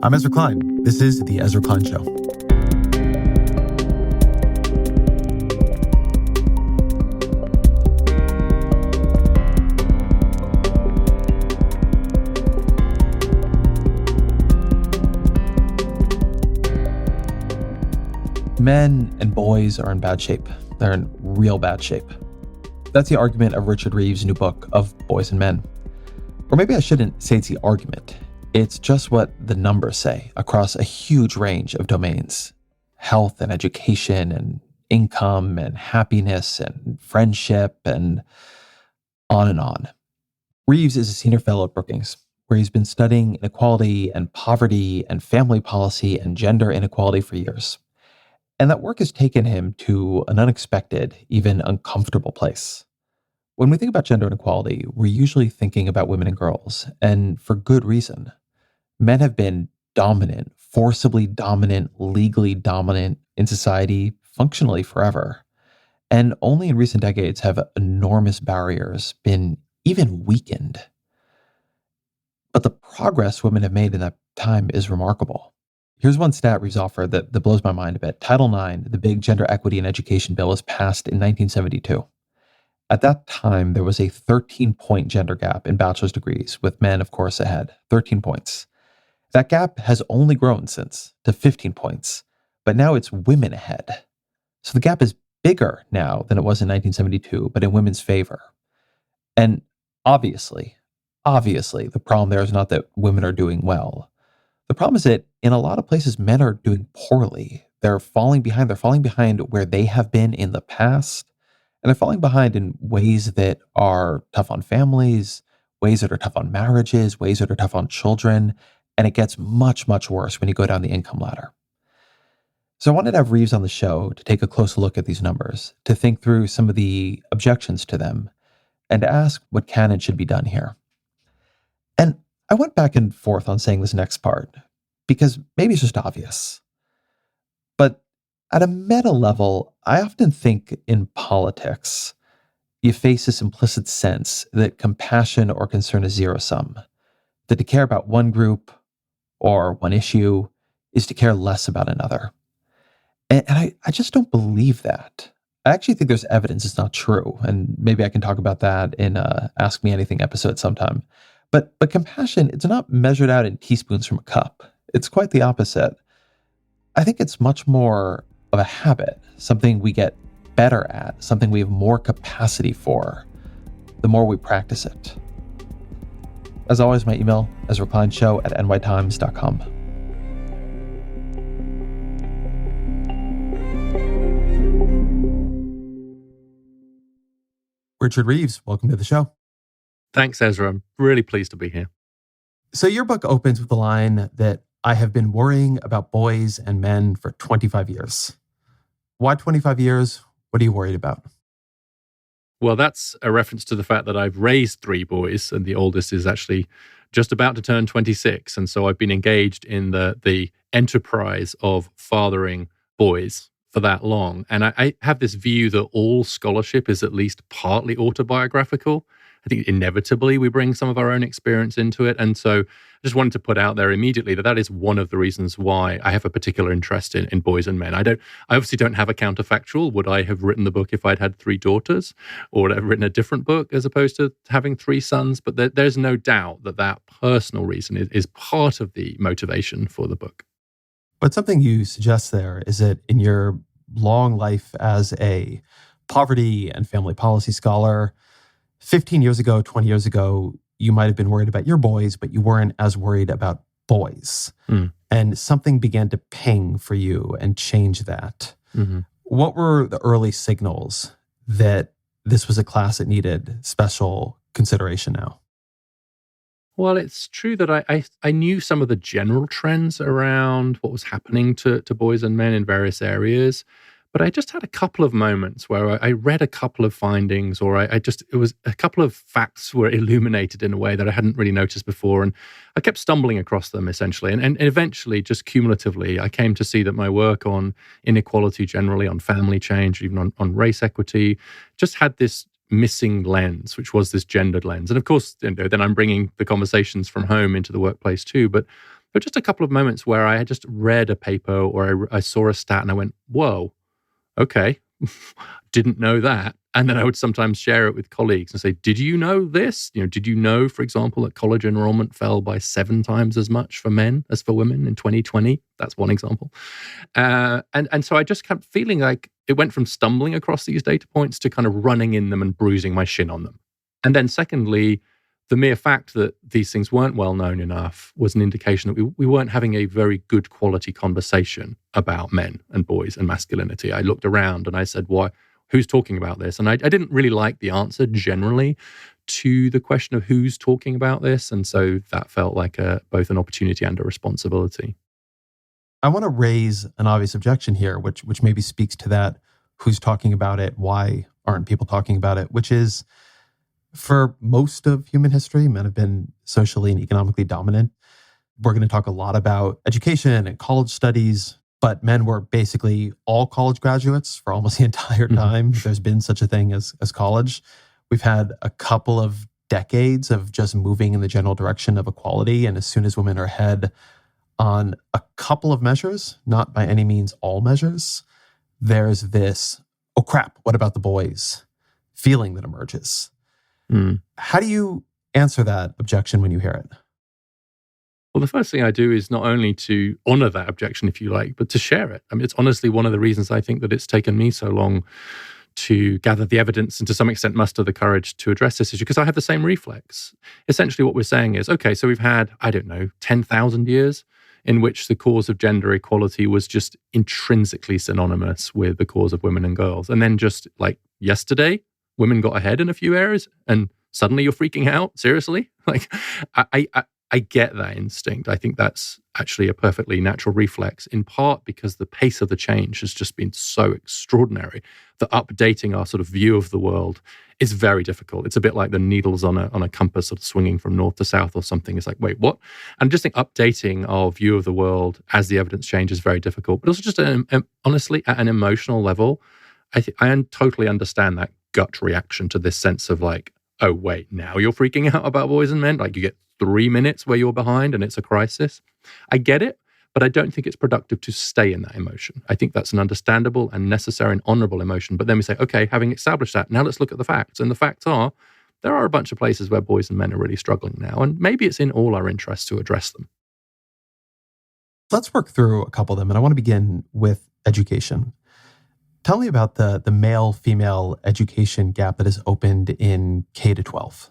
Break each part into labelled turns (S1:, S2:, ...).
S1: I'm Ezra Klein. This is The Ezra Klein Show. Men and boys are in bad shape. They're in real bad shape. That's the argument of Richard Reeves' new book of Boys and Men. Or maybe I shouldn't say it's the argument. It's just what the numbers say across a huge range of domains. Health and education and income and happiness and friendship and on and on. Reeves is a senior fellow at Brookings, where he's been studying inequality and poverty and family policy and gender inequality for years. And that work has taken him to an unexpected, even uncomfortable place. When we think about gender inequality, we're usually thinking about women and girls, and for good reason. Men have been dominant, forcibly dominant, legally dominant in society functionally forever. And only in recent decades have enormous barriers been even weakened. But the progress women have made in that time is remarkable. Here's one stat Reeves offered that blows my mind a bit. Title IX, the big gender equity and education bill, was passed in 1972. At that time, there was a 13-point gender gap in bachelor's degrees, with men, of course, ahead. 13 points. That gap has only grown since to 15 points, but now it's women ahead. So the gap is bigger now than it was in 1972, but in women's favor. And obviously, the problem there is not that women are doing well. The problem is that in a lot of places, men are doing poorly. They're falling behind. They're falling behind where they have been in the past. And they're falling behind in ways that are tough on families, ways that are tough on marriages, ways that are tough on children. And it gets much, much worse when you go down the income ladder. So I wanted to have Reeves on the show to take a closer look at these numbers, to think through some of the objections to them, and to ask what can and should be done here. And I went back and forth on saying this next part, because maybe it's just obvious. But at a meta level, I often think in politics, you face this implicit sense that compassion or concern is zero-sum, that to care about one group or one issue is to care less about another. And I just don't believe that. I actually think there's evidence it's not true, and maybe I can talk about that in a Ask Me Anything episode sometime. But compassion, it's not measured out in teaspoons from a cup. It's quite the opposite. I think it's much more of a habit, something we get better at, something we have more capacity for, the more we practice it. As always, my email, EzraKleinShow@nytimes.com. Richard Reeves, welcome to the show.
S2: Thanks, Ezra. I'm really pleased to be here.
S1: So your book opens with the line that I have been worrying about boys and men for 25 years. Why 25 years? What are you worried about?
S2: Well, that's a reference to the fact that I've raised 3 boys, and the oldest is actually just about to turn 26. And so I've been engaged in the enterprise of fathering boys for that long. And I have this view that all scholarship is at least partly autobiographical. I think inevitably we bring some of our own experience into it. And so I just wanted to put out there immediately that is one of the reasons why I have a particular interest in boys and men. I obviously don't have a counterfactual. Would I have written the book if I'd had 3 daughters, or would I have written a different book as opposed to having 3 sons? But there's no doubt that personal reason is part of the motivation for the book.
S1: But something you suggest there is that in your long life as a poverty and family policy scholar, 15 years ago, 20 years ago, you might have been worried about your boys, but you weren't as worried about boys. And something began to ping for you and change that. Mm-hmm. What were the early signals that this was a class that needed special consideration now?
S2: Well, it's true that I knew some of the general trends around what was happening to boys and men in various areas, but I just had a couple of moments where I read a couple of findings, or it was a couple of facts were illuminated in a way that I hadn't really noticed before, and I kept stumbling across them essentially. And eventually, just cumulatively, I came to see that my work on inequality generally, on family change, even on race equity, just had this missing lens, which was this gendered lens. And of course, then I'm bringing the conversations from home into the workplace too. But were just a couple of moments where I had just read a paper or I saw a stat and I went, whoa, okay, didn't know that. And then I would sometimes share it with colleagues and say, did you know this? Did you know, for example, that college enrollment fell by 7 times as much for men as for women in 2020? That's one example. And so I just kept feeling like it went from stumbling across these data points to kind of running in them and bruising my shin on them. And then secondly, the mere fact that these things weren't well known enough was an indication that we weren't having a very good quality conversation about men and boys and masculinity. I looked around and I said, why? Who's talking about this? And I didn't really like the answer generally to the question of who's talking about this. And so that felt like both an opportunity and a responsibility.
S1: I want to raise an obvious objection here, which maybe speaks to that. Who's talking about it? Why aren't people talking about it? Which is, for most of human history, men have been socially and economically dominant. We're going to talk a lot about education and college studies, but men were basically all college graduates for almost the entire time there's been such a thing as college. We've had a couple of decades of just moving in the general direction of equality, and as soon as women are ahead on a couple of measures, not by any means all measures, there's this, oh crap, what about the boys? Feeling that emerges. How do you answer that objection when you hear it?
S2: Well, the first thing I do is not only to honor that objection, if you like, but to share it. I mean, it's honestly one of the reasons I think that it's taken me so long to gather the evidence and to some extent muster the courage to address this issue, because I have the same reflex. Essentially what we're saying is, okay, so we've had, 10,000 years in which the cause of gender equality was just intrinsically synonymous with the cause of women and girls. And then just like yesterday, women got ahead in a few areas and suddenly you're freaking out? Seriously? Like, I get that instinct. I think that's actually a perfectly natural reflex, in part because the pace of the change has just been so extraordinary that updating our sort of view of the world is very difficult. It's a bit like the needles on a compass sort of swinging from north to south or something. It's like, wait, what? And just think updating our view of the world as the evidence changes is very difficult. But also just honestly, at an emotional level, I totally understand that gut reaction to this sense of like, oh, wait, now you're freaking out about boys and men? Like you get 3 minutes where you're behind and it's a crisis. I get it, but I don't think it's productive to stay in that emotion. I think that's an understandable and necessary and honorable emotion. But then we say, okay, having established that, now let's look at the facts. And the facts are, there are a bunch of places where boys and men are really struggling now. And maybe it's in all our interests to address them.
S1: Let's work through a couple of them. And I want to begin with education. Tell me about the male-female education gap that has opened in K-12.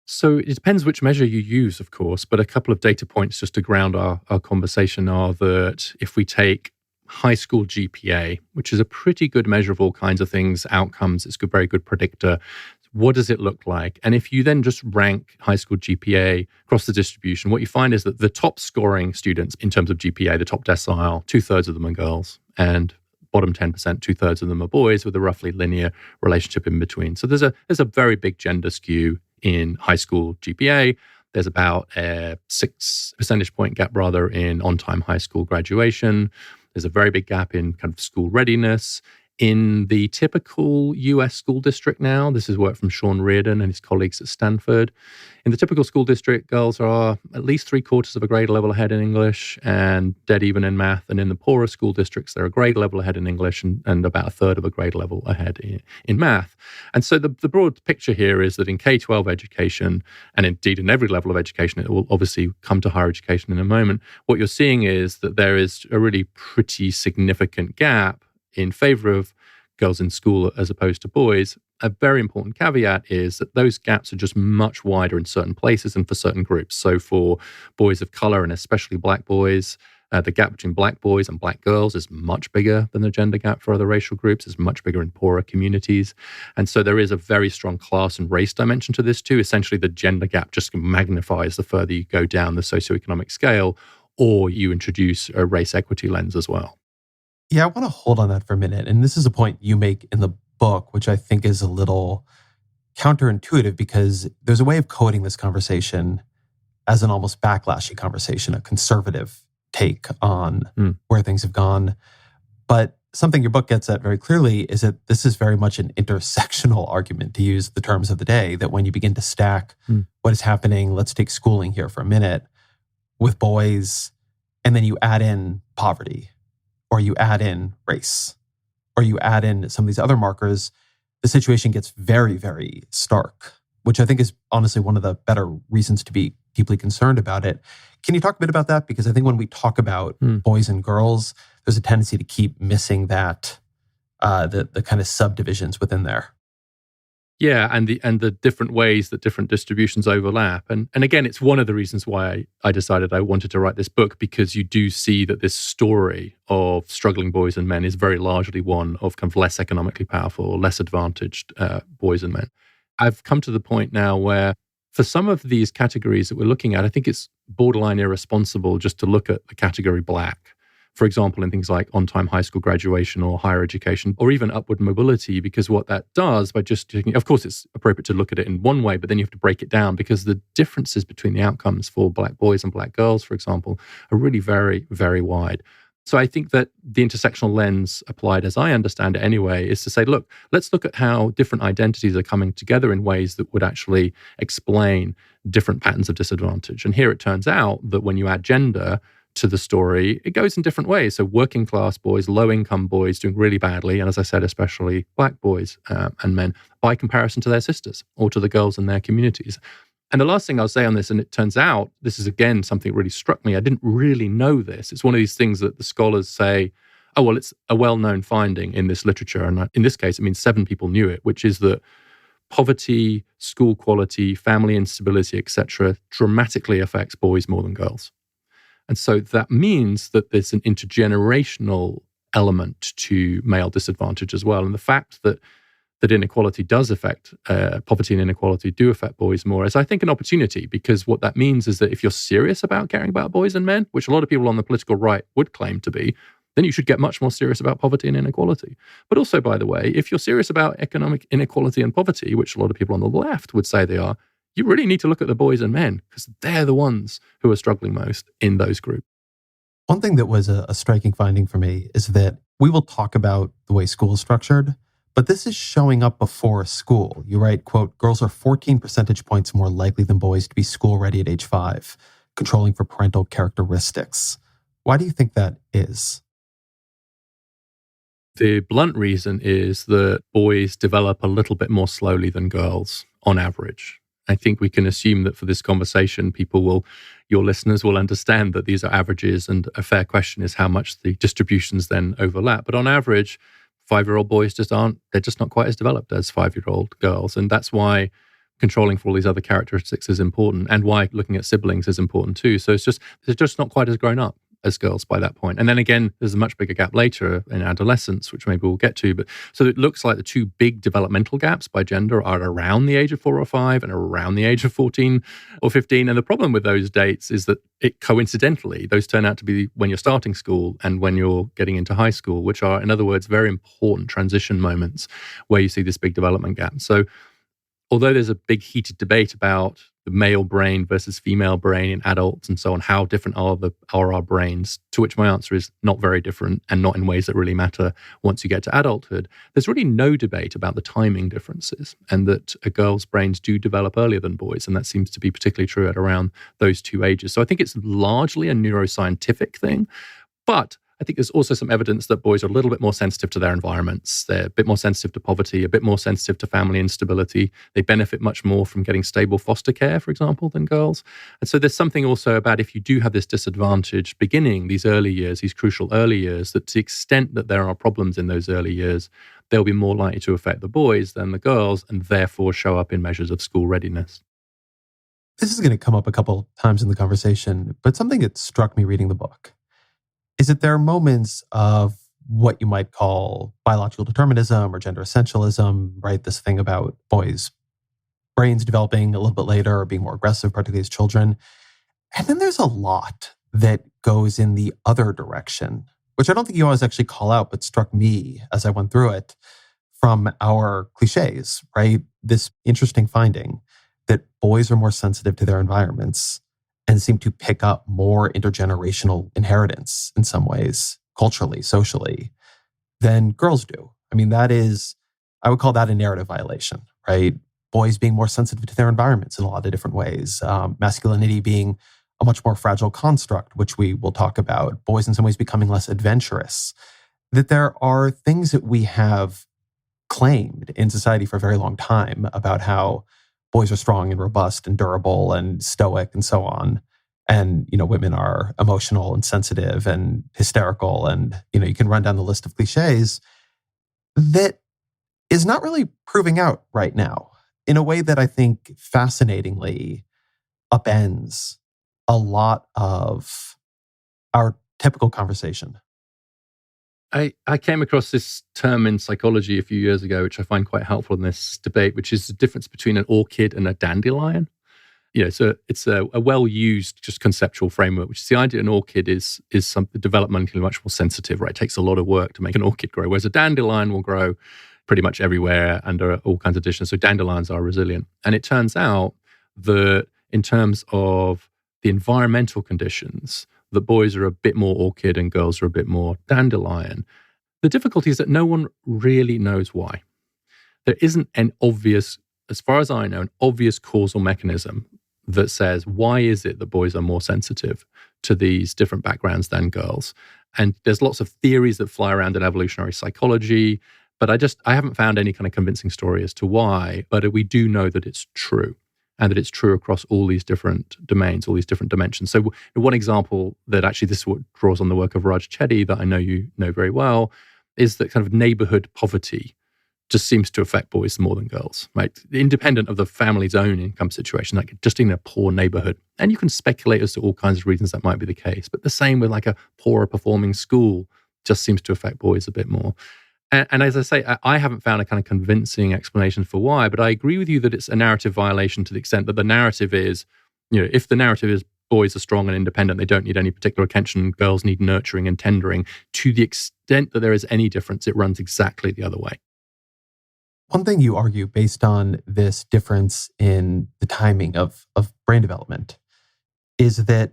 S2: So it depends which measure you use, of course, but a couple of data points just to ground our conversation are that if we take high school GPA, which is a pretty good measure of all kinds of things, outcomes, it's a very good predictor. What does it look like? And if you then just rank high school GPA across the distribution, what you find is that the top scoring students in terms of GPA, the top decile, 2/3 of them are girls, and bottom 10%, 2/3 of them are boys, with a roughly linear relationship in between. So there's a very big gender skew in high school GPA. There's about a 6 percentage point gap rather in on-time high school graduation. There's a very big gap in kind of school readiness. In the typical US school district now, this is work from Sean Reardon and his colleagues at Stanford. In the typical school district, girls are at least 3/4 of a grade level ahead in English and dead even in math. And in the poorer school districts, they're a grade level ahead in English and about 1/3 of a grade level ahead in math. And so the broad picture here is that in K-12 education, and indeed in every level of education, it will obviously come to higher education in a moment, what you're seeing is that there is a really pretty significant gap in favor of girls in school as opposed to boys. A very important caveat is that those gaps are just much wider in certain places and for certain groups. So for boys of color and especially black boys, the gap between black boys and black girls is much bigger than the gender gap for other racial groups. It's much bigger in poorer communities. And so there is a very strong class and race dimension to this too. Essentially, the gender gap just magnifies the further you go down the socioeconomic scale, or you introduce a race equity lens as well.
S1: Yeah, I want to hold on that for a minute. And this is a point you make in the book, which I think is a little counterintuitive because there's a way of coding this conversation as an almost backlashy conversation, a conservative take on where things have gone. But something your book gets at very clearly is that this is very much an intersectional argument, to use the terms of the day, that when you begin to stack what is happening, let's take schooling here for a minute, with boys, and then you add in poverty, or you add in race, or you add in some of these other markers, the situation gets very, very stark, which I think is honestly one of the better reasons to be deeply concerned about it. Can you talk a bit about that? Because I think when we talk about boys and girls, there's a tendency to keep missing that, the kind of subdivisions within there.
S2: Yeah, and the different ways that different distributions overlap. And again, it's one of the reasons why I decided I wanted to write this book, because you do see that this story of struggling boys and men is very largely one of kind of less economically powerful, less advantaged boys and men. I've come to the point now where for some of these categories that we're looking at, I think it's borderline irresponsible just to look at the category Black. For example, in things like on-time high school graduation or higher education, or even upward mobility, because what that does by just taking, of course, it's appropriate to look at it in one way, but then you have to break it down because the differences between the outcomes for Black boys and Black girls, for example, are really very, very wide. So I think that the intersectional lens applied, as I understand it anyway, is to say, look, let's look at how different identities are coming together in ways that would actually explain different patterns of disadvantage. And here it turns out that when you add gender to the story, it goes in different ways. So working class boys, low income boys doing really badly, and as I said, especially Black boys and men, by comparison to their sisters or to the girls in their communities. And the last thing I'll say on this, and it turns out, this is again something that really struck me. I didn't really know this. It's one of these things that the scholars say, oh, well, it's a well-known finding in this literature. And in this case, it means 7 people knew it, which is that poverty, school quality, family instability, etc., dramatically affects boys more than girls. And so that means that there's an intergenerational element to male disadvantage as well. And the fact that inequality does affect, poverty and inequality do affect boys more is, I think, an opportunity, because what that means is that if you're serious about caring about boys and men, which a lot of people on the political right would claim to be, then you should get much more serious about poverty and inequality. But also, by the way, if you're serious about economic inequality and poverty, which a lot of people on the left would say they are, you really need to look at the boys and men, because they're the ones who are struggling most in those groups.
S1: One thing that was a striking finding for me is that we will talk about the way school is structured, but this is showing up before school. You write, quote, girls are 14 percentage points more likely than boys to be school ready at age 5, controlling for parental characteristics. Why do you think that is?
S2: The blunt reason is that boys develop a little bit more slowly than girls on average. I think we can assume that for this conversation, your listeners will understand that these are averages, and a fair question is how much the distributions then overlap. But on average, 5-year-old boys they're just not quite as developed as 5-year-old girls. And that's why controlling for all these other characteristics is important, and why looking at siblings is important too. So they're just not quite as grown up as girls by that point. And then again, there's a much bigger gap later in adolescence, which maybe we'll get to. But so it looks like the 2 big developmental gaps by gender are around the age of 4 or 5 and around the age of 14 or 15. And the problem with those dates is that it coincidentally, those turn out to be when you're starting school and when you're getting into high school, which are, in other words, very important transition moments where you see this big development gap. So although there's a big heated debate about the male brain versus female brain in adults and so on, how different are our brains, to which my answer is not very different, and not in ways that really matter once you get to adulthood. There's really no debate about the timing differences, and that a girl's brains do develop earlier than boys, and that seems to be particularly true at around those 2 ages. So I think it's largely a neuroscientific thing, but I think there's also some evidence that boys are a little bit more sensitive to their environments. They're a bit more sensitive to poverty, a bit more sensitive to family instability. They benefit much more from getting stable foster care, for example, than girls. And so there's something also about, if you do have this disadvantage beginning these early years, these crucial early years, that to the extent that there are problems in those early years, they'll be more likely to affect the boys than the girls, and therefore show up in measures of school readiness.
S1: This is going to come up a couple times in the conversation, but something that struck me reading the book is that there are moments of what you might call biological determinism or gender essentialism, right? This thing about boys' brains developing a little bit later or being more aggressive, particularly as children. And then there's a lot that goes in the other direction, which I don't think you always actually call out, but struck me as I went through it from our cliches, right? This interesting finding that boys are more sensitive to their environments and seem to pick up more intergenerational inheritance in some ways, culturally, socially, than girls do. I mean, I would call that a narrative violation, right? Boys being more sensitive to their environments in a lot of different ways. Masculinity being a much more fragile construct, which we will talk about, boys in some ways becoming less adventurous, that there are things that we have claimed in society for a very long time about how boys are strong and robust and durable and stoic and so on. And, women are emotional and sensitive and hysterical. And, you can run down the list of cliches that is not really proving out right now in a way that I think fascinatingly upends a lot of our typical conversation.
S2: I came across this term in psychology a few years ago, which I find quite helpful in this debate, which is the difference between an orchid and a dandelion. So it's a well-used, just conceptual framework, which is the idea an orchid is something developmentally much more sensitive, right? It takes a lot of work to make an orchid grow, whereas a dandelion will grow pretty much everywhere under all kinds of conditions. So dandelions are resilient. And it turns out that in terms of the environmental conditions, that boys are a bit more orchid and girls are a bit more dandelion. The difficulty is that no one really knows why. There isn't an obvious, as far as I know, an obvious causal mechanism that says, why is it that boys are more sensitive to these different backgrounds than girls? And there's lots of theories that fly around in evolutionary psychology, but I haven't found any kind of convincing story as to why, but we do know that it's true. And that it's true across all these different domains, all these different dimensions. So one example that actually this draws on the work of Raj Chetty that I know you know very well is that kind of neighborhood poverty just seems to affect boys more than girls, right? Independent of the family's own income situation, like just in a poor neighborhood. And you can speculate as to all kinds of reasons that might be the case. But the same with like a poorer performing school just seems to affect boys a bit more. And as I say, I haven't found a kind of convincing explanation for why, but I agree with you that it's a narrative violation to the extent that the narrative is, if the narrative is boys are strong and independent, they don't need any particular attention, girls need nurturing and tendering, to the extent that there is any difference, it runs exactly the other way.
S1: One thing you argue based on this difference in the timing of brain development is that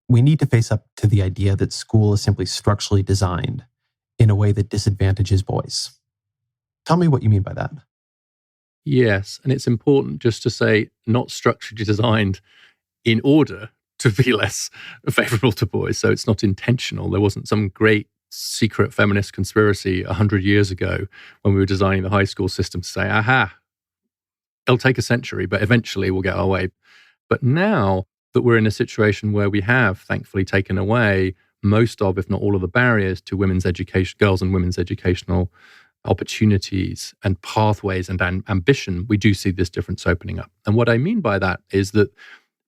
S1: we need to face up to the idea that school is simply structurally designed in a way that disadvantages boys. Tell me what you mean by that.
S2: Yes, and it's important just to say not structurally designed in order to be less favorable to boys. So it's not intentional. There wasn't some great secret feminist conspiracy 100 years ago when we were designing the high school system to say, aha, it'll take a century, but eventually we'll get our way. But now that we're in a situation where we have thankfully taken away most of, if not all of the barriers to women's education, girls and women's educational opportunities and pathways and ambition, we do see this difference opening up. And what I mean by that is that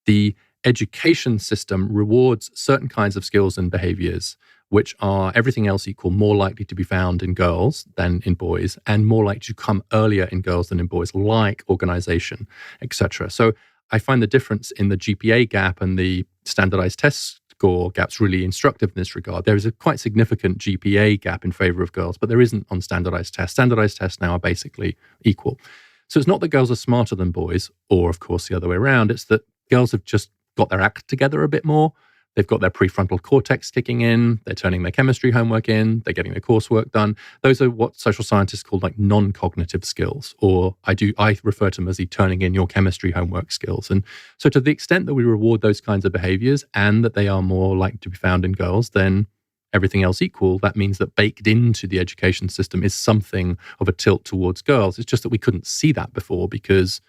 S2: the education system rewards certain kinds of skills and behaviors, which are everything else equal, more likely to be found in girls than in boys, and more likely to come earlier in girls than in boys, like organization, etc. So I find the difference in the GPA gap and the standardized test score gap's really instructive in this regard. There is a quite significant GPA gap in favor of girls, but there isn't on standardized tests. Standardized tests now are basically equal. So it's not that girls are smarter than boys, or of course the other way around. It's that girls have just got their act together a bit more. They've got their prefrontal cortex kicking in. They're turning their chemistry homework in. They're getting their coursework done. Those are what social scientists call like non-cognitive skills, or I refer to them as the turning in your chemistry homework skills. And so to the extent that we reward those kinds of behaviors and that they are more likely to be found in girls, then everything else equal, that means that baked into the education system is something of a tilt towards girls. It's just that we couldn't see that before because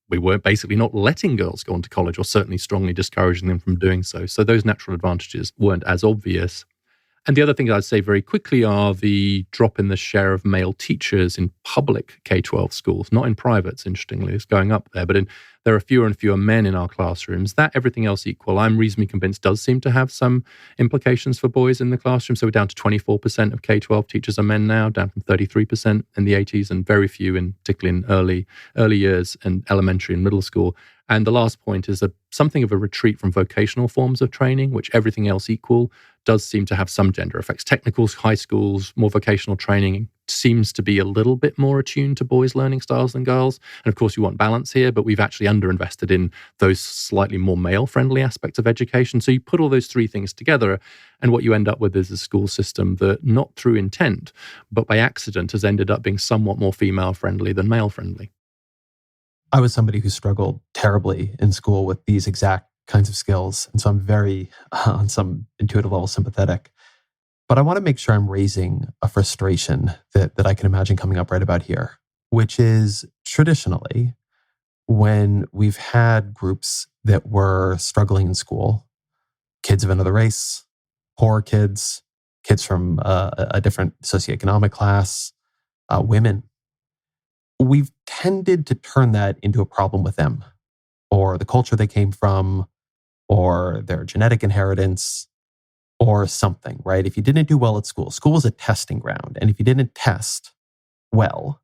S2: we were basically not letting girls go on to college, or certainly strongly discouraging them from doing so. So those natural advantages weren't as obvious. And the other things I'd say very quickly are the drop in the share of male teachers in public K-12 schools, not in privates, interestingly. It's going up there, but there are fewer and fewer men in our classrooms. That, everything else equal, I'm reasonably convinced does seem to have some implications for boys in the classroom. So we're down to 24% of K-12 teachers are men now, down from 33% in the 80s, and very few, particularly in early years and elementary and middle school. And the last point is that something of a retreat from vocational forms of training, which everything else equal, does seem to have some gender effects. Technicals, high schools, more vocational training seems to be a little bit more attuned to boys' learning styles than girls. And of course, you want balance here, but we've actually underinvested in those slightly more male-friendly aspects of education. So you put all those three things together, and what you end up with is a school system that, not through intent, but by accident, has ended up being somewhat more female-friendly than male-friendly.
S1: I was somebody who struggled terribly in school with these exact kinds of skills. And so I'm very, on some intuitive level, sympathetic. But I want to make sure I'm raising a frustration that I can imagine coming up right about here, which is traditionally when we've had groups that were struggling in school, kids of another race, poor kids, kids from a different socioeconomic class, women, we've tended to turn that into a problem with them or the culture they came from or their genetic inheritance or something, right? If you didn't do well at school, school was a testing ground. And if you didn't test well,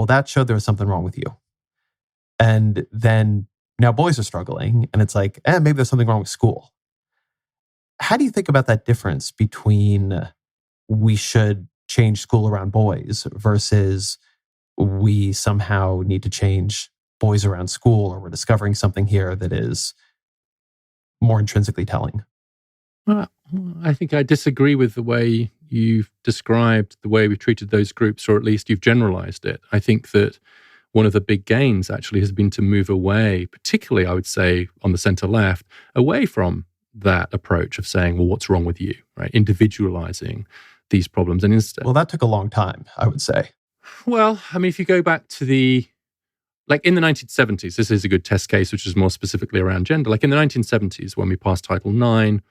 S1: that showed there was something wrong with you. And then now boys are struggling and it's like, maybe there's something wrong with school. How do you think about that difference between we should change school around boys versus we somehow need to change boys around school, or we're discovering something here that is more intrinsically telling?
S2: Well, I think I disagree with the way you've described the way we've treated those groups, or at least you've generalized it. I think that one of the big gains actually has been to move away, particularly I would say on the center left, away from that approach of saying, well, what's wrong with you, right? Individualizing these problems. And instead,
S1: that took a long time, I would say.
S2: Well, I mean, if you go back to in the 1970s, this is a good test case, which is more specifically around gender. Like in the 1970s, when we passed Title IX,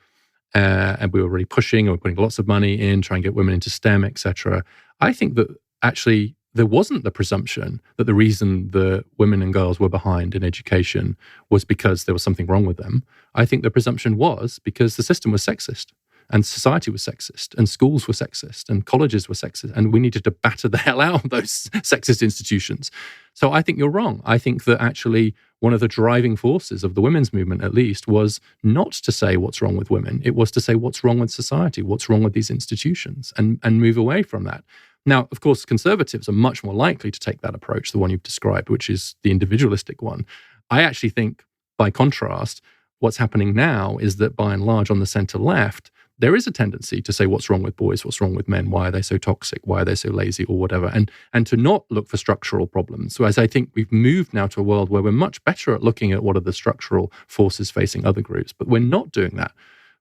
S2: and we were really pushing and we're putting lots of money in, trying to get women into STEM, etc. I think that actually there wasn't the presumption that the reason the women and girls were behind in education was because there was something wrong with them. I think the presumption was because the system was sexist. And society was sexist, and schools were sexist, and colleges were sexist, and we needed to batter the hell out of those sexist institutions. So I think you're wrong. I think that actually one of the driving forces of the women's movement, at least, was not to say what's wrong with women. It was to say what's wrong with society, what's wrong with these institutions, and move away from that. Now, of course, conservatives are much more likely to take that approach, the one you've described, which is the individualistic one. I actually think, by contrast, what's happening now is that by and large on the center left, there is a tendency to say what's wrong with boys, what's wrong with men, why are they so toxic, why are they so lazy, or whatever, and to not look for structural problems. So as I think we've moved now to a world where we're much better at looking at what are the structural forces facing other groups, but we're not doing that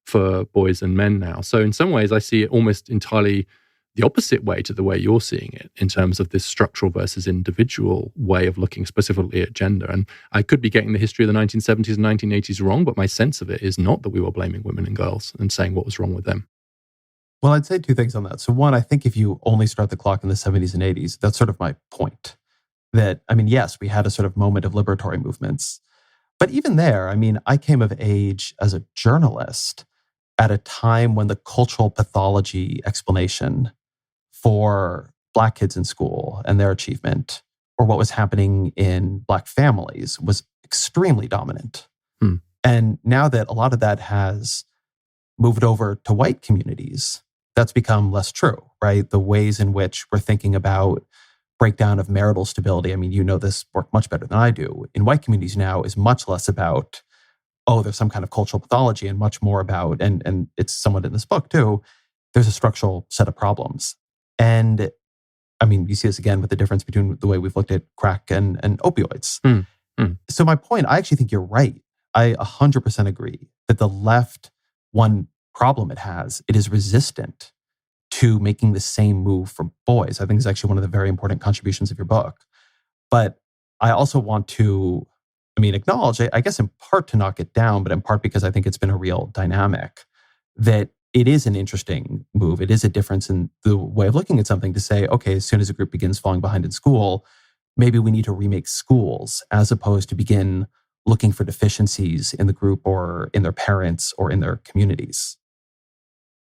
S2: for boys and men now. So in some ways, I see it almost entirely the opposite way to the way you're seeing it in terms of this structural versus individual way of looking specifically at gender. And I could be getting the history of the 1970s and 1980s wrong, but my sense of it is not that we were blaming women and girls and saying what was wrong with them.
S1: Well, I'd say two things on that. So one, I think if you only start the clock in the 70s and 80s, that's sort of my point. That, I mean, yes, we had a sort of moment of liberatory movements. But even there, I mean, I came of age as a journalist at a time when the cultural pathology explanation for Black kids in school and their achievement, or what was happening in Black families, was extremely dominant. And now that a lot of that has moved over to white communities, that's become less true, right? The ways in which we're thinking about breakdown of marital stability, I mean, you know this work much better than I do, in white communities now is much less about, there's some kind of cultural pathology, and much more about, and it's somewhat in this book too, there's a structural set of problems. And I mean, you see this again with the difference between the way we've looked at crack and opioids. So my point, I actually think you're right. I 100% agree that the left, one problem it is resistant to making the same move for boys. I think it's actually one of the very important contributions of your book. But I also want to, acknowledge, I guess in part to knock it down, but in part because I think it's been a real dynamic, that it is an interesting move. It is a difference in the way of looking at something to say, okay, as soon as a group begins falling behind in school, maybe we need to remake schools as opposed to begin looking for deficiencies in the group or in their parents or in their communities.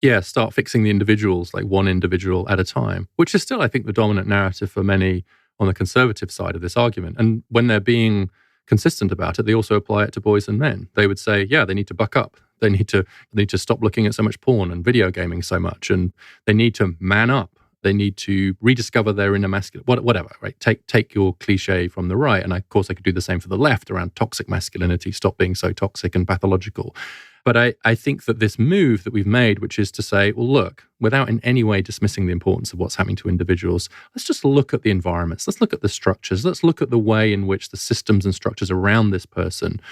S2: Yeah, start fixing the individuals, like one individual at a time, which is still, I think, the dominant narrative for many on the conservative side of this argument. And when they're being consistent about it, they also apply it to boys and men. They would say, yeah, they need to buck up. They need to stop looking at so much porn and video gaming so much, and they need to man up. They need to rediscover their inner masculine, whatever, right? Take your cliche from the right, and of course I could do the same for the left around toxic masculinity, stop being so toxic and pathological. But I think that this move that we've made, which is to say, well, look, without in any way dismissing the importance of what's happening to individuals, let's just look at the environments, let's look at the structures, let's look at the way in which the systems and structures around this person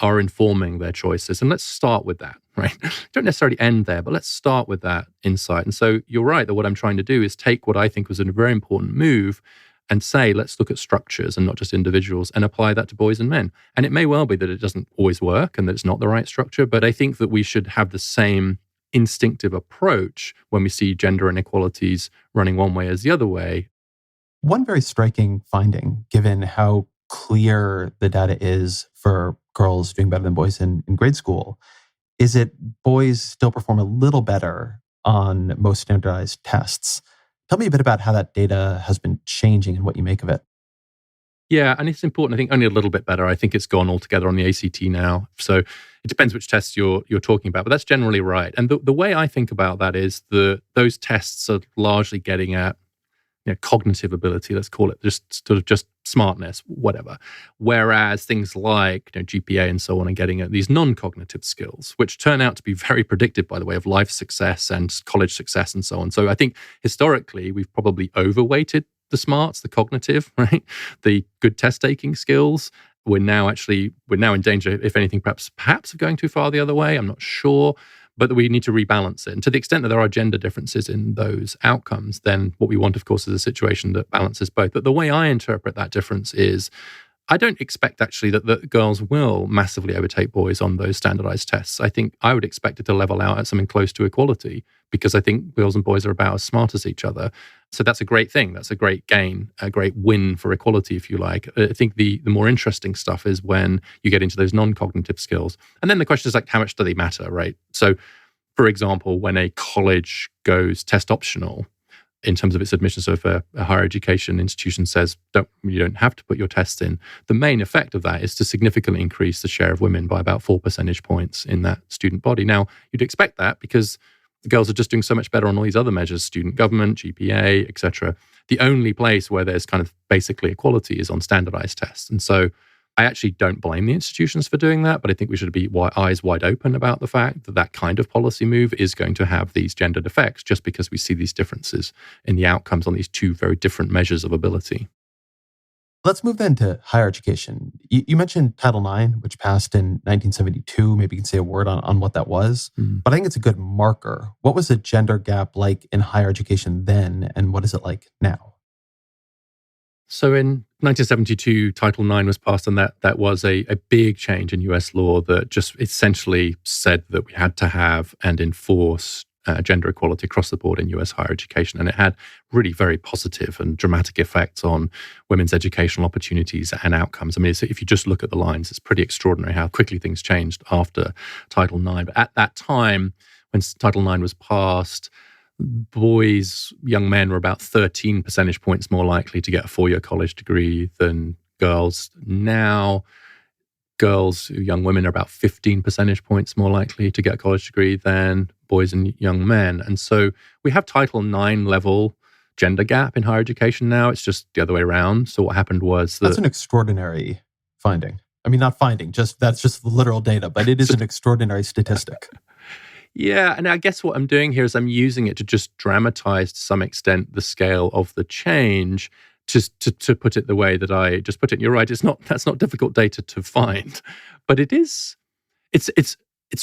S2: are informing their choices. And let's start with that, right? Don't necessarily end there, but let's start with that insight. And so you're right that what I'm trying to do is take what I think was a very important move and say, let's look at structures and not just individuals and apply that to boys and men. And it may well be that it doesn't always work and that it's not the right structure, but I think that we should have the same instinctive approach when we see gender inequalities running one way as the other way.
S1: One very striking finding, given how clear the data is for girls doing better than boys in grade school, is that boys still perform a little better on most standardized tests. Tell me a bit about how that data has been changing and what you make of it.
S2: Yeah, and it's important. I think only a little bit better. I think it's gone altogether on the ACT now. So it depends which tests you're talking about, but that's generally right. And the way I think about that is those tests are largely getting at cognitive ability, let's call it, just smartness, whatever. Whereas things like GPA and so on are getting at these non-cognitive skills, which turn out to be very predictive, by the way, of life success and college success and so on. So I think historically we've probably overweighted the smarts, the cognitive, right? The good test-taking skills. We're now in danger, if anything, perhaps of going too far the other way. I'm not sure. But we need to rebalance it. And to the extent that there are gender differences in those outcomes, then what we want, of course, is a situation that balances both. But the way I interpret that difference is I don't expect actually that girls will massively overtake boys on those standardized tests. I think I would expect it to level out at something close to equality because I think girls and boys are about as smart as each other. So that's a great thing. That's a great gain, a great win for equality, if you like. I think the more interesting stuff is when you get into those non-cognitive skills. And then the question is like, how much do they matter, right? So, for example, when a college goes test optional, in terms of its admissions, so if a higher education institution says you don't have to put your tests in, the main effect of that is to significantly increase the share of women by about 4 percentage points in that student body. Now, you'd expect that because the girls are just doing so much better on all these other measures, student government, GPA, etc. The only place where there's kind of basically equality is on standardized tests. And so I actually don't blame the institutions for doing that, but I think we should be eyes wide open about the fact that that kind of policy move is going to have these gendered effects just because we see these differences in the outcomes on these two very different measures of ability.
S1: Let's move then to higher education. You mentioned Title IX, which passed in 1972. Maybe you can say a word on what that was, but I think it's a good marker. What was the gender gap like in higher education then, and what is it like now?
S2: So in 1972, Title IX was passed, and that was a big change in US law that just essentially said that we had to have and enforce gender equality across the board in US higher education. And it had really very positive and dramatic effects on women's educational opportunities and outcomes. I mean, if you just look at the lines, it's pretty extraordinary how quickly things changed after Title IX. But at that time, when Title IX was passed, young men were about 13 percentage points more likely to get a 4-year college degree than girls. Now, young women are about 15 percentage points more likely to get a college degree than boys and young men. And so we have Title IX level gender gap in higher education now. It's just the other way around. So what happened was
S1: that's an extraordinary finding. I mean, not finding, that's just the literal data, but it is an extraordinary statistic.
S2: Yeah, and I guess what I'm doing here is I'm using it to just dramatize to some extent the scale of the change, just to put it the way that I just put it. And you're right, that's not difficult data to find, but it's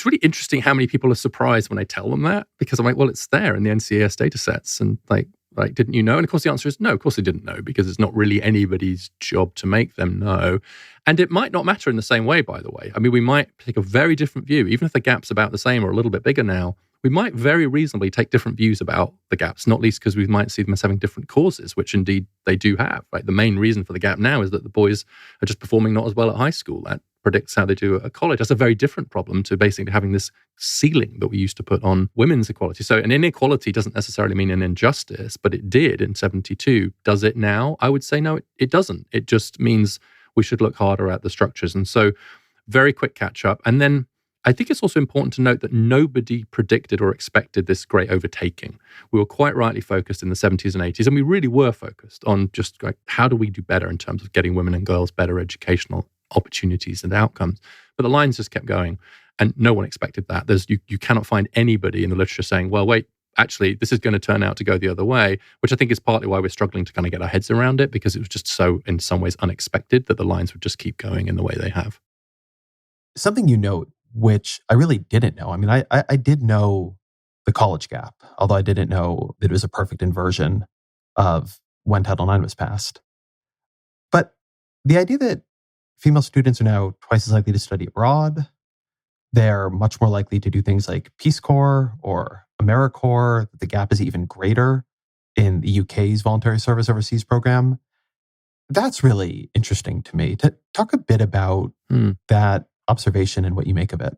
S2: really interesting how many people are surprised when I tell them that, because I'm like, well, it's there in the NCAS data sets, and like, didn't you know? And of course the answer is no, of course they didn't know, because it's not really anybody's job to make them know. And it might not matter in the same way, by the way. I mean, we might take a very different view, even if the gap's about the same or a little bit bigger now. We might very reasonably take different views about the gaps, not least because we might see them as having different causes, which indeed they do have. Right? The main reason for the gap now is that the boys are just performing not as well at high school. That predicts how they do at college. That's a very different problem to basically having this ceiling that we used to put on women's equality. So an inequality doesn't necessarily mean an injustice, but it did in 72. Does it now? I would say no, it doesn't. It just means we should look harder at the structures. And so very quick catch up. And then I think it's also important to note that nobody predicted or expected this great overtaking. We were quite rightly focused in the 70s and 80s, and we really were focused on just like, how do we do better in terms of getting women and girls better educational opportunities and outcomes. But the lines just kept going, and no one expected that. You cannot find anybody in the literature saying, well, wait, actually, this is going to turn out to go the other way, which I think is partly why we're struggling to kind of get our heads around it, because it was just so, in some ways, unexpected that the lines would just keep going in the way they have.
S1: something you note, which I really didn't know. I mean, I did know the college gap, although I didn't know that it was a perfect inversion of when Title IX was passed. But the idea that female students are now twice as likely to study abroad, they're much more likely to do things like Peace Corps or AmeriCorps, the gap is even greater in the UK's voluntary service overseas program. That's really interesting to me. To talk a bit about that observation and what you make of it.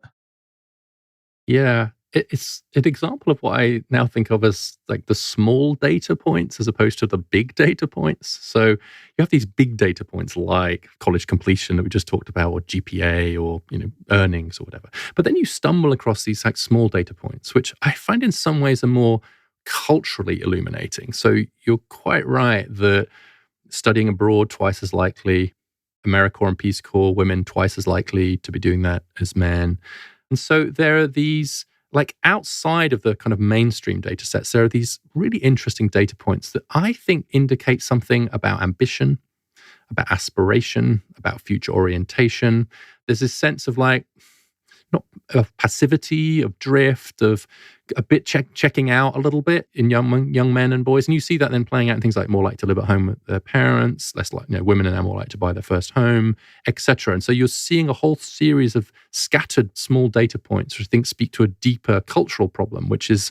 S2: Yeah, it's an example of what I now think of as like the small data points as opposed to the big data points. So you have these big data points like college completion that we just talked about, or GPA, or earnings or whatever. But then you stumble across these like small data points, which I find in some ways are more culturally illuminating. So you're quite right that studying abroad twice as likely, AmeriCorps and Peace Corps women twice as likely to be doing that as men. And so there are these, like outside of the kind of mainstream data sets, there are these really interesting data points that I think indicate something about ambition, about aspiration, about future orientation. There's this sense of like, not of passivity, of drift, of a bit checking out a little bit in young men and boys. And you see that then playing out in things like more like to live at home with their parents, less like, women are now more like to buy their first home, etc. And so you're seeing a whole series of scattered small data points which I think speak to a deeper cultural problem, which is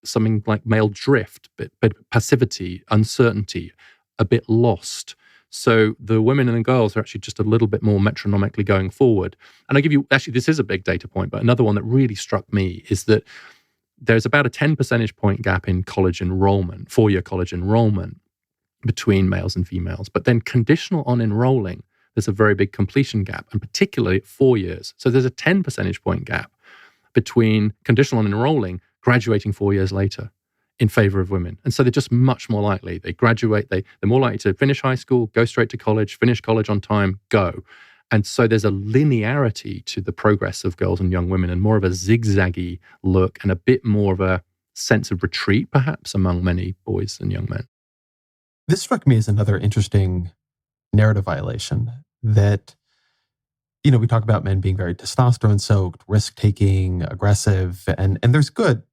S2: something like male drift, but passivity, uncertainty, a bit lost. So the women and the girls are actually just a little bit more metronomically going forward. And I give you, actually, this is a big data point, but another one that really struck me is that there's about a 10 percentage point gap in college enrollment, 4-year college enrollment between males and females. But then conditional on enrolling, there's a very big completion gap, and particularly at 4 years. So there's a 10 percentage point gap between conditional on enrolling, graduating 4 years later, in favor of women. And so they're just much more likely. They graduate, they're more likely to finish high school, go straight to college, finish college on time, go. And so there's a linearity to the progress of girls and young women, and more of a zigzaggy look and a bit more of a sense of retreat, perhaps, among many boys and young men.
S1: This struck me as another interesting narrative violation that, we talk about men being very testosterone-soaked, risk-taking, aggressive, and there's good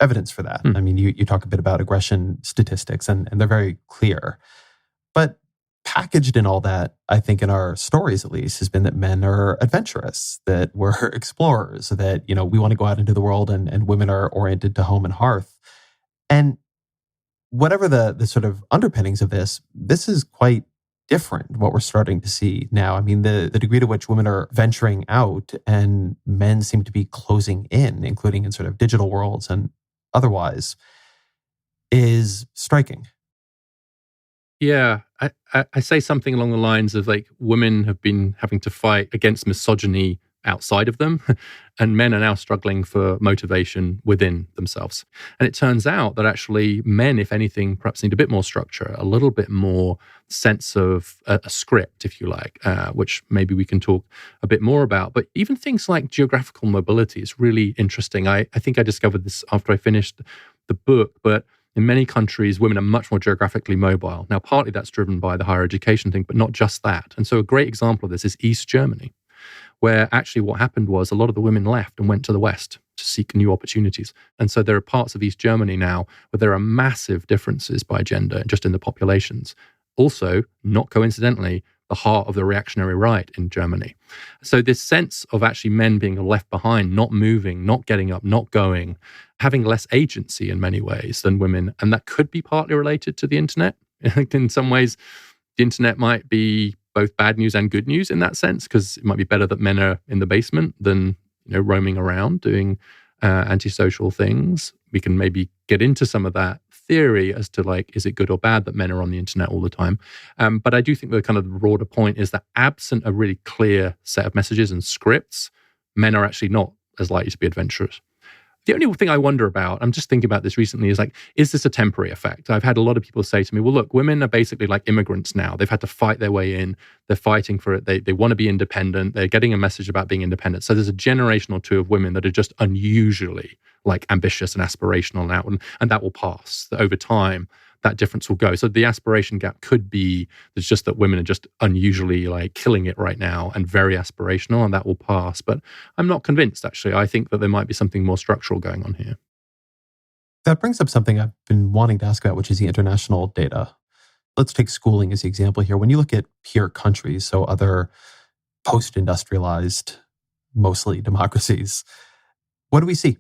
S1: evidence for that. I mean, you talk a bit about aggression statistics, and they're very clear. But packaged in all that, I think in our stories at least, has been that men are adventurous, that we're explorers, that, we want to go out into the world, and women are oriented to home and hearth. And whatever the sort of underpinnings of this is quite different, what we're starting to see now. I mean, the degree to which women are venturing out and men seem to be closing in, including in sort of digital worlds and otherwise, is striking.
S2: Yeah, I say something along the lines of like, women have been having to fight against misogyny outside of them, and men are now struggling for motivation within themselves. And it turns out that actually men, if anything, perhaps need a bit more structure, a little bit more sense of a script, if you like, which maybe we can talk a bit more about. But even things like geographical mobility is really interesting. I think I discovered this after I finished the book, but in many countries, women are much more geographically mobile. Now, partly that's driven by the higher education thing, but not just that. And so a great example of this is East Germany, where actually what happened was a lot of the women left and went to the West to seek new opportunities. And so there are parts of East Germany now where there are massive differences by gender just in the populations. Also, not coincidentally, the heart of the reactionary right in Germany. So this sense of actually men being left behind, not moving, not getting up, not going, having less agency in many ways than women. And that could be partly related to the internet. In some ways, the internet might be both bad news and good news in that sense, because it might be better that men are in the basement than roaming around doing antisocial things. We can maybe get into some of that theory as to like, is it good or bad that men are on the internet all the time? But I do think the kind of broader point is that absent a really clear set of messages and scripts, men are actually not as likely to be adventurous. The only thing I wonder about, I'm just thinking about this recently, is like, is this a temporary effect? I've had a lot of people say to me, well, look, women are basically like immigrants now. They've had to fight their way in. They're fighting for it. They want to be independent. They're getting a message about being independent. So there's a generation or two of women that are just unusually like ambitious and aspirational now, and that will pass. That over time, that difference will go. So the aspiration gap could be, it's just that women are just unusually like killing it right now and very aspirational, and that will pass. But I'm not convinced, actually. I think that there might be something more structural going on here.
S1: That brings up something I've been wanting to ask about, which is the international data. Let's take schooling as the example here. When you look at peer countries, so other post-industrialized, mostly democracies, what do we see?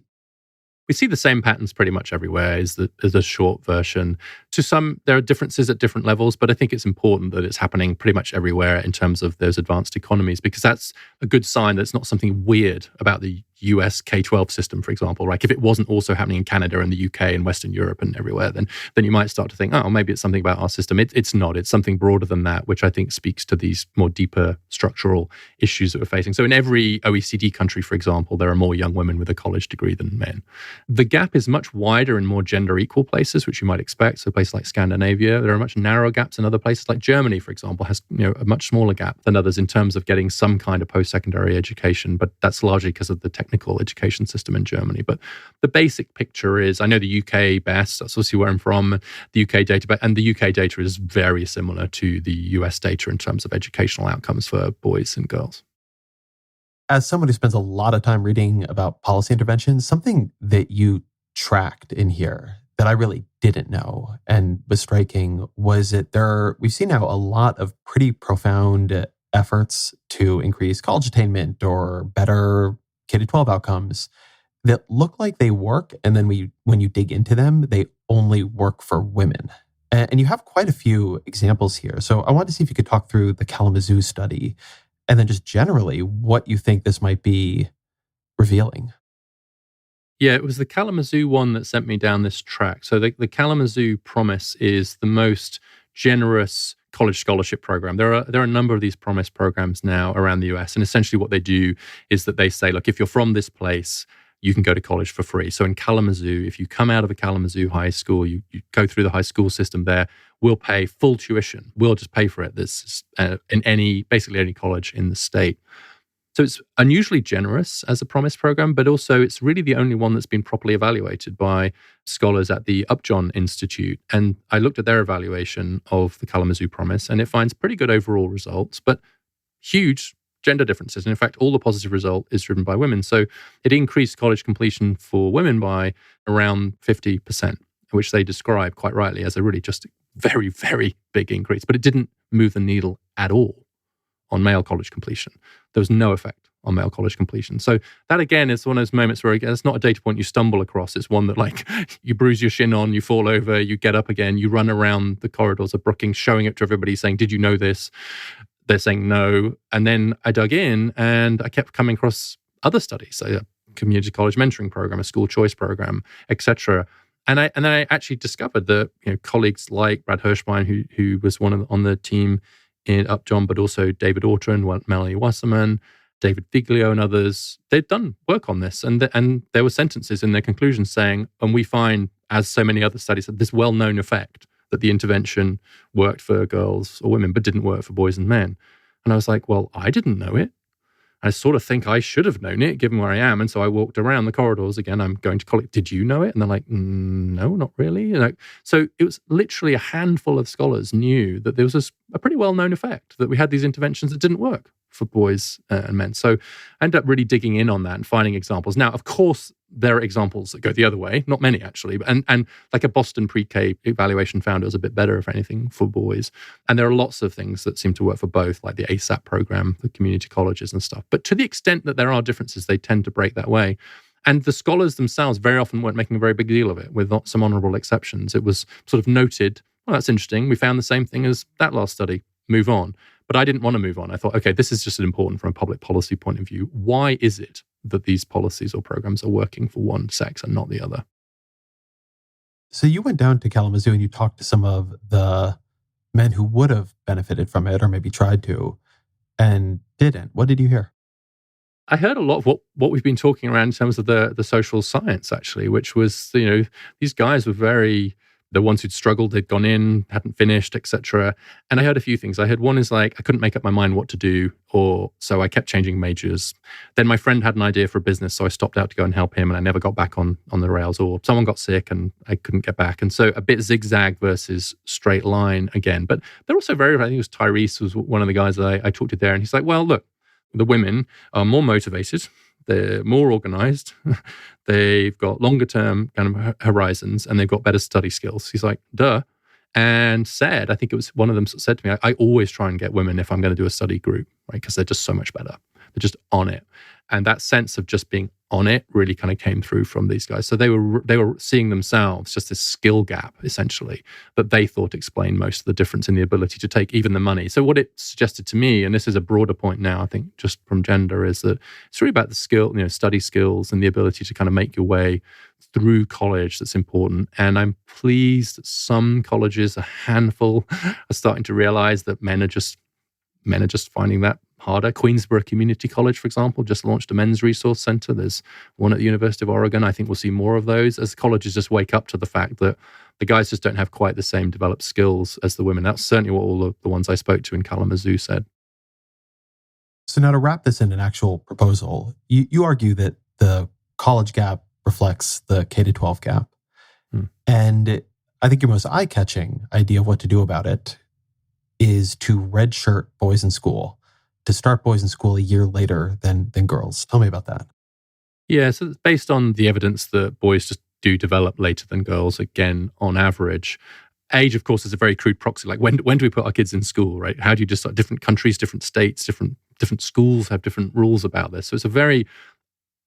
S2: We see the same patterns pretty much everywhere is the short version. To some, there are differences at different levels, but I think it's important that it's happening pretty much everywhere in terms of those advanced economies, because that's a good sign that it's not something weird about the US K-12 system, for example. Like if it wasn't also happening in Canada and the UK and Western Europe and everywhere, then you might start to think, oh, maybe it's something about our system. It's not. It's something broader than that, which I think speaks to these more deeper structural issues that we're facing. So in every OECD country, for example, there are more young women with a college degree than men. The gap is much wider in more gender equal places, which you might expect. So places like Scandinavia, there are much narrower gaps in other places. Like Germany, for example, has a much smaller gap than others in terms of getting some kind of post-secondary education, but that's largely because of the technical education system in Germany. But the basic picture is, I know the UK best, that's obviously where I'm from, the UK data, and the UK data is very similar to the US data in terms of educational outcomes for boys and girls.
S1: As someone who spends a lot of time reading about policy interventions, something that you tracked in here that I really didn't know and was striking was that we've seen now a lot of pretty profound efforts to increase college attainment or better K-12 outcomes that look like they work. And then when you dig into them, they only work for women. And you have quite a few examples here. So I wanted to see if you could talk through the Kalamazoo study and then just generally what you think this might be revealing.
S2: Yeah, it was the Kalamazoo one that sent me down this track. So the Kalamazoo Promise is the most generous college scholarship program. There are a number of these Promise programs now around the US. And essentially what they do is that they say, look, if you're from this place, you can go to college for free. So in Kalamazoo, if you come out of a Kalamazoo high school, you go through the high school system there, we'll pay full tuition. We'll just pay for it. This is in basically any college in the state. So it's unusually generous as a Promise program, but also it's really the only one that's been properly evaluated by scholars at the Upjohn Institute. And I looked at their evaluation of the Kalamazoo Promise, and it finds pretty good overall results, but huge gender differences. And in fact, all the positive result is driven by women. So it increased college completion for women by around 50%, which they describe quite rightly as a really just very, very big increase. But it didn't move the needle at all on male college completion. There was no effect on male college completion. So that, again, is one of those moments where it's not a data point you stumble across. It's one that, like, you bruise your shin on, you fall over, you get up again, you run around the corridors of Brookings showing it to everybody saying, did you know this? They're saying no. And then I dug in and I kept coming across other studies, so a community college mentoring program, a school choice program, etc. And then I actually discovered that colleagues like Brad Hirschbein, who was on the team in Upjohn, but also David Orton, Melanie Wasserman, David Figlio, and others, they'd done work on this. And there were sentences in their conclusions saying, and we find, as so many other studies, that this well-known effect that the intervention worked for girls or women, but didn't work for boys and men. And I was like, well, I didn't know it. I sort of think I should have known it, given where I am. And so I walked around the corridors again. I'm going to college. Did you know it? And they're like, no, not really. So it was literally a handful of scholars knew that there was a pretty well-known effect, that we had these interventions that didn't work for boys and men. So I ended up really digging in on that and finding examples. Now, of course, there are examples that go the other way, not many actually, and like a Boston pre-K evaluation found it was a bit better, if anything, for boys. And there are lots of things that seem to work for both, like the ASAP program, the community colleges and stuff. But to the extent that there are differences, they tend to break that way. And the scholars themselves very often weren't making a very big deal of it, with some honorable exceptions. It was sort of noted, well, that's interesting. We found the same thing as that last study. Move on. But I didn't want to move on. I thought, okay, this is just important from a public policy point of view. Why is it that these policies or programs are working for one sex and not the other?
S1: So you went down to Kalamazoo and you talked to some of the men who would have benefited from it or maybe tried to and didn't. What did you hear?
S2: I heard a lot of what we've been talking around in terms of the social science, actually, which was, these guys were very The ones who'd struggled, they'd gone in, hadn't finished, etc. And I heard a few things. I heard one is like, I couldn't make up my mind what to do, or so I kept changing majors. Then my friend had an idea for a business, so I stopped out to go and help him, and I never got back on the rails, or someone got sick and I couldn't get back. And so a bit zigzag versus straight line again. But they're also very, I think it was Tyrese was one of the guys that I talked to there, and he's like, well, look, the women are more motivated, they're more organized, they've got longer term kind of horizons, and they've got better study skills. He's like, duh. And said, I think it was one of them said to me, I always try and get women if I'm going to do a study group, right? Because they're just so much better. They're just on it. And that sense of just being on it really kind of came through from these guys. So they were seeing themselves just this skill gap, essentially, that they thought explained most of the difference in the ability to take even the money. So what it suggested to me, and this is a broader point now, I think, just from gender, is that it's really about the skill, study skills and the ability to kind of make your way through college that's important. And I'm pleased that some colleges, a handful, are starting to realize that men are just finding that harder. Queensborough Community College, for example, just launched a men's resource center. There's one at the University of Oregon. I think we'll see more of those as colleges just wake up to the fact that the guys just don't have quite the same developed skills as the women. That's certainly what all of the ones I spoke to in Kalamazoo said.
S1: So now to wrap this in an actual proposal, you argue that the college gap reflects the K-12 gap. And I think your most eye-catching idea of what to do about it is to redshirt boys in school, to start boys in school a year later than girls. Tell me about that.
S2: Yeah, so it's based on the evidence that boys just do develop later than girls, again, on average. Age, of course, is a very crude proxy. Like when do we put our kids in school, right? How do you decide? Different countries, different states, different schools have different rules about this. So it's a very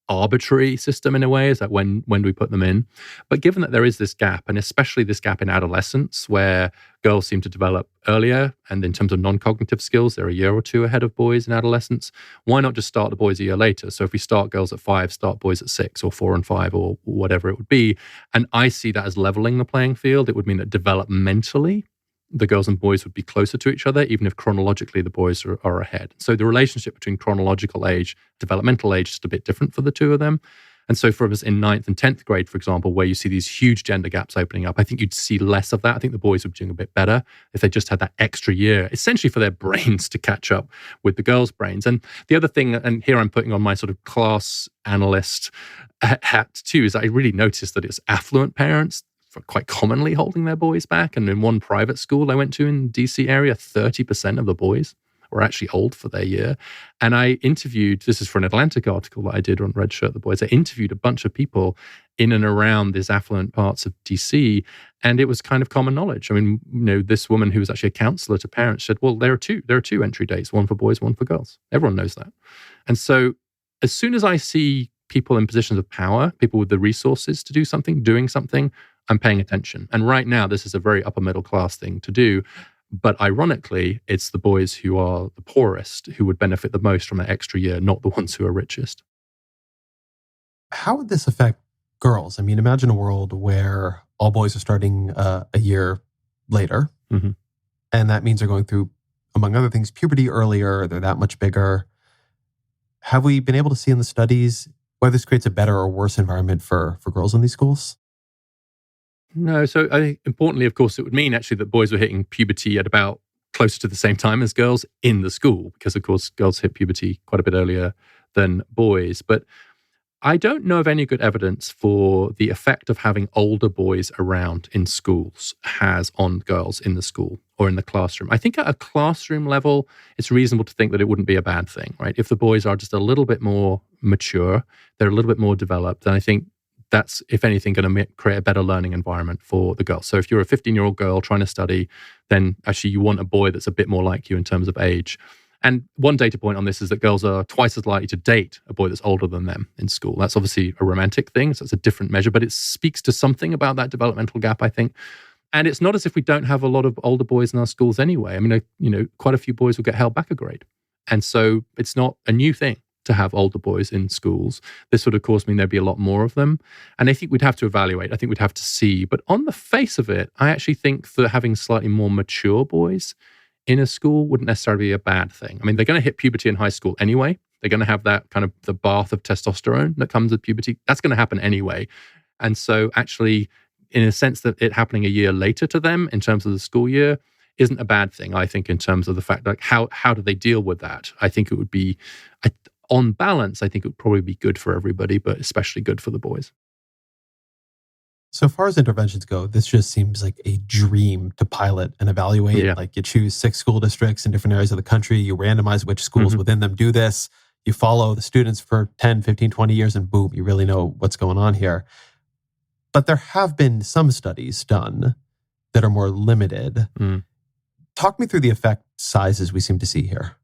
S2: arbitrary system in a way, is that when do we put them in? But given that there is this gap, and especially this gap in adolescence where girls seem to develop earlier, and in terms of non-cognitive skills, they're a year or two ahead of boys in adolescence, why not just start the boys a year later? So if we start girls at 5, start boys at 6 or 4 and 5 or whatever it would be. And I see that as leveling the playing field. It would mean that developmentally, the girls and boys would be closer to each other, even if chronologically the boys are ahead. So the relationship between chronological age, developmental age, is just a bit different for the two of them. And so for us in 9th and 10th grade, for example, where you see these huge gender gaps opening up, I think you'd see less of that. I think the boys would be doing a bit better if they just had that extra year, essentially for their brains to catch up with the girls' brains. And the other thing, and here I'm putting on my sort of class analyst hat too, is I really noticed that it's affluent parents quite commonly holding their boys back. And in one private school I went to in the DC area, 30% of the boys were actually old for their year. And I interviewed, this is for an Atlantic article that I did on Redshirt the Boys, I interviewed a bunch of people in and around these affluent parts of DC, and it was kind of common knowledge. I mean, this woman who was actually a counselor to parents said, well, there are two entry dates, one for boys, one for girls. Everyone knows that. And so as soon as I see people in positions of power, people with the resources to do something, doing something, I'm paying attention. And right now, this is a very upper middle class thing to do. But ironically, it's the boys who are the poorest who would benefit the most from an extra year, not the ones who are richest. How would this affect girls? I mean, imagine a world where all boys are starting a year later. Mm-hmm. And that means they're going through, among other things, puberty earlier. They're that much bigger. Have we been able to see in the studies whether this creates a better or worse environment for girls in these schools? No. So I think importantly, of course, it would mean actually that boys were hitting puberty at about closer to the same time as girls in the school, because of course girls hit puberty quite a bit earlier than boys. But I don't know of any good evidence for the effect of having older boys around in schools has on girls in the school or in the classroom. I think at a classroom level, it's reasonable to think that it wouldn't be a bad thing, right? If the boys are just a little bit more mature, they're a little bit more developed, then I think that's, if anything, going to create a better learning environment for the girls. So if you're a 15-year-old girl trying to study, then actually you want a boy that's a bit more like you in terms of age. And one data point on this is that girls are twice as likely to date a boy that's older than them in school. That's obviously a romantic thing, so it's a different measure, but it speaks to something about that developmental gap, I think. And it's not as if we don't have a lot of older boys in our schools anyway. I mean, quite a few boys will get held back a grade. And so it's not a new thing to have older boys in schools. This would, of course, mean there'd be a lot more of them. And I think we'd have to evaluate. I think we'd have to see. But on the face of it, I actually think that having slightly more mature boys in a school wouldn't necessarily be a bad thing. I mean, they're going to hit puberty in high school anyway. They're going to have that kind of the bath of testosterone that comes with puberty. That's going to happen anyway. And so actually in a sense that it happening a year later to them in terms of the school year isn't a bad thing, I think, in terms of the fact, like, how do they deal with that? I think it would be, on balance, I think it would probably be good for everybody, but especially good for the boys.
S1: So far as interventions go, this just seems like a dream to pilot and evaluate.
S2: Yeah.
S1: Like, you choose 6 school districts in different areas of the country, you randomize which schools within them do this, you follow the students for 10, 15, 20 years, and boom, you really know what's going on here. But there have been some studies done that are more limited. Talk me through the effect sizes we seem to see here.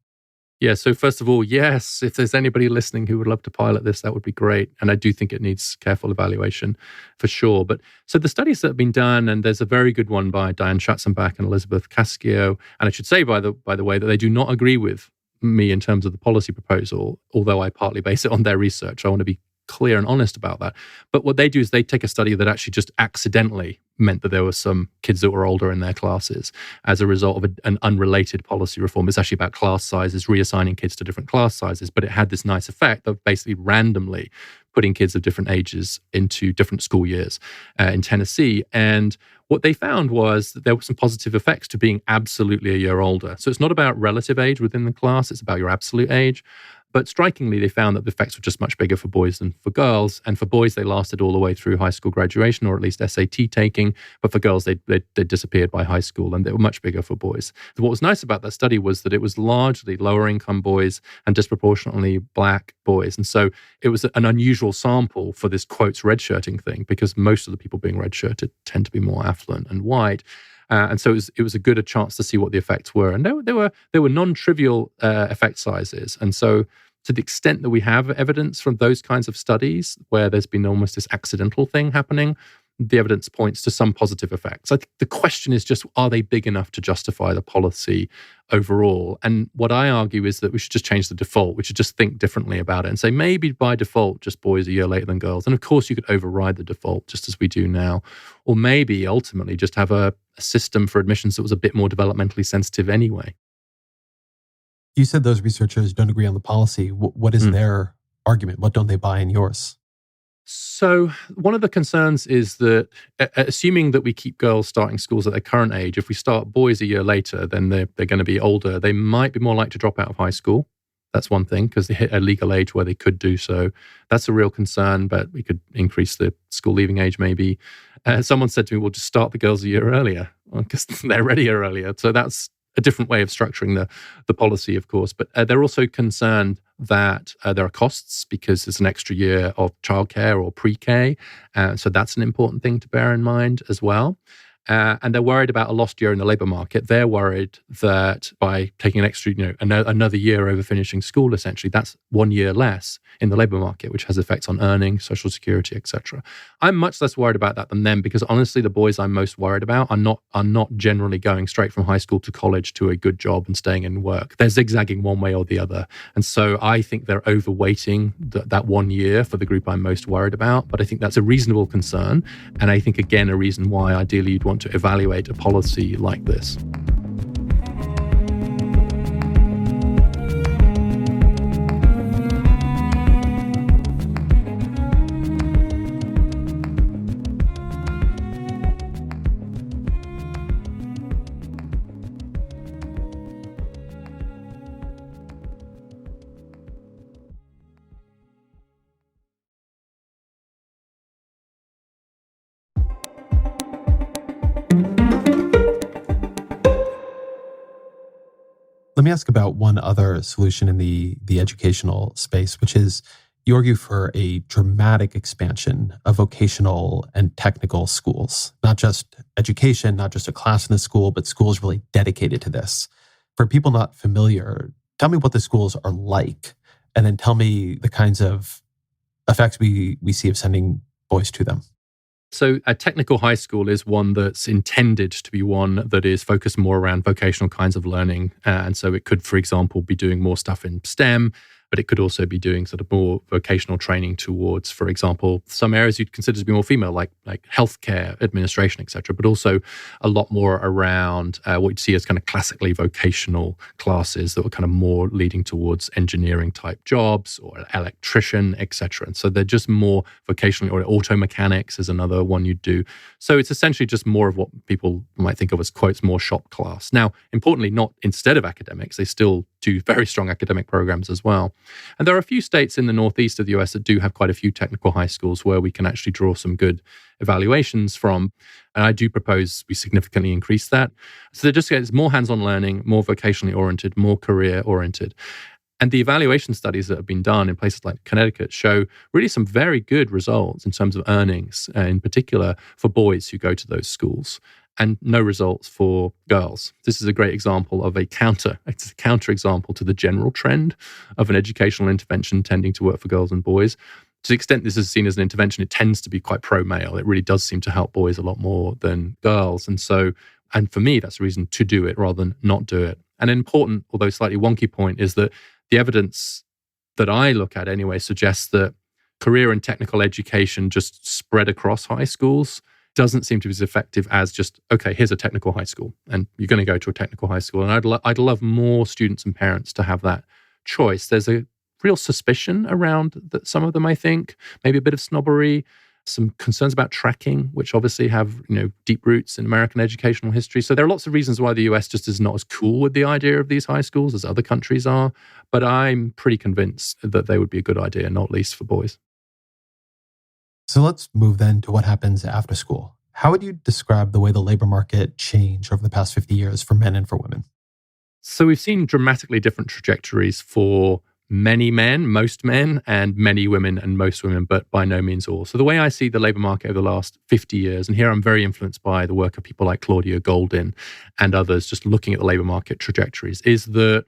S2: Yeah, so first of all, yes, if there's anybody listening who would love to pilot this, that would be great. And I do think it needs careful evaluation for sure. But so the studies that have been done, and there's a very good one by Diane Schatzenbach and Elizabeth Cascio. And I should say, by the way, that they do not agree with me in terms of the policy proposal, although I partly base it on their research. I want to be clear and honest about that. But what they do is they take a study that actually just accidentally meant that there were some kids that were older in their classes as a result of an unrelated policy reform. It's actually about class sizes, reassigning kids to different class sizes, but it had this nice effect of basically randomly putting kids of different ages into different school years in Tennessee. And what they found was that there were some positive effects to being absolutely a year older. So it's not about relative age within the class, it's about your absolute age. But strikingly, they found that the effects were just much bigger for boys than for girls. And for boys, they lasted all the way through high school graduation, or at least SAT taking. But for girls, they disappeared by high school, and they were much bigger for boys. What was nice about that study was that it was largely lower income boys and disproportionately Black boys. And so it was an unusual sample for this, quotes, redshirting thing, because most of the people being redshirted tend to be more affluent and white. And so it was a good chance to see what the effects were. And there were non-trivial effect sizes. And so to the extent that we have evidence from those kinds of studies where there's been almost this accidental thing happening, the evidence points to some positive effects. I think the question is just, are they big enough to justify the policy overall? And what I argue is that we should just change the default. We should just think differently about it and say maybe by default, just boys a year later than girls. And of course, you could override the default just as we do now. Or maybe ultimately just have a system for admissions that was a bit more developmentally sensitive anyway.
S1: You said those researchers don't agree on the policy. What is their argument? What don't they buy in yours?
S2: So one of the concerns is that, assuming that we keep girls starting schools at their current age, if we start boys a year later, then they're going to be older. They might be more likely to drop out of high school. That's one thing, because they hit a legal age where they could do so. That's a real concern, but we could increase the school leaving age maybe. Someone said to me, we'll just start the girls a year earlier, because they're ready earlier. So that's a different way of structuring the policy, of course. But they're also concerned that there are costs because it's an extra year of childcare or pre-K. So that's an important thing to bear in mind as well. And they're worried about a lost year in the labor market. They're worried that by taking an extra, another year over finishing school, essentially, that's 1 year less in the labor market, which has effects on earnings, social security, etc. I'm much less worried about that than them, because honestly, the boys I'm most worried about are not generally going straight from high school to college to a good job and staying in work. They're zigzagging one way or the other. And so I think they're overweighting that 1 year for the group I'm most worried about. But I think that's a reasonable concern. And I think, again, a reason why ideally you'd want to evaluate a policy like this.
S1: Let me ask about one other solution in the educational space, which is you argue for a dramatic expansion of vocational and technical schools, not just education, not just a class in the school, but schools really dedicated to this. For people not familiar, tell me what the schools are like, and then tell me the kinds of effects we see of sending boys to them.
S2: So a technical high school is one that's intended to be one that is focused more around vocational kinds of learning. And so it could, for example, be doing more stuff in STEM. but it could also be doing sort of more vocational training towards, for example, some areas you'd consider to be more female, like healthcare, administration, etc., but also a lot more around what you'd see as kind of classically vocational classes that were kind of more leading towards engineering type jobs or electrician, etc. And so they're just more vocationally, or auto mechanics is another one you'd do. So it's essentially just more of what people might think of as, quotes, more shop class. Now, importantly, not instead of academics, they still do very strong academic programs as well. And there are a few states in the northeast of the US that do have quite a few technical high schools where we can actually draw some good evaluations from. And I do propose we significantly increase that. So they just get more hands-on learning, more vocationally oriented, more career oriented. And the evaluation studies that have been done in places like Connecticut show really some very good results in terms of earnings, in particular for boys who go to those schools, and no results for girls. This is a great example of it's a counter example to the general trend of an educational intervention tending to work for girls and boys. To the extent this is seen as an intervention, it tends to be quite pro-male. It really does seem to help boys a lot more than girls. And for me, that's a reason to do it rather than not do it. And an important, although slightly wonky point, is that the evidence that I look at anyway suggests that career and technical education just spread across high schools doesn't seem to be as effective as just, okay, here's a technical high school and you're going to go to a technical high school. And I'd love more students and parents to have that choice. There's a real suspicion around that some of them, I think, maybe a bit of snobbery, some concerns about tracking, which obviously have deep roots in American educational history. So there are lots of reasons why the US just is not as cool with the idea of these high schools as other countries are. But I'm pretty convinced that they would be a good idea, not least for boys.
S1: So let's move then to what happens after school. How would you describe the way the labor market changed over the past 50 years for men and for women?
S2: So we've seen dramatically different trajectories for many men, most men, and many women and most women, but by no means all. So the way I see the labor market over the last 50 years, and here I'm very influenced by the work of people like Claudia Goldin and others just looking at the labor market trajectories, is that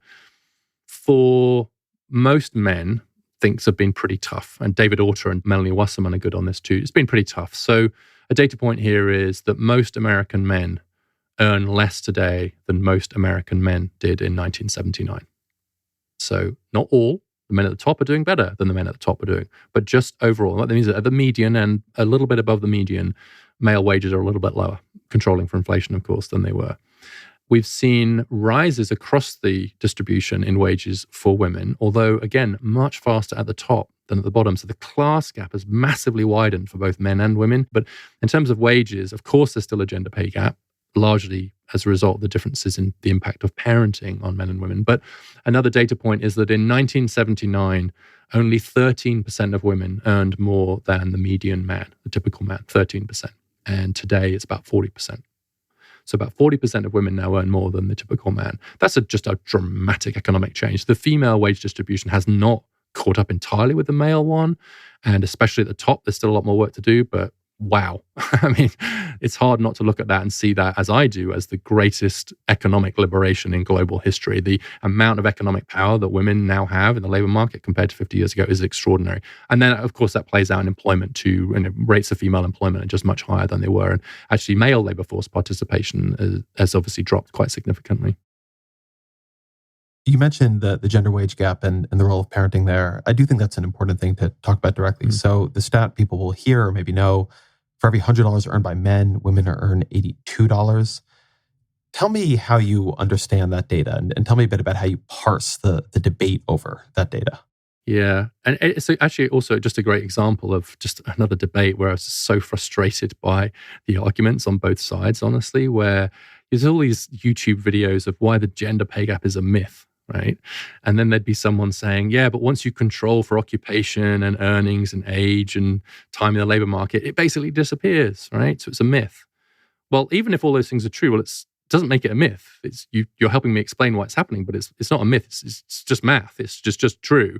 S2: for most men, things have been pretty tough. And David Autor and Melanie Wasserman are good on this too. It's been pretty tough. So a data point here is that most American men earn less today than most American men did in 1979. So not all the men at the top are doing better than the men at the top are doing, but just overall. That means that at the median and a little bit above the median, male wages are a little bit lower, controlling for inflation, of course, than they were. We've seen rises across the distribution in wages for women, although, again, much faster at the top than at the bottom. So the class gap has massively widened for both men and women. But in terms of wages, of course, there's still a gender pay gap, largely as a result of the differences in the impact of parenting on men and women. But another data point is that in 1979, only 13% of women earned more than the median man, the typical man, 13%. And today it's about 40%. So about 40% of women now earn more than the typical man. That's just a dramatic economic change. The female wage distribution has not caught up entirely with the male one. And especially at the top, there's still a lot more work to do, but wow. I mean, it's hard not to look at that and see that, as I do, as the greatest economic liberation in global history. The amount of economic power that women now have in the labor market compared to 50 years ago is extraordinary. And then, of course, that plays out in employment too. And rates of female employment are just much higher than they were. And actually, male labor force participation has obviously dropped quite significantly.
S1: You mentioned the gender wage gap and the role of parenting there. I do think that's an important thing to talk about directly. Mm-hmm. So the stat people will hear or maybe know, for every $100 earned by men, women earn $82. Tell me how you understand that data and tell me a bit about how you parse the debate over that data.
S2: Yeah. And it's actually also just a great example of just another debate where I was so frustrated by the arguments on both sides, honestly, where there's all these YouTube videos of why the gender pay gap is a myth, right? And then there'd be someone saying, yeah, but once you control for occupation and earnings and age and time in the labor market, it basically disappears, right? So it's a myth. Well, even if all those things are true, well, it doesn't make it a myth. It's you're helping me explain why it's happening, but it's not a myth. It's just math. It's just true.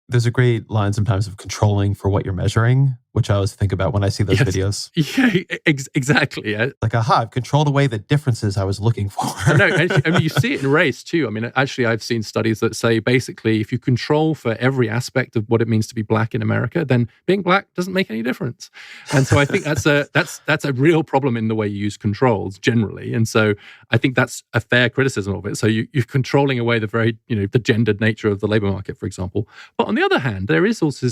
S1: There's a great line sometimes of controlling for what you're measuring. which I always think about when I see those
S2: Yes.
S1: videos.
S2: Yeah, exactly.
S1: Like, aha, I've controlled away the differences I was looking for.
S2: No, I mean, you see it in race too. I mean, actually, I've seen studies that say basically if you control for every aspect of what it means to be black in America, then being black doesn't make any difference. And so I think that's a real problem in the way you use controls generally. And so I think that's a fair criticism of it. So you're controlling away the gendered nature of the labor market, for example. But on the other hand, there is also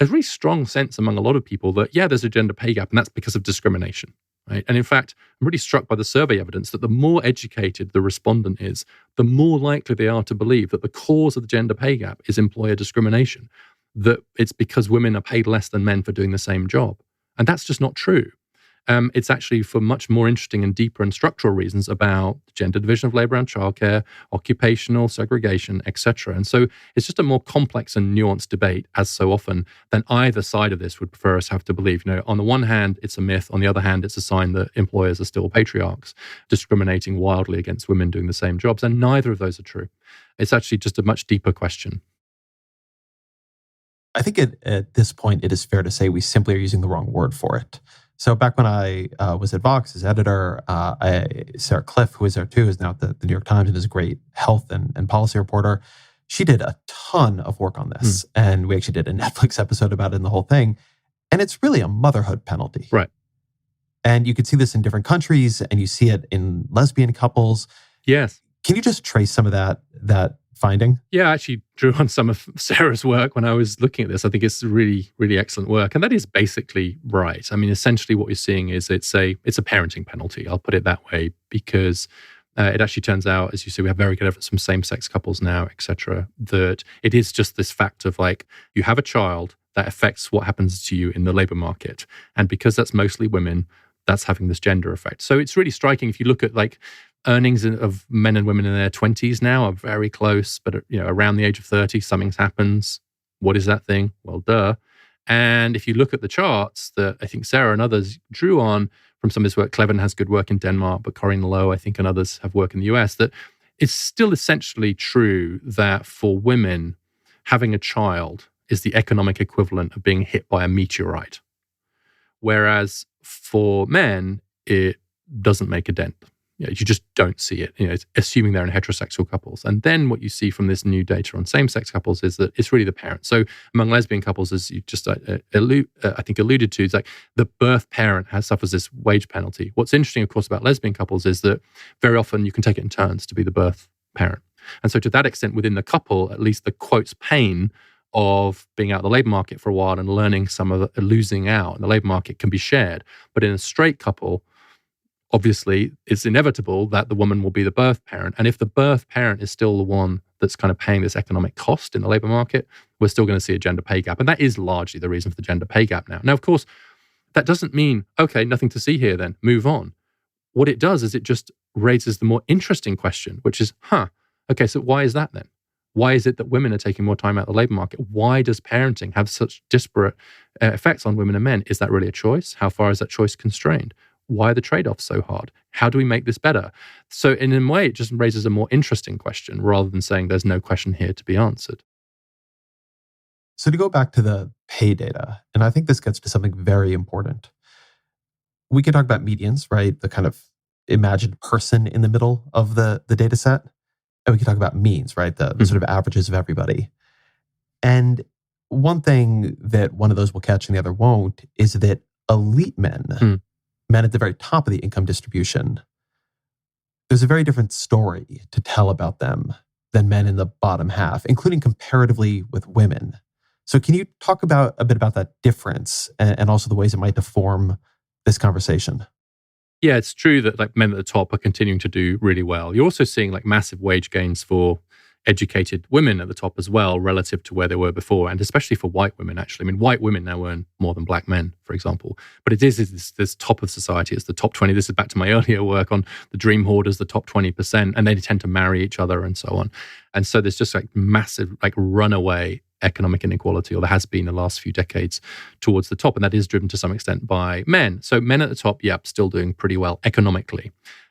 S2: a really strong sense among a lot of people that, yeah, there's a gender pay gap, and that's because of discrimination. Right? And in fact, I'm really struck by the survey evidence that the more educated the respondent is, the more likely they are to believe that the cause of the gender pay gap is employer discrimination, that it's because women are paid less than men for doing the same job. And that's just not true. It's actually for much more interesting and deeper and structural reasons about gender division of labor and childcare, occupational segregation, etc. And so it's just a more complex and nuanced debate, as so often, than either side of this would prefer us have to believe. On the one hand, it's a myth. On the other hand, it's a sign that employers are still patriarchs, discriminating wildly against women doing the same jobs. And neither of those are true. It's actually just a much deeper question.
S1: I think at this point, it is fair to say we simply are using the wrong word for it. So back when I was at Vox as editor, Sarah Cliff, who is there too, is now at the New York Times and is a great health and policy reporter. She did a ton of work on this. And we actually did a Netflix episode about it and the whole thing. And it's really a motherhood penalty.
S2: Right.
S1: And you can see this in different countries, and you see it in lesbian couples.
S2: Yes.
S1: Can you just trace some of that finding?
S2: Yeah, I actually drew on some of Sarah's work when I was looking at this. I think it's really, really excellent work. And that is basically right. I mean, essentially what you're seeing is it's a parenting penalty. I'll put it that way, because it actually turns out, as you see, we have very good evidence from same-sex couples now, et cetera, that it is just this fact of you have a child that affects what happens to you in the labor market. And because that's mostly women, that's having this gender effect. So it's really striking if you look at earnings of men and women in their 20s now are very close, but around the age of 30, something happens. What is that thing? Well, duh. And if you look at the charts that I think Sarah and others drew on from some of this work, Klein has good work in Denmark, but Corinne Lowe, I think, and others have work in the US, that it's still essentially true that for women, having a child is the economic equivalent of being hit by a meteorite. Whereas for men, it doesn't make a dent. You just don't see it, it's assuming they're in heterosexual couples. And then what you see from this new data on same-sex couples is that it's really the parents. So among lesbian couples, as you just alluded to, it's the birth parent suffers this wage penalty. What's interesting, of course, about lesbian couples is that very often you can take it in turns to be the birth parent. And so to that extent, within the couple, at least the quotes pain of being out of the labor market for a while and learning some of the losing out in the labor market can be shared. But in a straight couple, obviously, it's inevitable that the woman will be the birth parent. And if the birth parent is still the one that's kind of paying this economic cost in the labor market, we're still going to see a gender pay gap. And that is largely the reason for the gender pay gap now. Now, of course, that doesn't mean, okay, nothing to see here then, move on. What it does is it just raises the more interesting question, which is, okay, so why is that then? Why is it that women are taking more time out of the labor market? Why does parenting have such disparate effects on women and men? Is that really a choice? How far is that choice constrained? Why are the trade-offs so hard? How do we make this better? So in a way, it just raises a more interesting question rather than saying there's no question here to be answered.
S1: So to go back to the pay data, and I think this gets to something very important. We can talk about medians, right? The kind of imagined person in the middle of the data set. And we can talk about means, right? The sort of averages of everybody. And one thing that one of those will catch and the other won't is that elite men, men at the very top of the income distribution, there's a very different story to tell about them than men in the bottom half, including comparatively with women. So can you talk a bit about that difference and also the ways it might deform this conversation?
S2: Yeah, it's true that men at the top are continuing to do really well. You're also seeing massive wage gains for educated women at the top as well, relative to where they were before, and especially for white women, actually. I mean, white women now earn more than black men, for example. But it is this top of society. It's the top 20. This is back to my earlier work on the dream hoarders, the top 20%, and they tend to marry each other and so on. And so there's just massive runaway economic inequality, or there has been the last few decades, towards the top. And that is driven to some extent by men. So men at the top, still doing pretty well economically.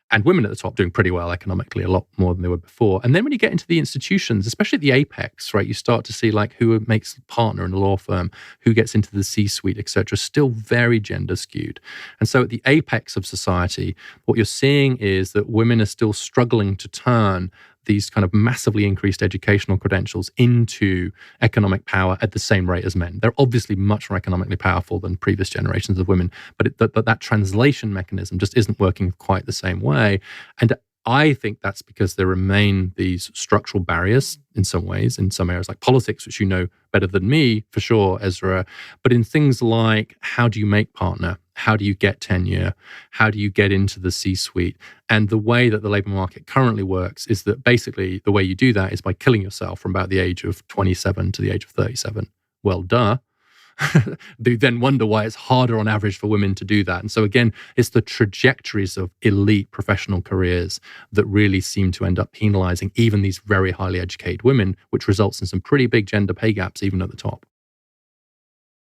S2: And women at the top doing pretty well economically, a lot more than they were before. And then when you get into the institutions, especially at the apex, right, you start to see like who makes a partner in a law firm, who gets into the C-suite, etc., still very gender skewed. And so at the apex of society, what you're seeing is that women are still struggling to turn these kind of massively increased educational credentials into economic power at the same rate as men. They're obviously much more economically powerful than previous generations of women, but that translation mechanism just isn't working quite the same way. And I think that's because there remain these structural barriers in some ways, in some areas like politics, which you know better than me, for sure, Ezra. But in things like how do you make partner? How do you get tenure? How do you get into the C-suite? And the way that the labor market currently works is that basically the way you do that is by killing yourself from about the age of 27 to the age of 37. Well, duh. They then wonder why it's harder on average for women to do that. And so again, it's the trajectories of elite professional careers that really seem to end up penalizing even these very highly educated women, which results in some pretty big gender pay gaps even at the top.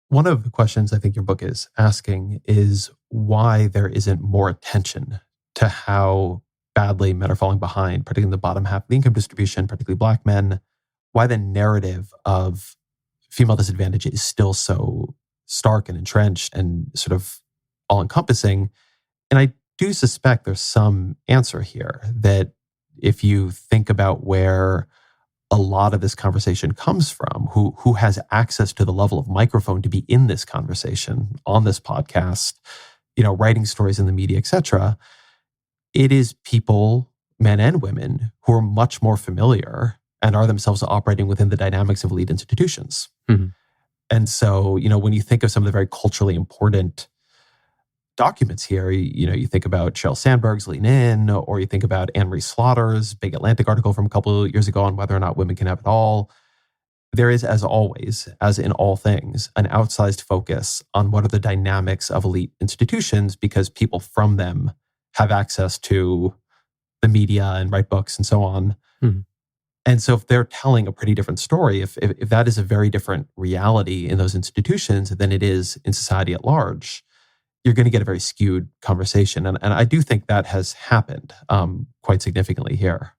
S1: One of the questions I think your book is asking is why there isn't more attention to how badly men are falling behind, particularly in the bottom half of the income distribution, particularly Black men, why the narrative of female disadvantage is still so stark and entrenched and sort of all-encompassing. And I do suspect there's some answer here that if you think about where a lot of this conversation comes from, who has access to the level of microphone to be in this conversation on this podcast, writing stories in the media, etc., it is people, men and women, who are much more familiar and are themselves operating within the dynamics of elite institutions.
S2: Mm-hmm.
S1: And so, when you think of some of the very culturally important documents here, you think about Sheryl Sandberg's Lean In, or you think about Anne Marie Slaughter's big Atlantic article from a couple of years ago on whether or not women can have it all. There is, as always, as in all things, an outsized focus on what are the dynamics of elite institutions because people from them have access to the media and write books and so on.
S2: Mm-hmm.
S1: And so if they're telling a pretty different story, if that is a very different reality in those institutions than it is in society at large, you're going to get a very skewed conversation. And I do think that has happened quite significantly here.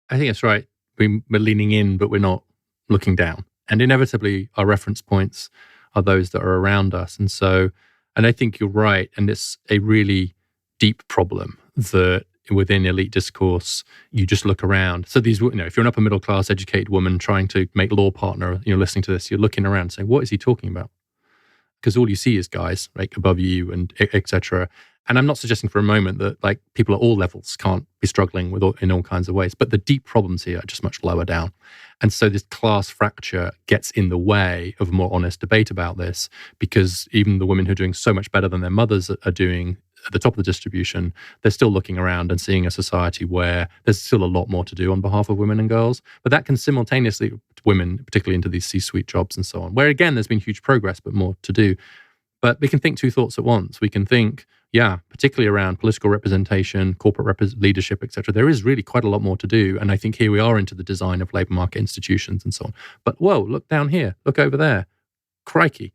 S2: I think that's right. We're leaning in, but we're not looking down. And inevitably, our reference points are those that are around us. And I think you're right. And it's a really deep problem that within elite discourse, you just look around. So these, if you're an upper middle class educated woman trying to make law partner, listening to this, you're looking around saying, what is he talking about? Because all you see is guys like above you and etc. And I'm not suggesting for a moment that like people at all levels can't be struggling in all kinds of ways, but the deep problems here are just much lower down. And so this class fracture gets in the way of a more honest debate about this, because even the women who are doing so much better than their mothers are doing at the top of the distribution, they're still looking around and seeing a society where there's still a lot more to do on behalf of women and girls. But that can simultaneously, women, particularly into these C-suite jobs and so on, where again, there's been huge progress, but more to do. But we can think two thoughts at once. We can think, particularly around political representation, corporate leadership, etc. There is really quite a lot more to do. And I think here we are into the design of labor market institutions and so on. But whoa, look down here, look over there. Crikey,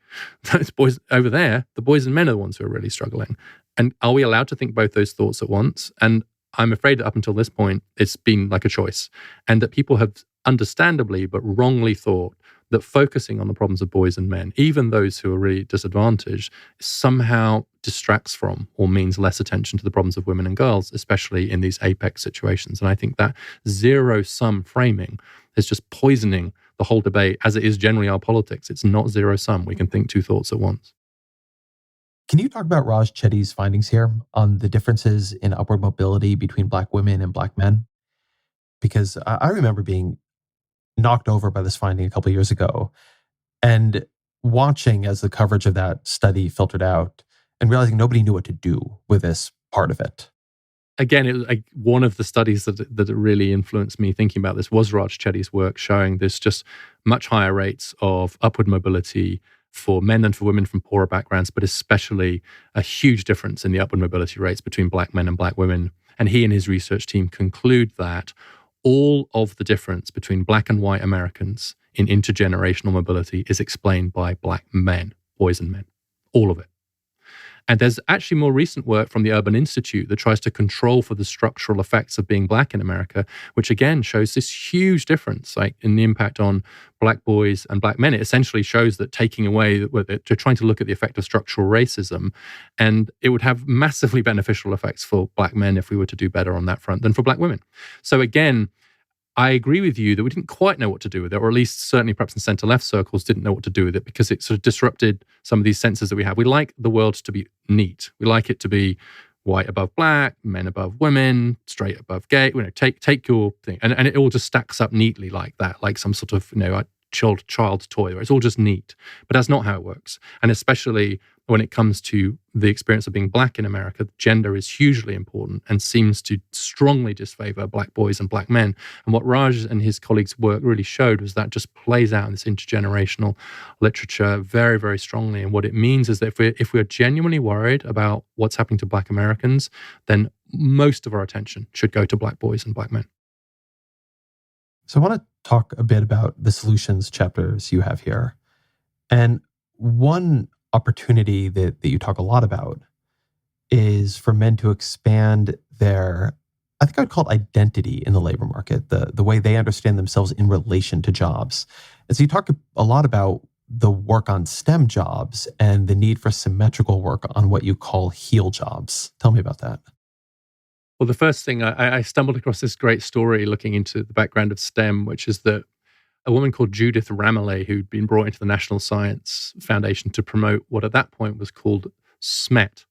S2: those boys over there, the boys and men are the ones who are really struggling. And are we allowed to think both those thoughts at once? And I'm afraid that up until this point, it's been like a choice. And that people have understandably but wrongly thought that focusing on the problems of boys and men, even those who are really disadvantaged, somehow distracts from or means less attention to the problems of women and girls, especially in these apex situations. And I think that zero-sum framing is just poisoning the whole debate, as it is generally our politics. It's not zero-sum. We can think two thoughts at once.
S1: Can you talk about Raj Chetty's findings here on the differences in upward mobility between Black women and Black men? Because I remember being knocked over by this finding a couple of years ago and watching as the coverage of that study filtered out and realizing nobody knew what to do with this part of it.
S2: Again, it was one of the studies that really influenced me thinking about this was Raj Chetty's work showing this just much higher rates of upward mobility for men and for women from poorer backgrounds, but especially a huge difference in the upward mobility rates between Black men and Black women. And he and his research team conclude that all of the difference between Black and white Americans in intergenerational mobility is explained by Black men, boys and men, all of it. And there's actually more recent work from the Urban Institute that tries to control for the structural effects of being Black in America, which again shows this huge difference, like in the impact on Black boys and Black men. It essentially shows that taking away, they're trying to look at the effect of structural racism, and it would have massively beneficial effects for Black men if we were to do better on that front than for Black women. So again, I agree with you that we didn't quite know what to do with it, or at least certainly perhaps in centre-left circles didn't know what to do with it, because it sort of disrupted some of these senses that we have. We like the world to be neat. We like it to be white above Black, men above women, straight above gay. Take your thing. And it all just stacks up neatly like that, like some sort of, child's toy, where it's all just neat. But that's not how it works. And especially when it comes to the experience of being Black in America, gender is hugely important and seems to strongly disfavor Black boys and Black men. And what Raj and his colleagues' work really showed was that just plays out in this intergenerational literature very, very strongly. And what it means is that if we're genuinely worried about what's happening to Black Americans, then most of our attention should go to Black boys and Black men.
S1: So I want to talk a bit about the solutions chapters you have here. And one opportunity that you talk a lot about is for men to expand their, I think I would call it identity in the labor market, the way they understand themselves in relation to jobs. And so you talk a lot about the work on STEM jobs and the need for symmetrical work on what you call heel jobs. Tell me about that.
S2: Well, the first thing, I stumbled across this great story looking into the background of STEM, which is that a woman called Judith Ramaley, who'd been brought into the National Science Foundation to promote what at that point was called SMET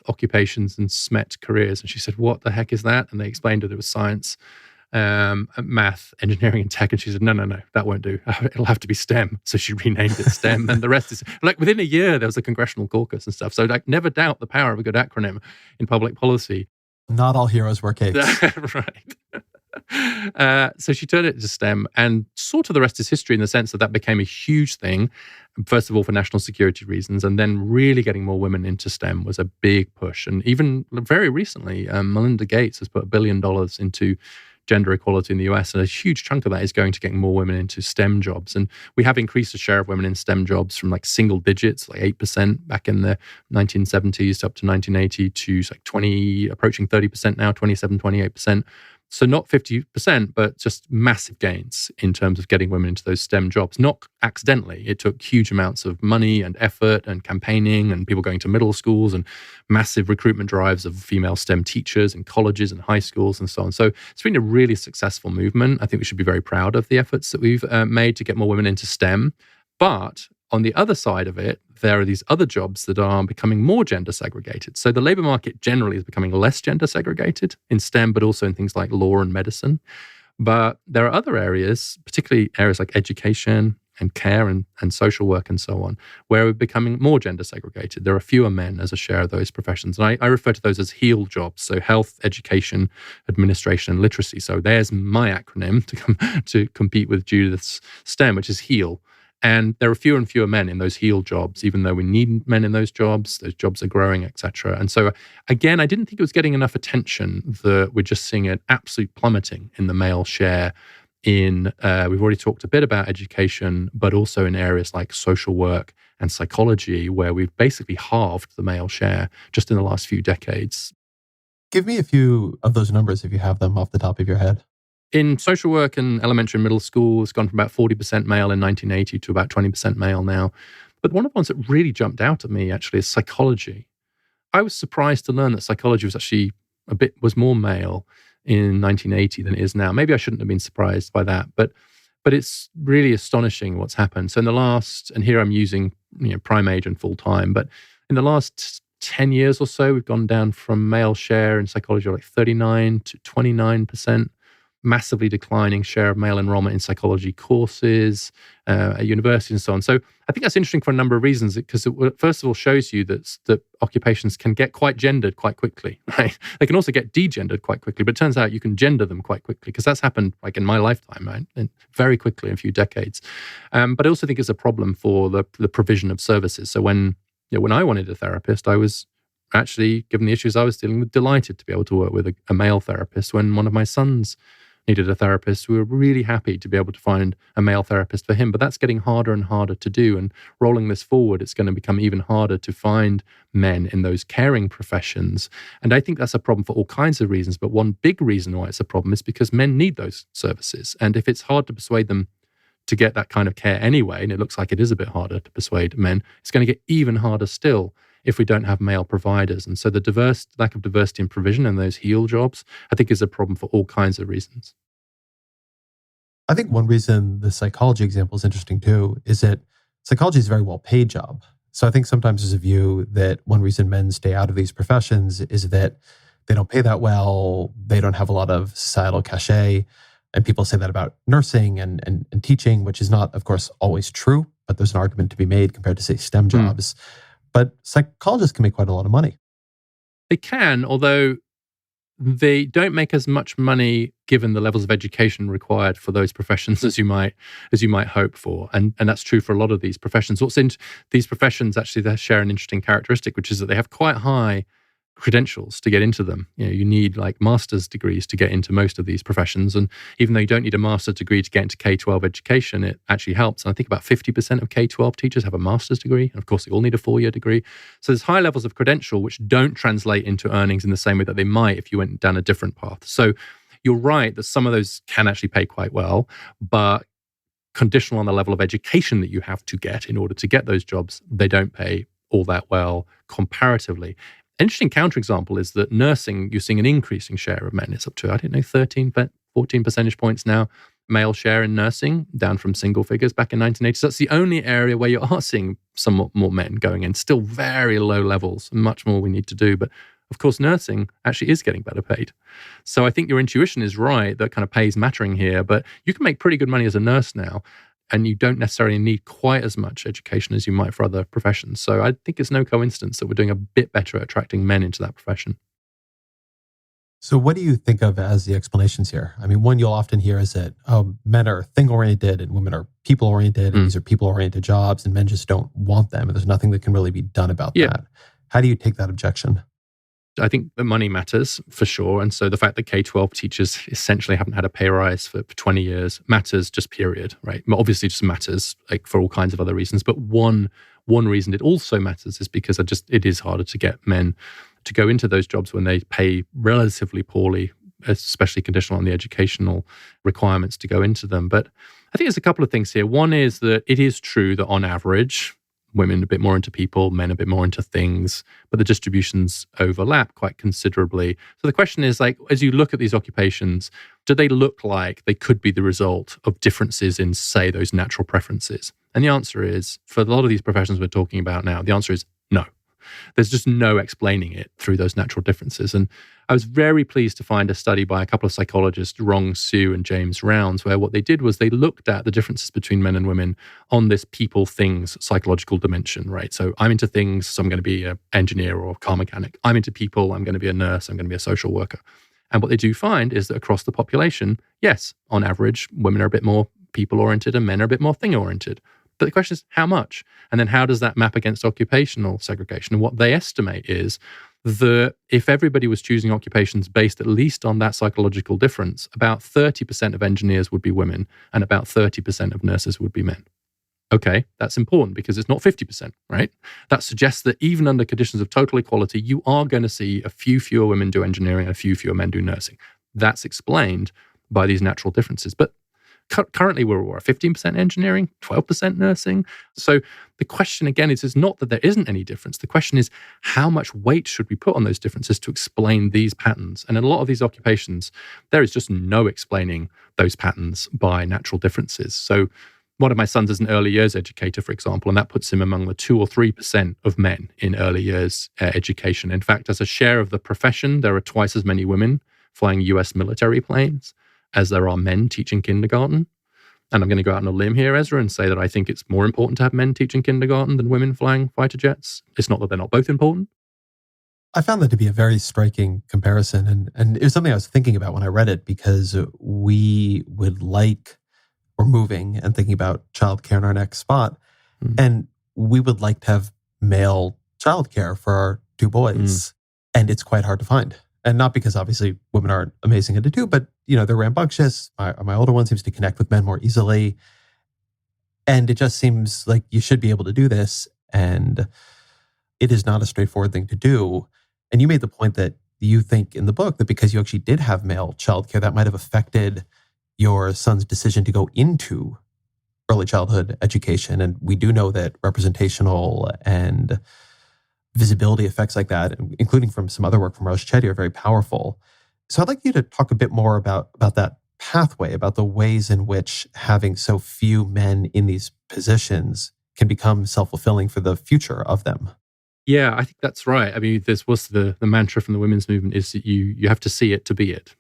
S2: occupations and SMET careers. And she said, what the heck is that? And they explained that it was science, math, engineering, and tech. And she said, no, that won't do. It'll have to be STEM. So she renamed it STEM. And the rest is, like, within a year, there was a congressional caucus and stuff. So, like, never doubt the power of a good acronym in public policy.
S1: Not all heroes wear capes.
S2: Right. So she turned it to STEM, and sort of the rest is history in the sense that became a huge thing, first of all for national security reasons, and then really getting more women into STEM was a big push. And even very recently, Melinda Gates has put $1 billion into gender equality in the US, and a huge chunk of that is going to getting more women into STEM jobs. And we have increased the share of women in STEM jobs from like single digits, like 8% back in the 1970s up to 1980 to like 20, approaching 30% now, 27, 28%. So not 50%, but just massive gains in terms of getting women into those STEM jobs. Not accidentally. It took huge amounts of money and effort and campaigning and people going to middle schools and massive recruitment drives of female STEM teachers in colleges and high schools and so on. So it's been a really successful movement. I think we should be very proud of the efforts that we've made to get more women into STEM. But on the other side of it, there are these other jobs that are becoming more gender segregated. So the labor market generally is becoming less gender segregated in STEM, but also in things like law and medicine. But there are other areas, particularly areas like education and care and social work and so on, where we're becoming more gender segregated. There are fewer men as a share of those professions. And I refer to those as HEAL jobs, so health, education, administration, and literacy. So there's my acronym to compete with Judith's STEM, which is HEAL. And there are fewer and fewer men in those HEAL jobs, even though we need men in those jobs are growing, etc. And so, again, I didn't think it was getting enough attention that we're just seeing an absolute plummeting in the male share in, we've already talked a bit about education, but also in areas like social work and psychology, where we've basically halved the male share just in the last few decades.
S1: Give me a few of those numbers if you have them off the top of your head.
S2: In social work and elementary and middle school, it's gone from about 40% male in 1980 to about 20% male now. But one of the ones that really jumped out at me actually is psychology. I was surprised to learn that psychology was actually was more male in 1980 than it is now. Maybe I shouldn't have been surprised by that, but it's really astonishing what's happened. So in the last, and here I'm using prime age and full time, but in the last 10 years or so, we've gone down from male share in psychology like 39 to 29%. Massively declining share of male enrollment in psychology courses at university and so on. So I think that's interesting for a number of reasons, because it first of all shows you that occupations can get quite gendered quite quickly, right? They can also get degendered quite quickly, but it turns out you can gender them quite quickly, because that's happened like in my lifetime, right? And very quickly in a few decades. But I also think it's a problem for the provision of services. So when I wanted a therapist, I was actually, given the issues I was dealing with, delighted to be able to work with a male therapist. When one of my sons needed a therapist, we were really happy to be able to find a male therapist for him. But that's getting harder and harder to do. And rolling this forward, it's going to become even harder to find men in those caring professions. And I think that's a problem for all kinds of reasons. But one big reason why it's a problem is because men need those services. And if it's hard to persuade them to get that kind of care anyway, and it looks like it is a bit harder to persuade men, it's going to get even harder still if we don't have male providers. And so the lack of diversity in provision in those HEAL jobs, I think, is a problem for all kinds of reasons.
S1: I think one reason the psychology example is interesting too is that psychology is a very well-paid job. So I think sometimes there's a view that one reason men stay out of these professions is that they don't pay that well, they don't have a lot of societal cachet. And people say that about nursing and teaching, which is not, of course, always true, but there's an argument to be made compared to, say, STEM jobs. But psychologists can make quite a lot of money.
S2: They can, although they don't make as much money given the levels of education required for those professions as you might hope for. And that's true for a lot of these professions. What's in these professions, actually, they share an interesting characteristic, which is that they have quite high credentials to get into them. You need like master's degrees to get into most of these professions. And even though you don't need a master's degree to get into K-12 education, it actually helps. And I think about 50% of K-12 teachers have a master's degree. And of course, they all need a 4-year degree. So there's high levels of credential which don't translate into earnings in the same way that they might if you went down a different path. So you're right that some of those can actually pay quite well, but conditional on the level of education that you have to get in order to get those jobs, they don't pay all that well comparatively. Interesting counterexample is that nursing, you're seeing an increasing share of men. It's up to, 13, 14 percentage points now, male share in nursing, down from single figures back in 1980. So that's the only area where you are seeing somewhat more men going in. Still very low levels, much more we need to do. But of course, nursing actually is getting better paid. So I think your intuition is right, that kind of pay is mattering here. But you can make pretty good money as a nurse now, and you don't necessarily need quite as much education as you might for other professions. So I think it's no coincidence that we're doing a bit better at attracting men into that profession.
S1: So what do you think of as the explanations here? I mean, one you'll often hear is that men are thing-oriented and women are people-oriented, and these are people-oriented jobs, and men just don't want them, and there's nothing that can really be done about that. How do you take that objection?
S2: I think the money matters for sure. And so the fact that K-12 teachers essentially haven't had a pay rise for 20 years matters, just period, right? Obviously just matters like for all kinds of other reasons. But one reason it also matters is because it is harder to get men to go into those jobs when they pay relatively poorly, especially conditional on the educational requirements to go into them. But I think there's a couple of things here. One is that it is true that on average, women a bit more into people, men a bit more into things, but the distributions overlap quite considerably. So the question is, like, as you look at these occupations, do they look like they could be the result of differences in, say, those natural preferences? And the answer is, for a lot of these professions we're talking about now, the answer is no. There's just no explaining it through those natural differences. And I was very pleased to find a study by a couple of psychologists, Rong Su and James Rounds, where what they did was they looked at the differences between men and women on this people-things psychological dimension, right? So I'm into things, so I'm going to be an engineer or a car mechanic. I'm into people, I'm going to be a nurse, I'm going to be a social worker. And what they do find is that across the population, yes, on average, women are a bit more people-oriented and men are a bit more thing-oriented. But the question is, how much? And then how does that map against occupational segregation? And what they estimate is that if everybody was choosing occupations based at least on that psychological difference, about 30% of engineers would be women and about 30% of nurses would be men. Okay, that's important because it's not 50%, right? That suggests that even under conditions of total equality, you are going to see a few fewer women do engineering and a few fewer men do nursing. That's explained by these natural differences. But currently, we're 15% engineering, 12% nursing. So the question, again, is not that there isn't any difference. The question is, how much weight should we put on those differences to explain these patterns? And in a lot of these occupations, there is just no explaining those patterns by natural differences. So one of my sons is an early years educator, for example, and that puts him among the 2 or 3% of men in early years education. In fact, as a share of the profession, there are twice as many women flying US military planes as there are men teaching kindergarten. And I'm going to go out on a limb here, Ezra, and say that I think it's more important to have men teaching kindergarten than women flying fighter jets. It's not that they're not both important.
S1: I found that to be a very striking comparison. And it was something I was thinking about when I read it, because we're moving and thinking about childcare in our next spot. And we would like to have male childcare for our 2 boys. And it's quite hard to find. And not because obviously women aren't amazing at it too, but they're rambunctious. My older one seems to connect with men more easily. And it just seems like you should be able to do this. And it is not a straightforward thing to do. And you made the point that you think in the book that because you actually did have male childcare, that might have affected your son's decision to go into early childhood education. And we do know that representational and visibility effects like that, including from some other work from Rose Chetty, are very powerful. So I'd like you to talk a bit more about that pathway, about the ways in which having so few men in these positions can become self-fulfilling for the future of them.
S2: Yeah, I think that's right. I mean, this was the mantra from the women's movement is that you have to see it to be it.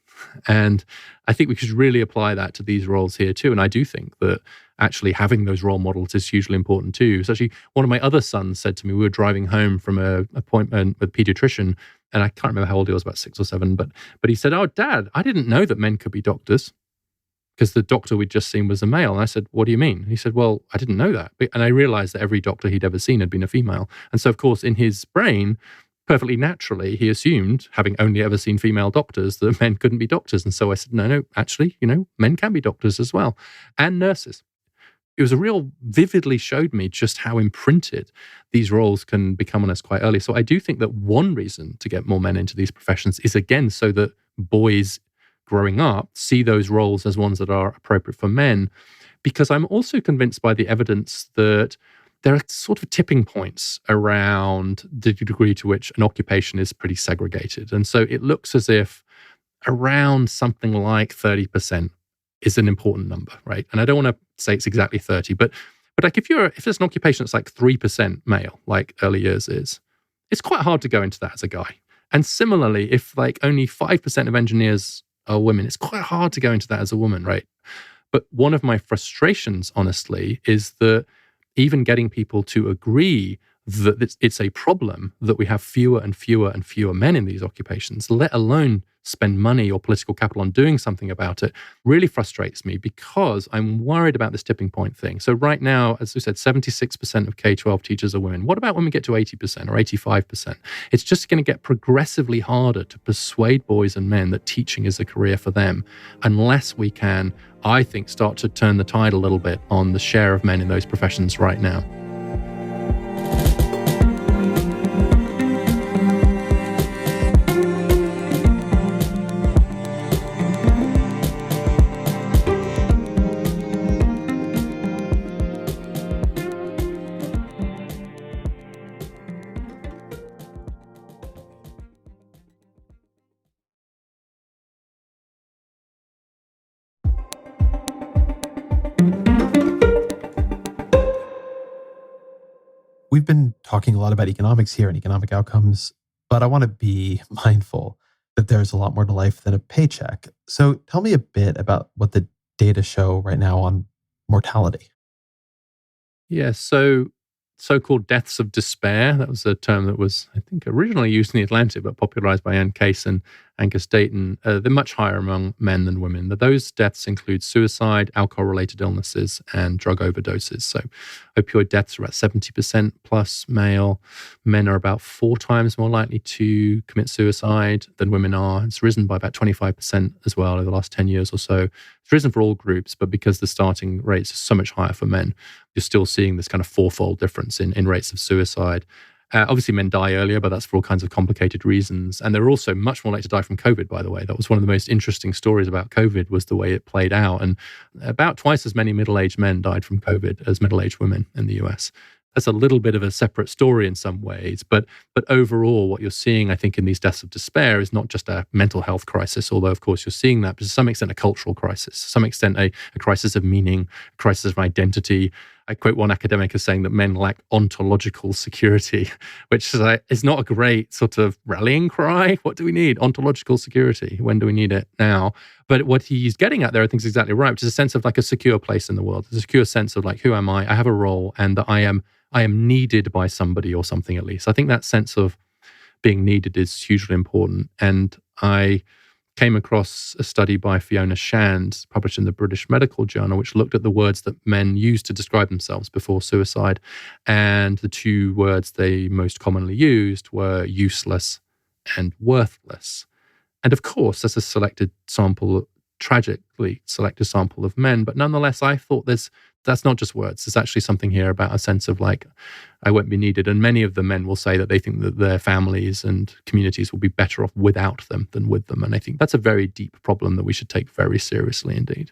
S2: And I think we should really apply that to these roles here too. And I do think that actually having those role models is hugely important too. So actually, one of my other sons said to me, we were driving home from an appointment with a pediatrician, and I can't remember how old he was, about 6 or 7, but he said, "Oh, Dad, I didn't know that men could be doctors," because the doctor we'd just seen was a male. And I said, "What do you mean?" And he said, "Well, I didn't know that." And I realized that every doctor he'd ever seen had been a female. And so, of course, in his brain, perfectly naturally, he assumed, having only ever seen female doctors, that men couldn't be doctors. And so I said, no, actually, men can be doctors as well, and nurses. It was vividly showed me just how imprinted these roles can become on us quite early. So I do think that one reason to get more men into these professions is, again, so that boys growing up see those roles as ones that are appropriate for men. Because I'm also convinced by the evidence that there are sort of tipping points around the degree to which an occupation is pretty segregated. And so it looks as if around something like 30% is an important number, right? And I don't want to say it's exactly 30, but like if there's an occupation that's like 3% male, like early years is, it's quite hard to go into that as a guy. And similarly, if like only 5% of engineers are women, it's quite hard to go into that as a woman, right? But one of my frustrations, honestly, is that even getting people to agree that it's a problem that we have fewer and fewer and fewer men in these occupations, let alone spend money or political capital on doing something about it, really frustrates me because I'm worried about this tipping point thing. So right now, as we said, 76% of K-12 teachers are women. What about when we get to 80% or 85%? It's just going to get progressively harder to persuade boys and men that teaching is a career for them unless we can, I think, start to turn the tide a little bit on the share of men in those professions right now.
S1: We've been talking a lot about economics here and economic outcomes, but I want to be mindful that there's a lot more to life than a paycheck. So tell me a bit about what the data show right now on mortality.
S2: Yeah, so-called deaths of despair, that was a term that was, I think, originally used in the Atlantic, but popularized by Ann Case and Angus Dayton. They're much higher among men than women. Those deaths include suicide, alcohol-related illnesses, and drug overdoses. So opioid deaths are about 70% plus male. Men are about 4 times more likely to commit suicide than women are. It's risen by about 25% as well over the last 10 years or so. It's risen for all groups, but because the starting rates are so much higher for men, you're still seeing this kind of 4-fold difference in rates of suicide. Obviously, men die earlier, but that's for all kinds of complicated reasons. And they're also much more likely to die from COVID, by the way. That was one of the most interesting stories about COVID, was the way it played out. And about twice as many middle-aged men died from COVID as middle-aged women in the US. That's a little bit of a separate story in some ways. But overall, what you're seeing, I think, in these deaths of despair is not just a mental health crisis, although, of course, you're seeing that, but to some extent, a cultural crisis, to some extent, a crisis of meaning, a crisis of identity. I quote one academic as saying that men lack ontological security, which is not a great sort of rallying cry. What do we need? Ontological security. When do we need it? Now. But what he's getting at there, I think, is exactly right, which is a sense of like a secure place in the world, a secure sense of like, who am I? I have a role, and that I am needed by somebody or something, at least. I think that sense of being needed is hugely important. And I came across a study by Fiona Shand, published in the British Medical Journal, which looked at the words that men used to describe themselves before suicide. And the 2 words they most commonly used were useless and worthless. And of course, there's a selected sample, tragically selected sample of men. But nonetheless, I thought that's not just words. There's actually something here about a sense of like, I won't be needed. And many of the men will say that they think that their families and communities will be better off without them than with them. And I think that's a very deep problem that we should take very seriously indeed.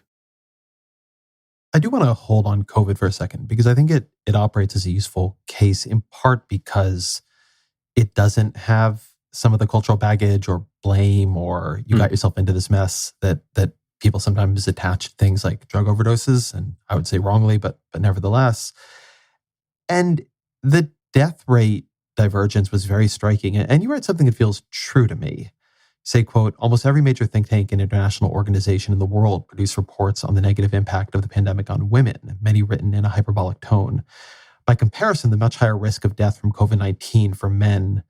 S1: I do want to hold on COVID for a second because I think it operates as a useful case in part because it doesn't have some of the cultural baggage or blame or you got yourself into this mess that people sometimes attach to things like drug overdoses, and I would say wrongly, but nevertheless. And the death rate divergence was very striking. And you write something that feels true to me. Say, quote, almost every major think tank and international organization in the world produce reports on the negative impact of the pandemic on women, many written in a hyperbolic tone. By comparison, the much higher risk of death from COVID-19 for men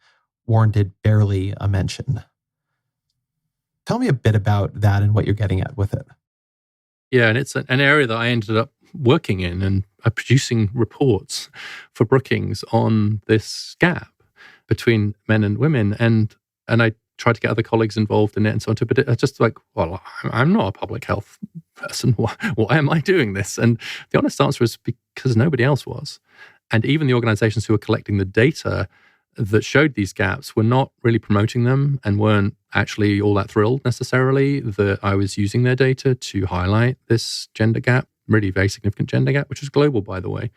S1: warranted barely a mention. Tell me a bit about that and what you're getting at with it.
S2: Yeah, and it's an area that I ended up working in and producing reports for Brookings on this gap between men and women. And I tried to get other colleagues involved in it and so on. But it's just like, well, I'm not a public health person. Why am I doing this? And the honest answer is because nobody else was. And even the organizations who were collecting the data that showed these gaps were not really promoting them and weren't actually all that thrilled necessarily that I was using their data to highlight this gender gap, really very significant gender gap, which is global, by the way.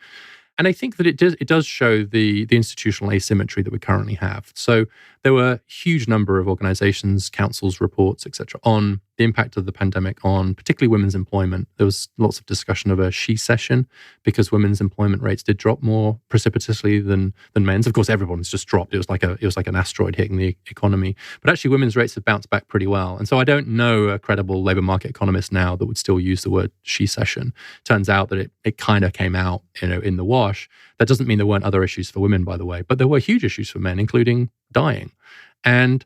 S2: And I think that it does show the institutional asymmetry that we currently have. So there were a huge number of organizations, councils, reports, etc., on the impact of the pandemic on particularly women's employment. There was lots of discussion of a she-cession because women's employment rates did drop more precipitously than men's. Of course, everyone's just dropped. It was like an asteroid hitting the economy. But actually, women's rates have bounced back pretty well. And so I don't know a credible labor market economist now that would still use the word she-cession. Turns out that it kind of came out, in the wash. That doesn't mean there weren't other issues for women, by the way, but there were huge issues for men, including dying. And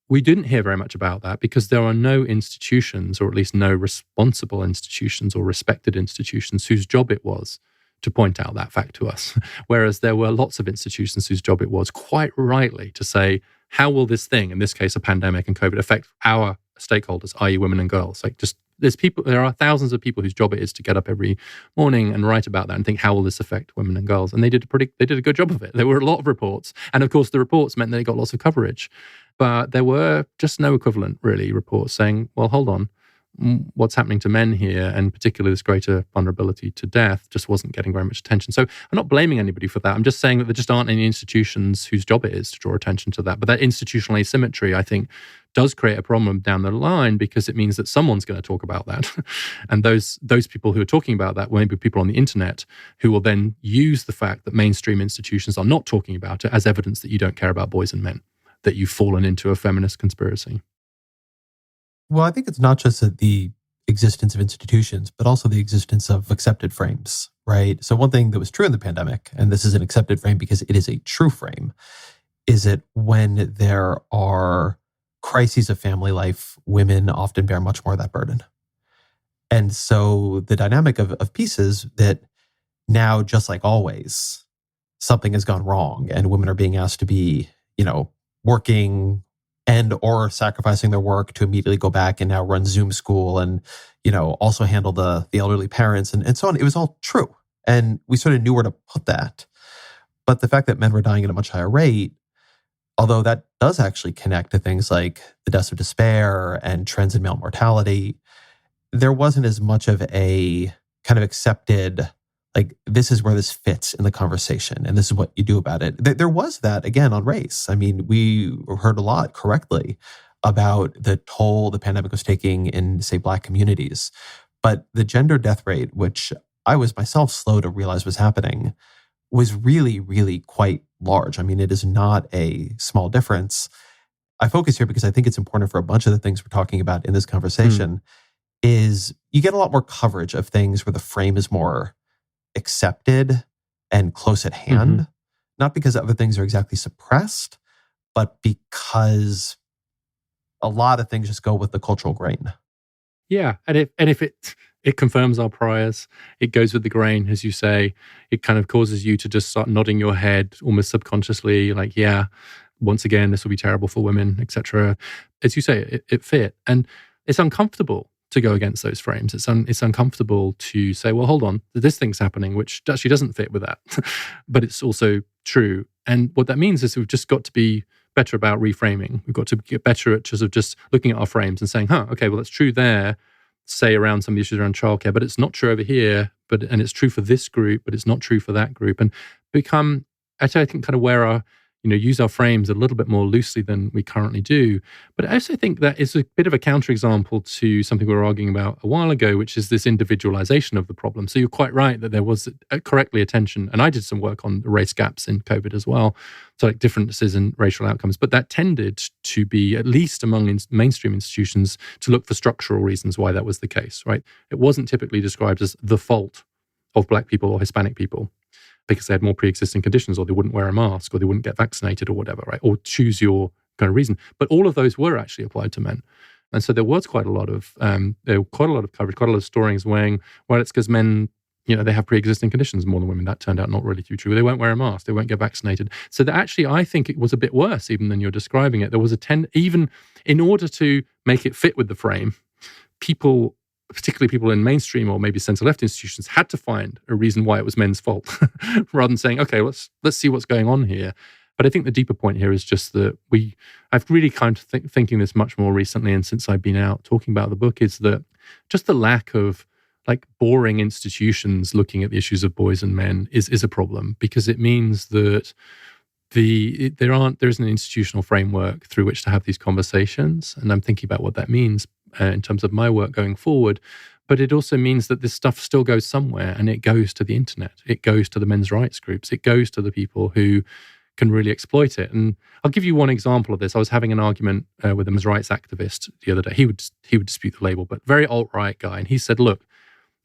S2: we didn't hear very much about that because there are no institutions, or at least no responsible institutions or respected institutions whose job it was to point out that fact to us. Whereas there were lots of institutions whose job it was, quite rightly, to say, how will this thing, in this case a pandemic and COVID, affect our stakeholders, i.e. women and girls? There are thousands of people whose job it is to get up every morning and write about that and think, how will this affect women and girls? And they did a good job of it. There were a lot of reports. And of course, the reports meant they got lots of coverage. But there were just no equivalent, really, reports saying, well, hold on, what's happening to men here, and particularly this greater vulnerability to death, just wasn't getting very much attention. So I'm not blaming anybody for that. I'm just saying that there just aren't any institutions whose job it is to draw attention to that. But that institutional asymmetry, I think, does create a problem down the line because it means that someone's going to talk about that. And those people who are talking about that will be people on the internet who will then use the fact that mainstream institutions are not talking about it as evidence that you don't care about boys and men, that you've fallen into a feminist conspiracy.
S1: Well, I think it's not just the existence of institutions, but also the existence of accepted frames, right? So one thing that was true in the pandemic, and this is an accepted frame because it is a true frame, is that when there are crises of family life, women often bear much more of that burden. And so the dynamic of pieces that now, just like always, something has gone wrong and women are being asked to be, working and or sacrificing their work to immediately go back and now run Zoom school and, also handle the elderly parents and so on. It was all true. And we sort of knew where to put that. But the fact that men were dying at a much higher rate, although that does actually connect to things like the deaths of despair and trends in male mortality, there wasn't as much of a kind of accepted, like, this is where this fits in the conversation and this is what you do about it. There was that, again, on race. I mean, we heard a lot correctly about the toll the pandemic was taking in, say, Black communities. But the gender death rate, which I was myself slow to realize was happening, was really, really quite large. I mean, it is not a small difference. I focus here because I think it's important for a bunch of the things we're talking about in this conversation is you get a lot more coverage of things where the frame is more accepted and close at hand, not because other things are exactly suppressed, but because a lot of things just go with the cultural grain.
S2: Yeah, and if it confirms our priors, it goes with the grain, as you say. It kind of causes you to just start nodding your head almost subconsciously, like, yeah, once again, this will be terrible for women, etc. As you say, it fit. And it's uncomfortable to go against those frames. It's uncomfortable to say, well, hold on, this thing's happening, which actually doesn't fit with that. But it's also true. And what that means is we've just got to be better about reframing. We've got to get better at just looking at our frames and saying, okay, well, that's true there, say around some of the issues around childcare, but it's not true over here, and it's true for this group, but it's not true for that group. And become, actually, I think, kind of where our, use our frames a little bit more loosely than we currently do. But I also think that is a bit of a counterexample to something we were arguing about a while ago, which is this individualization of the problem. So you're quite right that there was correctly attention, and I did some work on the race gaps in COVID as well, so like differences in racial outcomes. But that tended to be, at least among mainstream institutions, to look for structural reasons why that was the case, right? It wasn't typically described as the fault of Black people or Hispanic people, because they had more pre-existing conditions, or they wouldn't wear a mask, or they wouldn't get vaccinated, or whatever, right? Or choose your kind of reason. But all of those were actually applied to men. And so there was quite a lot of coverage, quite a lot of stories weighing, well, it's because men, they have pre-existing conditions more than women. That turned out not really to be true. They won't wear a mask, they won't get vaccinated. So that actually, I think it was a bit worse even than you're describing it. There was even in order to make it fit with the frame, people, particularly people in mainstream or maybe centre-left institutions, had to find a reason why it was men's fault, rather than saying, okay, let's see what's going on here. But I think the deeper point here is just that I've really kind of thinking this much more recently, and since I've been out talking about the book, is that just the lack of like boring institutions looking at the issues of boys and men is a problem, because it means that there isn't an institutional framework through which to have these conversations. And I'm thinking about what that means in terms of my work going forward. But it also means that this stuff still goes somewhere, and it goes to the internet. It goes to the men's rights groups. It goes to the people who can really exploit it. And I'll give you one example of this. I was having an argument with a men's rights activist the other day. He would dispute the label, but very alt-right guy. And he said, look,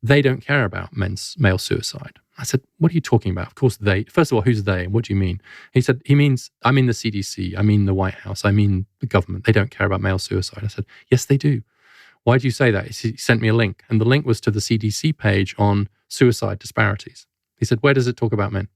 S2: they don't care about male suicide. I said, what are you talking about? Of course they. First of all, who's they and what do you mean? He said, I mean the CDC, I mean the White House, I mean the government. They don't care about male suicide. I said, yes, they do. Why do you say that? He sent me a link, and the link was to the CDC page on suicide disparities. He said, where does it talk about men?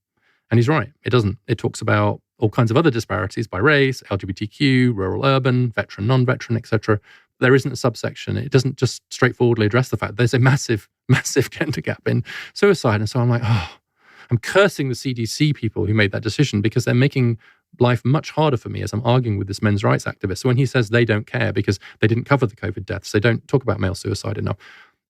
S2: And he's right, it doesn't. It talks about all kinds of other disparities by race, LGBTQ, rural, urban, veteran, non-veteran, etc. There isn't a subsection. It doesn't just straightforwardly address the fact there's a massive, massive gender gap in suicide. And so I'm like, I'm cursing the CDC people who made that decision, because they're making life much harder for me as I'm arguing with this men's rights activist. So when he says they don't care because they didn't cover the COVID deaths, they don't talk about male suicide enough,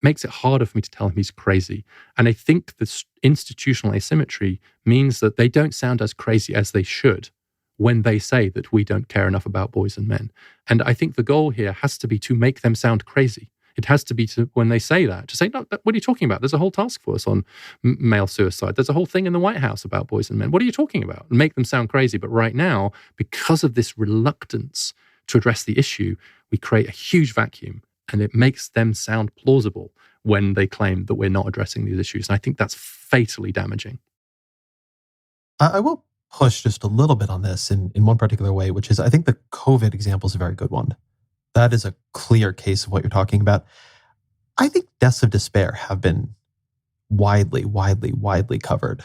S2: makes it harder for me to tell him he's crazy. And I think this institutional asymmetry means that they don't sound as crazy as they should when they say that we don't care enough about boys and men. And I think the goal here has to be to make them sound crazy. It has to be to, when they say that, to say, no, what are you talking about? There's a whole task force on male suicide. There's a whole thing in the White House about boys and men. What are you talking about? And make them sound crazy. But right now, because of this reluctance to address the issue, we create a huge vacuum, and it makes them sound plausible when they claim that we're not addressing these issues. And I think that's fatally damaging.
S1: I will push just a little bit on this in one particular way, which is I think the COVID example is a very good one. That is a clear case of what you're talking about. I think deaths of despair have been widely covered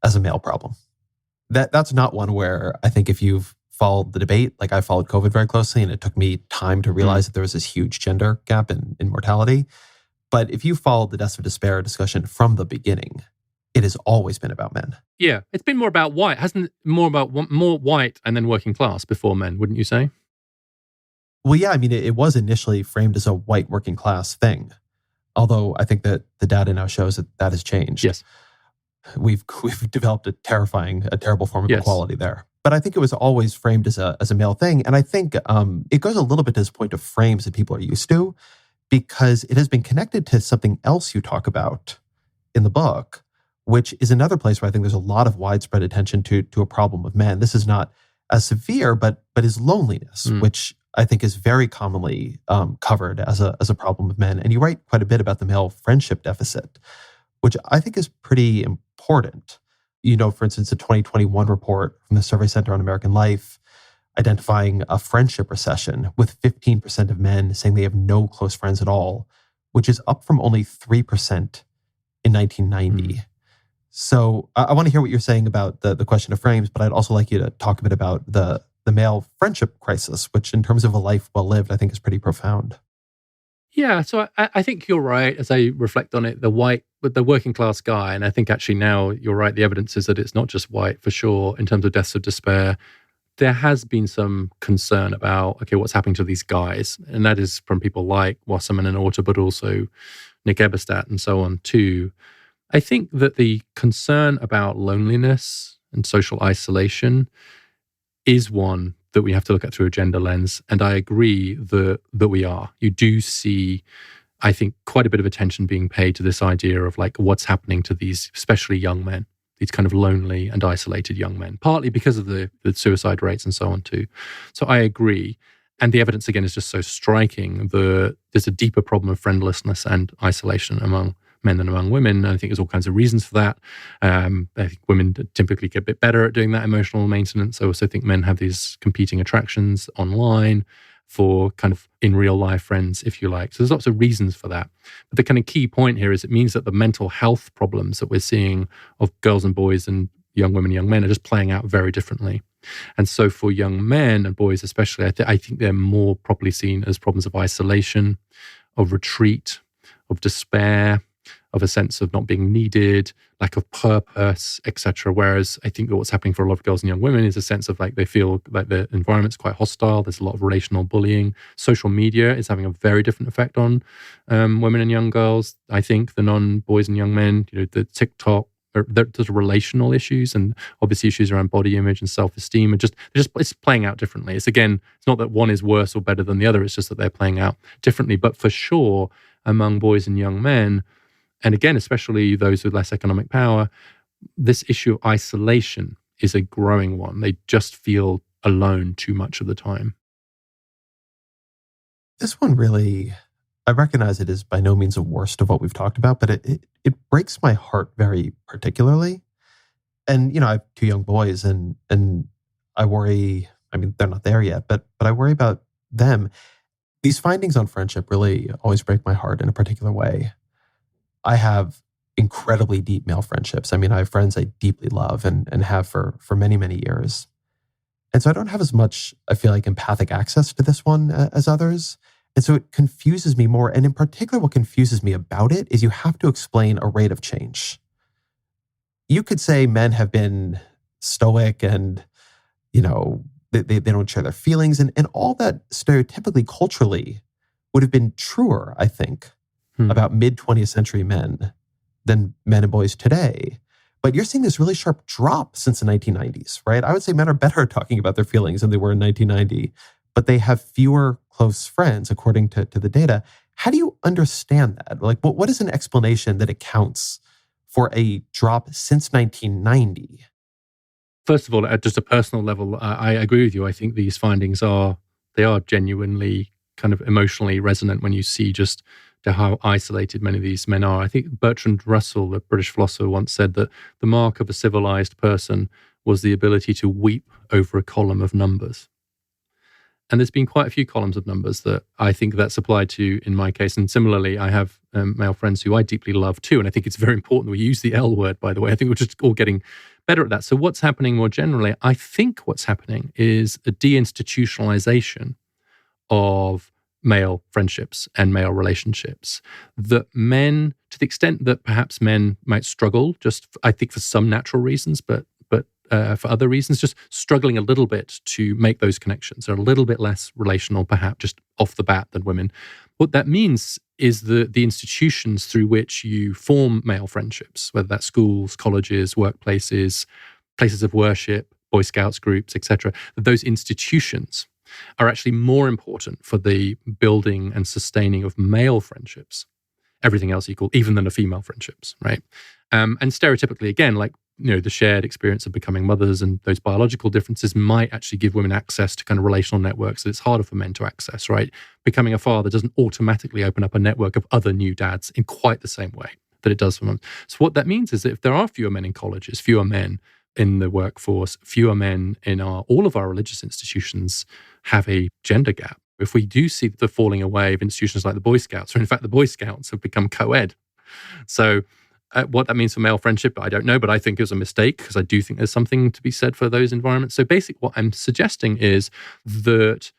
S1: as a male problem. That's not one where I think if you've followed the debate, like I followed COVID very closely, and it took me time to realize that there was this huge gender gap in mortality. But if you followed the deaths of despair discussion from the beginning, it has always been about men.
S2: Yeah, it's been more about white, hasn't it? More white and then working class before men, wouldn't you say?
S1: Well, yeah, I mean, it was initially framed as a white working class thing. Although I think that the data now shows that has changed.
S2: Yes.
S1: We've developed a terrible form of equality there. But I think it was always framed as a male thing. And I think it goes a little bit to this point of frames that people are used to, because it has been connected to something else you talk about in the book, which is another place where I think there's a lot of widespread attention to a problem of men. This is not as severe, but is loneliness, which I think is very commonly covered as a problem of men. And you write quite a bit about the male friendship deficit, which I think is pretty important. For instance, a 2021 report from the Survey Center on American Life identifying a friendship recession, with 15% of men saying they have no close friends at all, which is up from only 3% in 1990. So I want to hear what you're saying about the question of frames, but I'd also like you to talk a bit about the the male friendship crisis, which in terms of a life well lived, I think is pretty profound.
S2: Yeah, so I think you're right. As I reflect on it, the working class guy, and I think actually now you're right. The evidence is that it's not just white for sure in terms of deaths of despair. There has been some concern about, okay, what's happening to these guys? And that is from people like Wasserman and Orta, but also Nick Eberstadt and so on too. I think that the concern about loneliness and social isolation is one that we have to look at through a gender lens. And I agree that we are. You do see, I think, quite a bit of attention being paid to this idea of like what's happening to these, especially young men, these kind of lonely and isolated young men, partly because of the suicide rates and so on too. So I agree. And the evidence, again, is just so striking that there's a deeper problem of friendlessness and isolation among men than among women. And I think there's all kinds of reasons for that. I think women typically get a bit better at doing that emotional maintenance. I also think men have these competing attractions online for kind of in real life friends, if you like. So there's lots of reasons for that. But the kind of key point here is it means that the mental health problems that we're seeing of girls and boys and young women and young men are just playing out very differently. And so for young men and boys especially, I think they're more properly seen as problems of isolation, of retreat, of despair, of a sense of not being needed, lack of purpose, etc. Whereas I think that what's happening for a lot of girls and young women is a sense of like they feel like the environment's quite hostile. There's a lot of relational bullying. Social media is having a very different effect on women and young girls, I think, than on boys and young men. You know, the TikTok, there's relational issues and obviously issues around body image and self-esteem, and it's playing out differently. It's not that one is worse or better than the other. It's just that they're playing out differently. But for sure, among boys and young men, and again, especially those with less economic power, this issue of isolation is a growing one. They just feel alone too much of the time.
S1: This one really, I recognize it is by no means the worst of what we've talked about, but it breaks my heart very particularly. And, I have two young boys and I worry, I mean, they're not there yet, but I worry about them. These findings on friendship really always break my heart in a particular way. I have incredibly deep male friendships. I mean, I have friends I deeply love and have for many, many years. And so I don't have as much, I feel like, empathic access to this one as others. And so it confuses me more. And in particular, what confuses me about it is you have to explain a rate of change. You could say men have been stoic and, they don't share their feelings. And all that stereotypically, culturally would have been truer, I think, about mid-20th century men than men and boys today. But you're seeing this really sharp drop since the 1990s, right? I would say men are better at talking about their feelings than they were in 1990, but they have fewer close friends, according to the data. How do you understand that? Like, what is an explanation that accounts for a drop since 1990?
S2: First of all, at just a personal level, I agree with you. I think these findings are genuinely kind of emotionally resonant when you see just how isolated many of these men are. I think Bertrand Russell, the British philosopher, once said that the mark of a civilized person was the ability to weep over a column of numbers. And there's been quite a few columns of numbers that I think that's applied to in my case. And similarly, I have male friends who I deeply love too. And I think it's very important that we use the L word, by the way. I think we're just all getting better at that. So what's happening more generally? I think what's happening is a deinstitutionalization of male friendships and male relationships, that men, to the extent that perhaps men might struggle, just I think for some natural reasons, but for other reasons, just struggling a little bit to make those connections. They're a little bit less relational, perhaps, just off the bat than women. What that means is the institutions through which you form male friendships, whether that's schools, colleges, workplaces, places of worship, Boy Scouts groups, etc., that those institutions are actually more important for the building and sustaining of male friendships, everything else equal, even than the female friendships, right? And stereotypically, again, like, the shared experience of becoming mothers and those biological differences might actually give women access to kind of relational networks that it's harder for men to access, right? Becoming a father doesn't automatically open up a network of other new dads in quite the same way that it does for men. So what that means is that if there are fewer men in colleges, fewer men in the workforce, fewer men in all of our religious institutions have a gender gap. If we do see the falling away of institutions like the Boy Scouts, or in fact the Boy Scouts have become co-ed. So What that means for male friendship, I don't know, but I think it was a mistake because I do think there's something to be said for those environments. So basically what I'm suggesting is that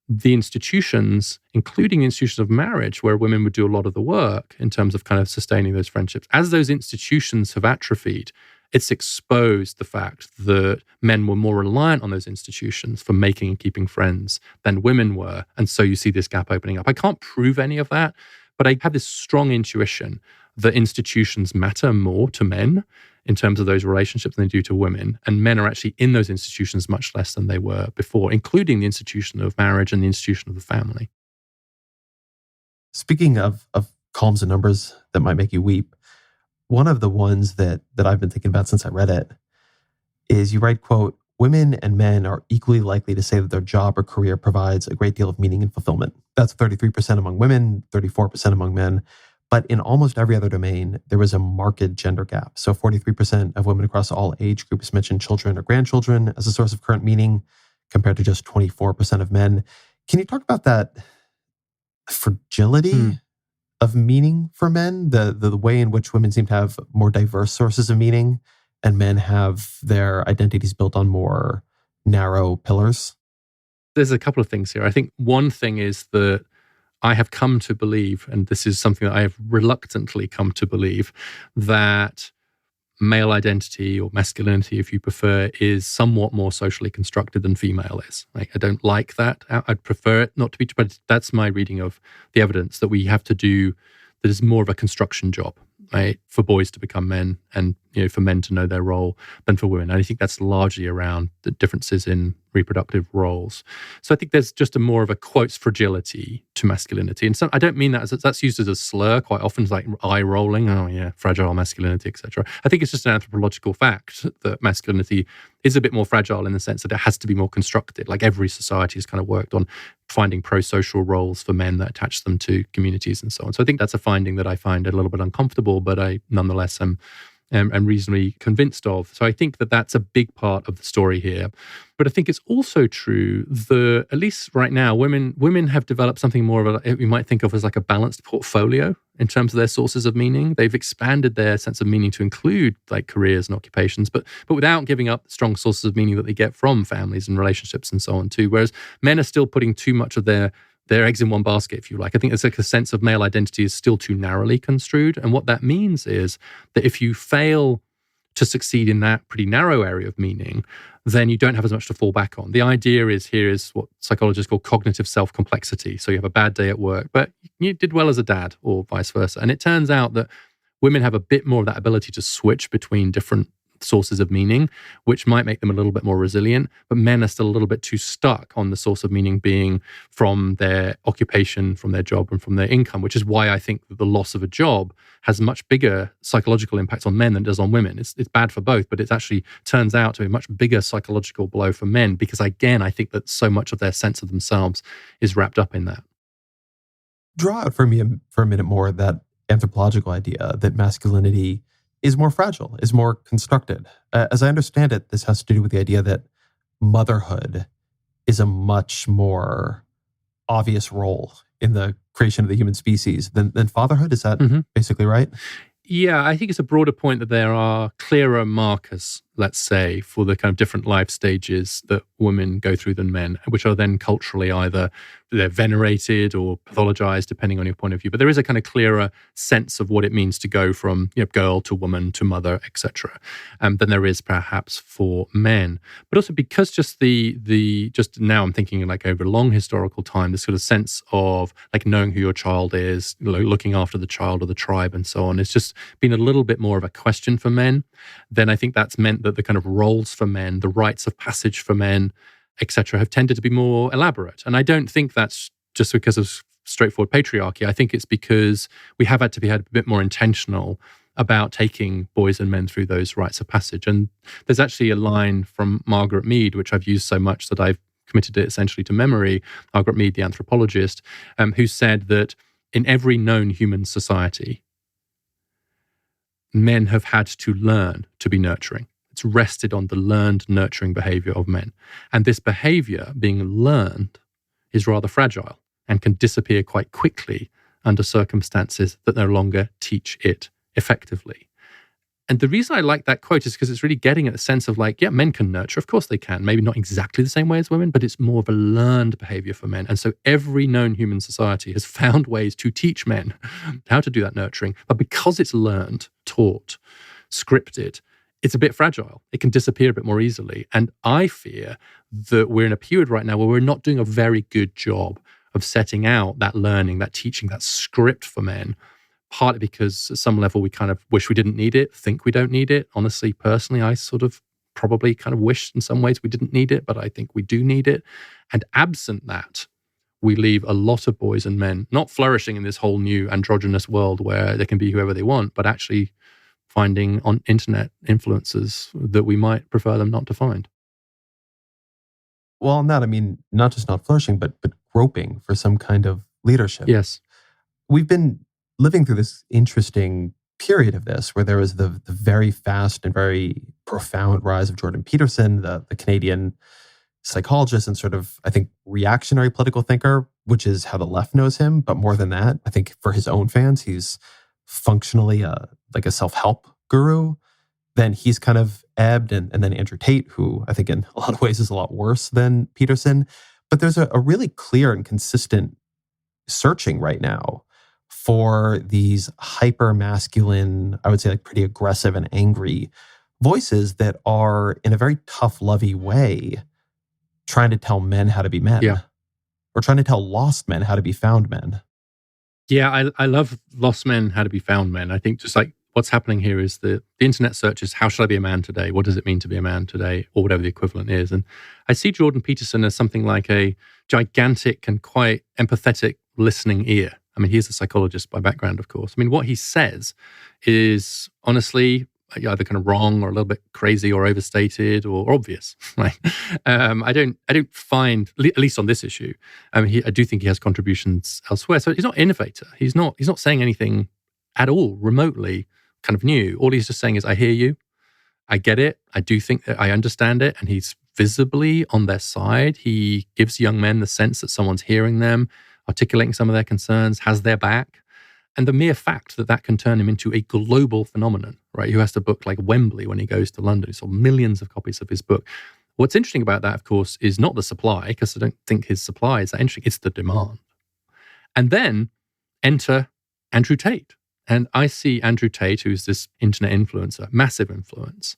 S2: the institutions, including institutions of marriage, where women would do a lot of the work in terms of kind of sustaining those friendships, as those institutions have atrophied, it's exposed the fact that men were more reliant on those institutions for making and keeping friends than women were. And so you see this gap opening up. I can't prove any of that, but I have this strong intuition that institutions matter more to men in terms of those relationships than they do to women. And men are actually in those institutions much less than they were before, including the institution of marriage and the institution of the family.
S1: Speaking of columns and numbers that might make you weep, one of the ones that I've been thinking about since I read it is you write, quote, "Women and men are equally likely to say that their job or career provides a great deal of meaning and fulfillment." That's 33% among women, 34% among men. But in almost every other domain, there was a marked gender gap. So 43% of women across all age groups mentioned children or grandchildren as a source of current meaning, compared to just 24% of men. Can you talk about that fragility of meaning for men? The way in which women seem to have more diverse sources of meaning and men have their identities built on more narrow pillars?
S2: There's a couple of things here. I think one thing is that I have come to believe, and this is something that I have reluctantly come to believe, that male identity or masculinity, if you prefer, is somewhat more socially constructed than female is. Like, I don't like that. I'd prefer it not to be, but that's my reading of the evidence that we have to do, that is more of a construction job, right, for boys to become men and, you know, for men to know their role than for women. And I think that's largely around the differences in reproductive roles. So I think there's just a more of a quotes fragility to masculinity. And so I don't mean that that's used as a slur quite often, it's like eye rolling, oh yeah, fragile masculinity, etc. I think it's just an anthropological fact that masculinity is a bit more fragile in the sense that it has to be more constructed. Like every society has kind of worked on finding pro-social roles for men that attach them to communities and so on. So I think that's a finding that I find a little bit uncomfortable, but I nonetheless am reasonably convinced of. So I think that that's a big part of the story here. But I think it's also true that, at least right now, women have developed something more of a, you might think of as like a balanced portfolio in terms of their sources of meaning. They've expanded their sense of meaning to include like careers and occupations, but without giving up strong sources of meaning that they get from families and relationships and so on too. Whereas men are still putting too much of their eggs in one basket, if you like. I think it's like a sense of male identity is still too narrowly construed. And what that means is that if you fail to succeed in that pretty narrow area of meaning, then you don't have as much to fall back on. The idea is here is what psychologists call cognitive self-complexity. So you have a bad day at work, but you did well as a dad or vice versa. And it turns out that women have a bit more of that ability to switch between different sources of meaning, which might make them a little bit more resilient, but men are still a little bit too stuck on the source of meaning being from their occupation, from their job, and from their income, which is why I think that the loss of a job has much bigger psychological impacts on men than it does on women. It's bad for both, but it actually turns out to be a much bigger psychological blow for men because, again, I think that so much of their sense of themselves is wrapped up in that.
S1: Draw out for me for a minute more that anthropological idea that masculinity is more fragile, is more constructed. As I understand it, this has to do with the idea that motherhood is a much more obvious role in the creation of the human species than fatherhood. Is that basically right?
S2: Yeah, I think it's a broader point that there are clearer markers, let's say, for the kind of different life stages that women go through than men, which are then culturally either they're venerated or pathologized, depending on your point of view. But there is a kind of clearer sense of what it means to go from, you know, girl to woman to mother, etc., than there is perhaps for men. But also because just just now I'm thinking like over a long historical time, this sort of sense of like knowing who your child is, looking after the child or the tribe and so on, it's just been a little bit more of a question for men. Then I think that's meant that the kind of roles for men, the rites of passage for men, etc., have tended to be more elaborate. And I don't think that's just because of straightforward patriarchy. I think it's because we have had to be a bit more intentional about taking boys and men through those rites of passage. And there's actually a line from Margaret Mead, which I've used so much that I've committed it essentially to memory, Margaret Mead, the anthropologist, who said that in every known human society, men have had to learn to be nurturing. It's rested on the learned nurturing behavior of men. And this behavior being learned is rather fragile and can disappear quite quickly under circumstances that no longer teach it effectively. And the reason I like that quote is because it's really getting at a sense of like, yeah, men can nurture. Of course they can. Maybe not exactly the same way as women, but it's more of a learned behavior for men. And so every known human society has found ways to teach men how to do that nurturing. But because it's learned, taught, scripted, it's a bit fragile. It can disappear a bit more easily. And I fear that we're in a period right now where we're not doing a very good job of setting out that learning, that teaching, that script for men. Partly because at some level we kind of wish we didn't need it, think we don't need it. Honestly, personally, I sort of probably kind of wish in some ways we didn't need it, but I think we do need it. And absent that, we leave a lot of boys and men not flourishing in this whole new androgynous world where they can be whoever they want, but actually finding on internet influences that we might prefer them not to find.
S1: Well, not just not flourishing, but groping for some kind of leadership.
S2: Yes.
S1: We've been living through this interesting period of this where there was the very fast and very profound rise of Jordan Peterson, the Canadian psychologist and sort of, I think, reactionary political thinker, which is how the left knows him. But more than that, I think for his own fans, he's functionally like a self-help guru. Then he's kind of ebbed, and then Andrew Tate, who I think in a lot of ways is a lot worse than Peterson. But there's a really clear and consistent searching right now for these hyper masculine, I would say like pretty aggressive and angry voices that are in a very tough lovey way trying to tell men how to be men.
S2: Yeah.
S1: Or trying to tell lost men how to be found men.
S2: Yeah, I love lost men, how to be found men. I think just like what's happening here is the internet search is how should I be a man today? What does it mean to be a man today? Or whatever the equivalent is. And I see Jordan Peterson as something like a gigantic and quite empathetic listening ear. I mean, he's a psychologist by background, of course. I mean, what he says is honestly either kind of wrong or a little bit crazy or overstated or obvious. Right? I don't find, at least on this issue, I do think he has contributions elsewhere. So he's not an innovator. He's not saying anything at all remotely kind of new. All he's just saying is, I hear you. I get it. I do think that I understand it. And he's visibly on their side. He gives young men the sense that someone's hearing them, articulating some of their concerns, has their back. And the mere fact that can turn him into a global phenomenon, right? Who has to book like Wembley when he goes to London. He sold millions of copies of his book. What's interesting about that, of course, is not the supply, because I don't think his supply is that interesting. It's the demand. And then enter Andrew Tate. And I see Andrew Tate, who's this internet influencer, massive influence.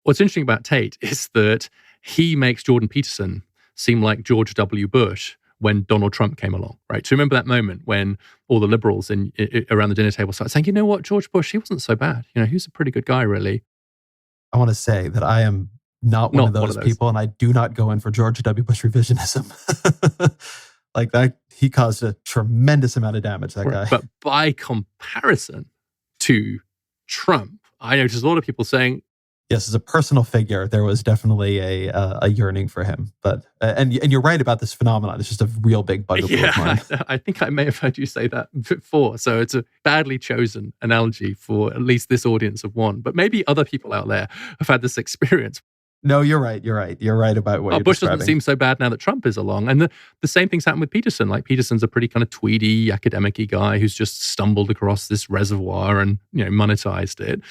S2: What's interesting about Tate is that he makes Jordan Peterson seem like George W. Bush when Donald Trump came along, right? So remember that moment when all the liberals around the dinner table started saying, you know what, George Bush, he wasn't so bad. You know, he was a pretty good guy, really.
S1: I want to say that I am not one of those people, and I do not go in for George W. Bush revisionism. Like that, he caused a tremendous amount of damage, that guy.
S2: But by comparison to Trump, I noticed a lot of people saying,
S1: yes, as a personal figure, there was definitely a yearning for him. But and you're right about this phenomenon. It's just a real big bugaboo of mine.
S2: I think I may have heard you say that before. So it's a badly chosen analogy for at least this audience of one. But maybe other people out there have had this experience.
S1: No, you're right. You're right. You're right about what you're
S2: Bush
S1: describing.
S2: doesn't seem so bad now that Trump is along. And the same thing's happened with Peterson. Like Peterson's a pretty kind of tweedy, academic-y guy who's just stumbled across this reservoir and monetized it.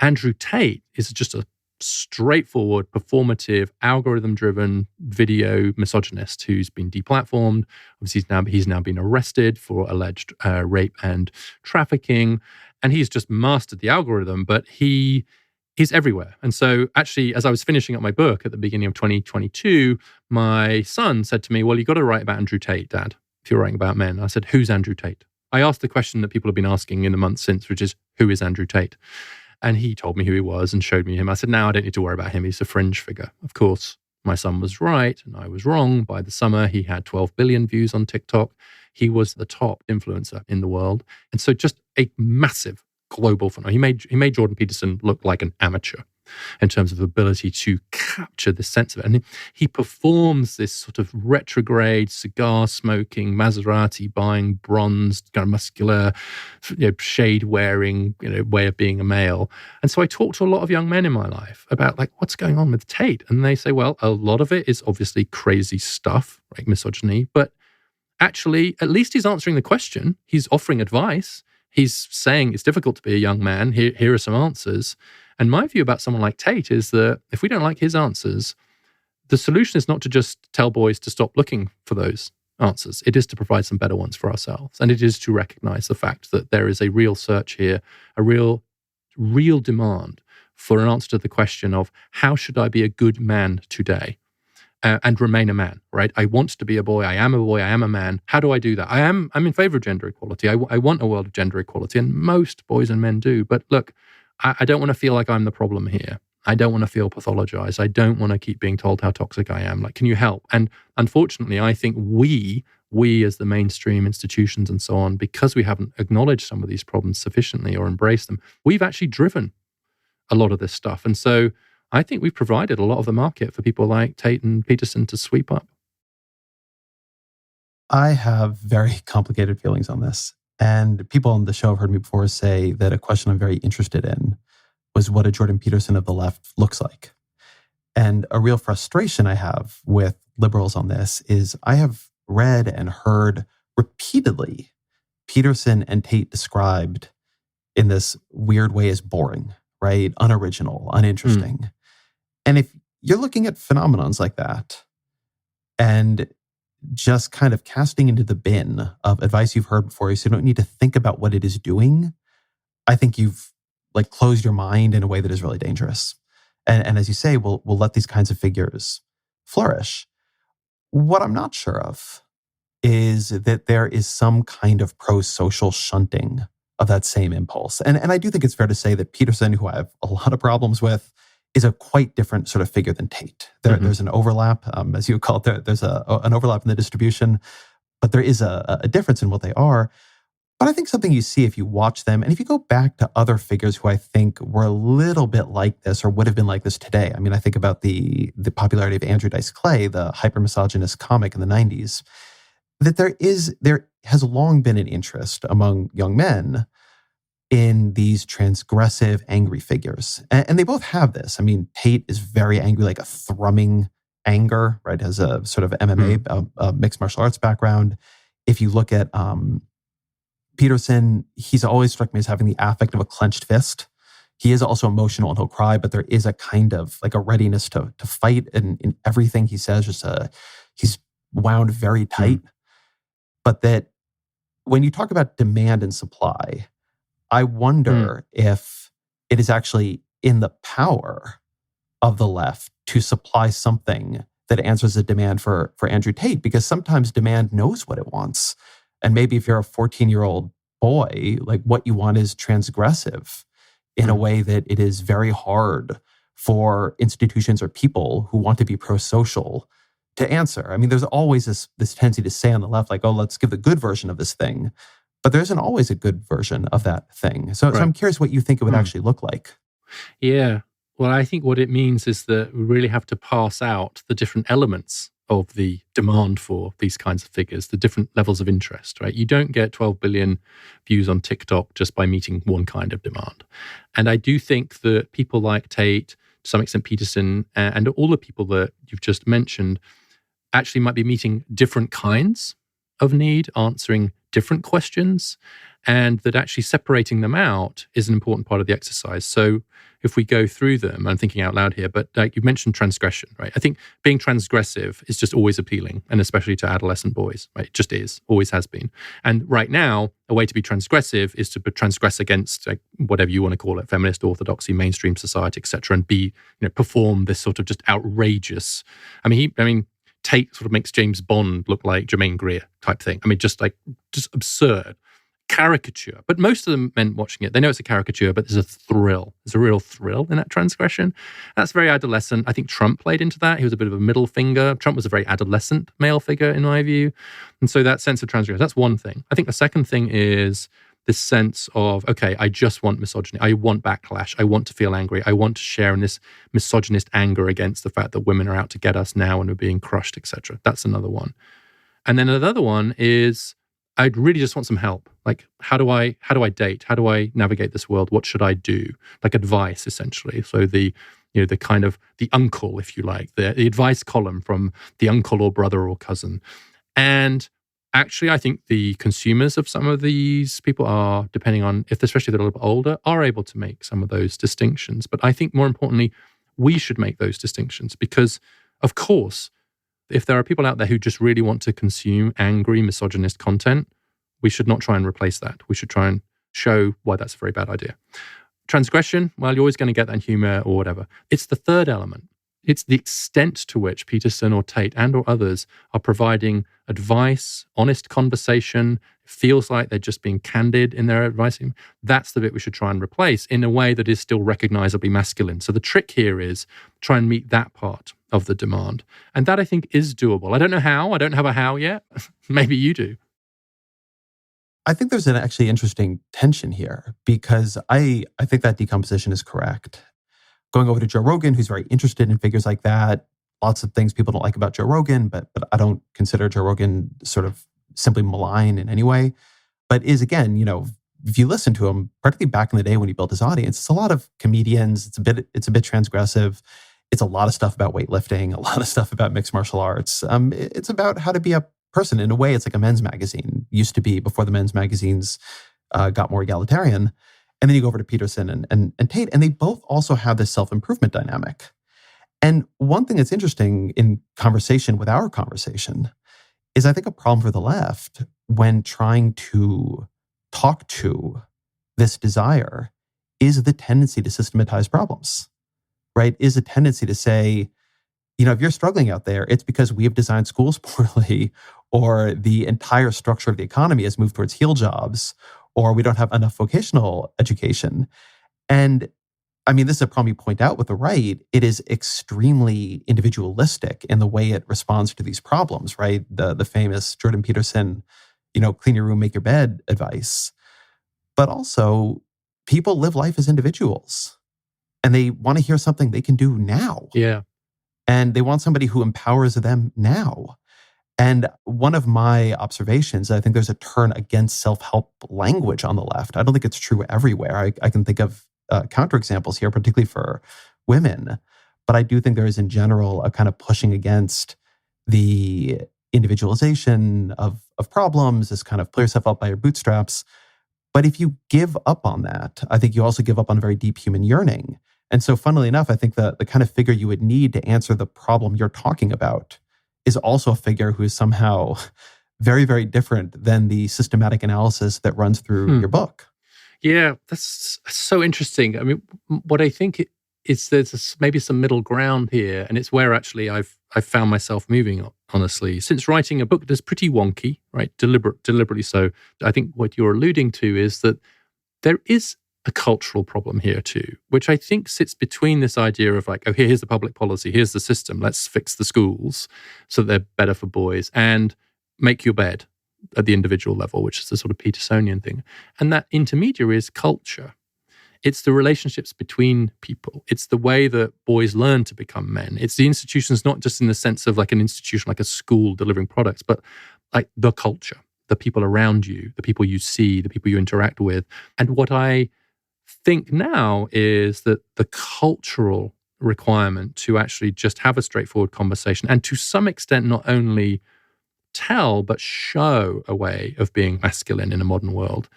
S2: Andrew Tate is just a straightforward, performative, algorithm-driven video misogynist who's been deplatformed. Obviously, he's now been arrested for alleged rape and trafficking, and he's just mastered the algorithm. But he's everywhere. And so, actually, as I was finishing up my book at the beginning of 2022, my son said to me, "Well, you got to write about Andrew Tate, Dad, if you're writing about men." I said, "Who's Andrew Tate?" I asked the question that people have been asking in the months since, which is, "Who is Andrew Tate?" And he told me who he was and showed me him. I said, "No, I don't need to worry about him. He's a fringe figure." Of course, my son was right and I was wrong. By the summer, he had 12 billion views on TikTok. He was the top influencer in the world. And so just a massive global phenomenon. He made Jordan Peterson look like an amateur in terms of ability to capture the sense of it. And he performs this sort of retrograde, cigar-smoking, Maserati-buying, bronzed, kind of muscular, shade-wearing, way of being a male. And so I talk to a lot of young men in my life about, like, what's going on with Tate? And they say, well, a lot of it is obviously crazy stuff, like misogyny, but actually, at least he's answering the question. He's offering advice. He's saying it's difficult to be a young man. Here are some answers. And my view about someone like Tate is that if we don't like his answers, the solution is not to just tell boys to stop looking for those answers. It is to provide some better ones for ourselves. And it is to recognize the fact that there is a real search here, a real demand for an answer to the question of how should I be a good man today and remain a man, right? I want to be a boy. I am a man. How do I do that? I'm in favor of gender equality. I want a world of gender equality, and most boys and men do. But look, I don't want to feel like I'm the problem here. I don't want to feel pathologized. I don't want to keep being told how toxic I am. Like, can you help? And unfortunately, I think we as the mainstream institutions and so on, because we haven't acknowledged some of these problems sufficiently or embraced them, we've actually driven a lot of this stuff. And so I think we've provided a lot of the market for people like Tate and Peterson to sweep up.
S1: I have very complicated feelings on this. And people on the show have heard me before say that a question I'm very interested in was what a Jordan Peterson of the left looks like. And a real frustration I have with liberals on this is I have read and heard repeatedly Peterson and Tate described in this weird way as boring, right? Unoriginal, uninteresting. And if you're looking at phenomenons like that and just kind of casting into the bin of advice you've heard before, so you don't need to think about what it is doing, I think you've closed your mind in a way that is really dangerous. And as you say, we'll let these kinds of figures flourish. What I'm not sure of is that there is some kind of pro-social shunting of that same impulse. And I do think it's fair to say that Peterson, who I have a lot of problems with, is a quite different sort of figure than Tate. There's an overlap, as you would call it. There's an overlap in the distribution, but there is a difference in what they are. But I think something you see if you watch them, and if you go back to other figures who I think were a little bit like this or would have been like this today. I mean, I think about the popularity of Andrew Dice Clay, the hyper-misogynist comic in the 90s, that there has long been an interest among young men in these transgressive, angry figures. And they both have this. I mean, Tate is very angry, like a thrumming anger, right? Has a sort of MMA, mixed martial arts background. If you look at Peterson, he's always struck me as having the affect of a clenched fist. He is also emotional and he'll cry, but there is a kind of like a readiness to fight in everything he says. He's wound very tight. But that when you talk about demand and supply, I wonder if it is actually in the power of the left to supply something that answers the demand for Andrew Tate, because sometimes demand knows what it wants. And maybe if you're a 14-year-old boy, like what you want is transgressive in a way that it is very hard for institutions or people who want to be pro-social to answer. I mean, there's always this tendency to say on the left, like, oh, let's give the good version of this thing. But there isn't always a good version of that thing. So I'm curious what you think it would actually look like.
S2: Yeah. Well, I think what it means is that we really have to parse out the different elements of the demand for these kinds of figures, the different levels of interest, right? You don't get 12 billion views on TikTok just by meeting one kind of demand. And I do think that people like Tate, to some extent Peterson, and all the people that you've just mentioned actually might be meeting different kinds of need, answering different questions, and that actually separating them out is an important part of the exercise. So if we go through them, I'm thinking out loud here, but like you mentioned transgression, right? I think being transgressive is just always appealing, and especially to adolescent boys, right? It just is, always has been. And right now, a way to be transgressive is to transgress against like, whatever you want to call it, feminist orthodoxy, mainstream society, etc., and be, perform this sort of just outrageous. I mean, Tate sort of makes James Bond look like Jermaine Greer type thing. I mean, just absurd. Caricature. But most of the men watching it, they know it's a caricature, but there's a thrill. There's a real thrill in that transgression. That's very adolescent. I think Trump played into that. He was a bit of a middle finger. Trump was a very adolescent male figure, in my view. And so that sense of transgression, that's one thing. I think the second thing is this sense of, okay, I just want misogyny. I want backlash. I want to feel angry. I want to share in this misogynist anger against the fact that women are out to get us now and we're being crushed, etc. That's another one. And then another one is, I'd really just want some help. Like, how do I date? How do I navigate this world? What should I do? Like advice, essentially. So the kind of the uncle, if you like, the advice column from the uncle or brother or cousin. And Actually, I think the consumers of some of these people are, depending on if, especially if they're a little bit older, are able to make some of those distinctions. But I think more importantly, we should make those distinctions because, of course, if there are people out there who just really want to consume angry, misogynist content, we should not try and replace that. We should try and show why that's a very bad idea. Transgression, well, you're always going to get that in humor or whatever. It's the third element. It's the extent to which Peterson or Tate and or others are providing advice, honest conversation, feels like they're just being candid in their advising. That's the bit we should try and replace in a way that is still recognizably masculine. So the trick here is try and meet that part of the demand. And that I think is doable. I don't know how. I don't have a how yet. Maybe you do.
S1: I think there's an actually interesting tension here because I think that decomposition is correct. Going over to Joe Rogan, who's very interested in figures like that. Lots of things people don't like about Joe Rogan, but I don't consider Joe Rogan sort of simply malign in any way. But is, again, if you listen to him, particularly back in the day when he built his audience, it's a lot of comedians. It's a bit transgressive. It's a lot of stuff about weightlifting, a lot of stuff about mixed martial arts. It's about how to be a person. In a way, it's like a men's magazine. Used to be before the men's magazines got more egalitarian. And then you go over to Peterson and Tate, and they both also have this self-improvement dynamic. And one thing that's interesting in conversation with our conversation is I think a problem for the left when trying to talk to this desire is the tendency to systematize problems, right? Is a tendency to say, if you're struggling out there, it's because we have designed schools poorly, or the entire structure of the economy has moved towards heel jobs, or we don't have enough vocational education. And I mean, this is a problem you point out with the right. It is extremely individualistic in the way it responds to these problems, right? The famous Jordan Peterson, clean your room, make your bed advice. But also, people live life as individuals and they want to hear something they can do now.
S2: Yeah.
S1: And they want somebody who empowers them now. And one of my observations, I think there's a turn against self-help language on the left. I don't think it's true everywhere. I can think of counterexamples here, particularly for women. But I do think there is, in general, a kind of pushing against the individualization of problems, this kind of pull yourself up by your bootstraps. But if you give up on that, I think you also give up on a very deep human yearning. And so, funnily enough, I think the kind of figure you would need to answer the problem you're talking about is also a figure who is somehow very, very different than the systematic analysis that runs through your book.
S2: Yeah, that's so interesting. I mean, what I think is there's maybe some middle ground here, and it's where actually I've found myself moving, honestly. Since writing a book that's pretty wonky, right, deliberately so, I think what you're alluding to is that there is a cultural problem here too, which I think sits between this idea of like, oh, here's the public policy, here's the system, let's fix the schools so they're better for boys, and make your bed at the individual level, which is the sort of Petersonian thing. And that intermediary is culture. It's the relationships between people. It's the way that boys learn to become men. It's the institutions, not just in the sense of like an institution, like a school delivering products, but like the culture, the people around you, the people you see, the people you interact with. And what I think now is that the cultural requirement to actually just have a straightforward conversation and to some extent not only tell but show a way of being masculine in a modern world.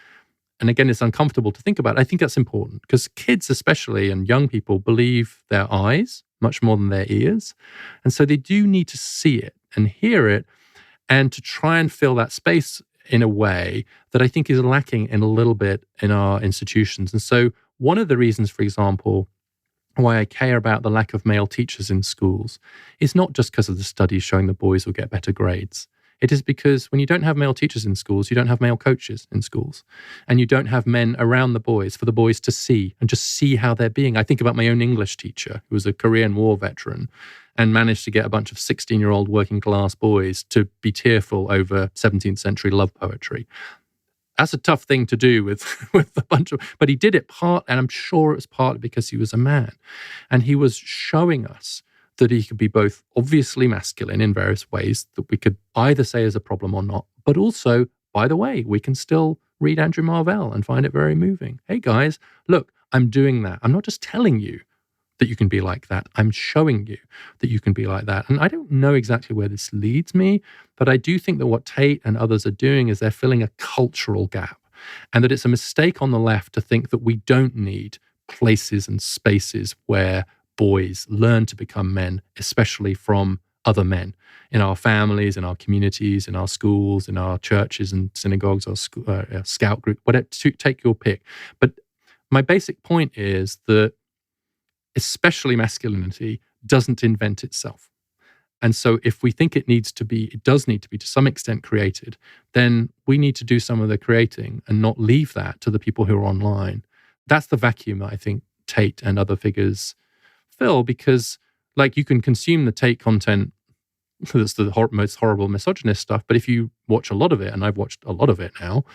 S2: And again, it's uncomfortable to think about. I think that's important because kids especially and young people believe their eyes much more than their ears. And so they do need to see it and hear it and to try and fill that space in a way that I think is lacking in a little bit in our institutions. And so one of the reasons, for example, why I care about the lack of male teachers in schools is not just because of the studies showing that boys will get better grades. It is because when you don't have male teachers in schools, you don't have male coaches in schools. And you don't have men around the boys for the boys to see and just see how they're being. I think about my own English teacher, who was a Korean War veteran and managed to get a bunch of 16-year-old working class boys to be tearful over 17th century love poetry. That's a tough thing to do with a bunch of, but he did it and I'm sure it was partly because he was a man. And he was showing us that he could be both obviously masculine in various ways that we could either say is a problem or not, but also, by the way, we can still read Andrew Marvell and find it very moving. Hey guys, look, I'm doing that. I'm not just telling you that you can be like that. I'm showing you that you can be like that. And I don't know exactly where this leads me, but I do think that what Tate and others are doing is they're filling a cultural gap, and that it's a mistake on the left to think that we don't need places and spaces where boys learn to become men, especially from other men in our families, in our communities, in our schools, in our churches and synagogues, or scout group, whatever, take your pick. But my basic point is that especially masculinity doesn't invent itself. And so if we think it does need to be to some extent created, then we need to do some of the creating and not leave that to the people who are online. That's the vacuum that I think Tate and other figures fill, because like you can consume the Tate content that's the most horrible misogynist stuff, but if you watch a lot of it, and I've watched a lot of it now,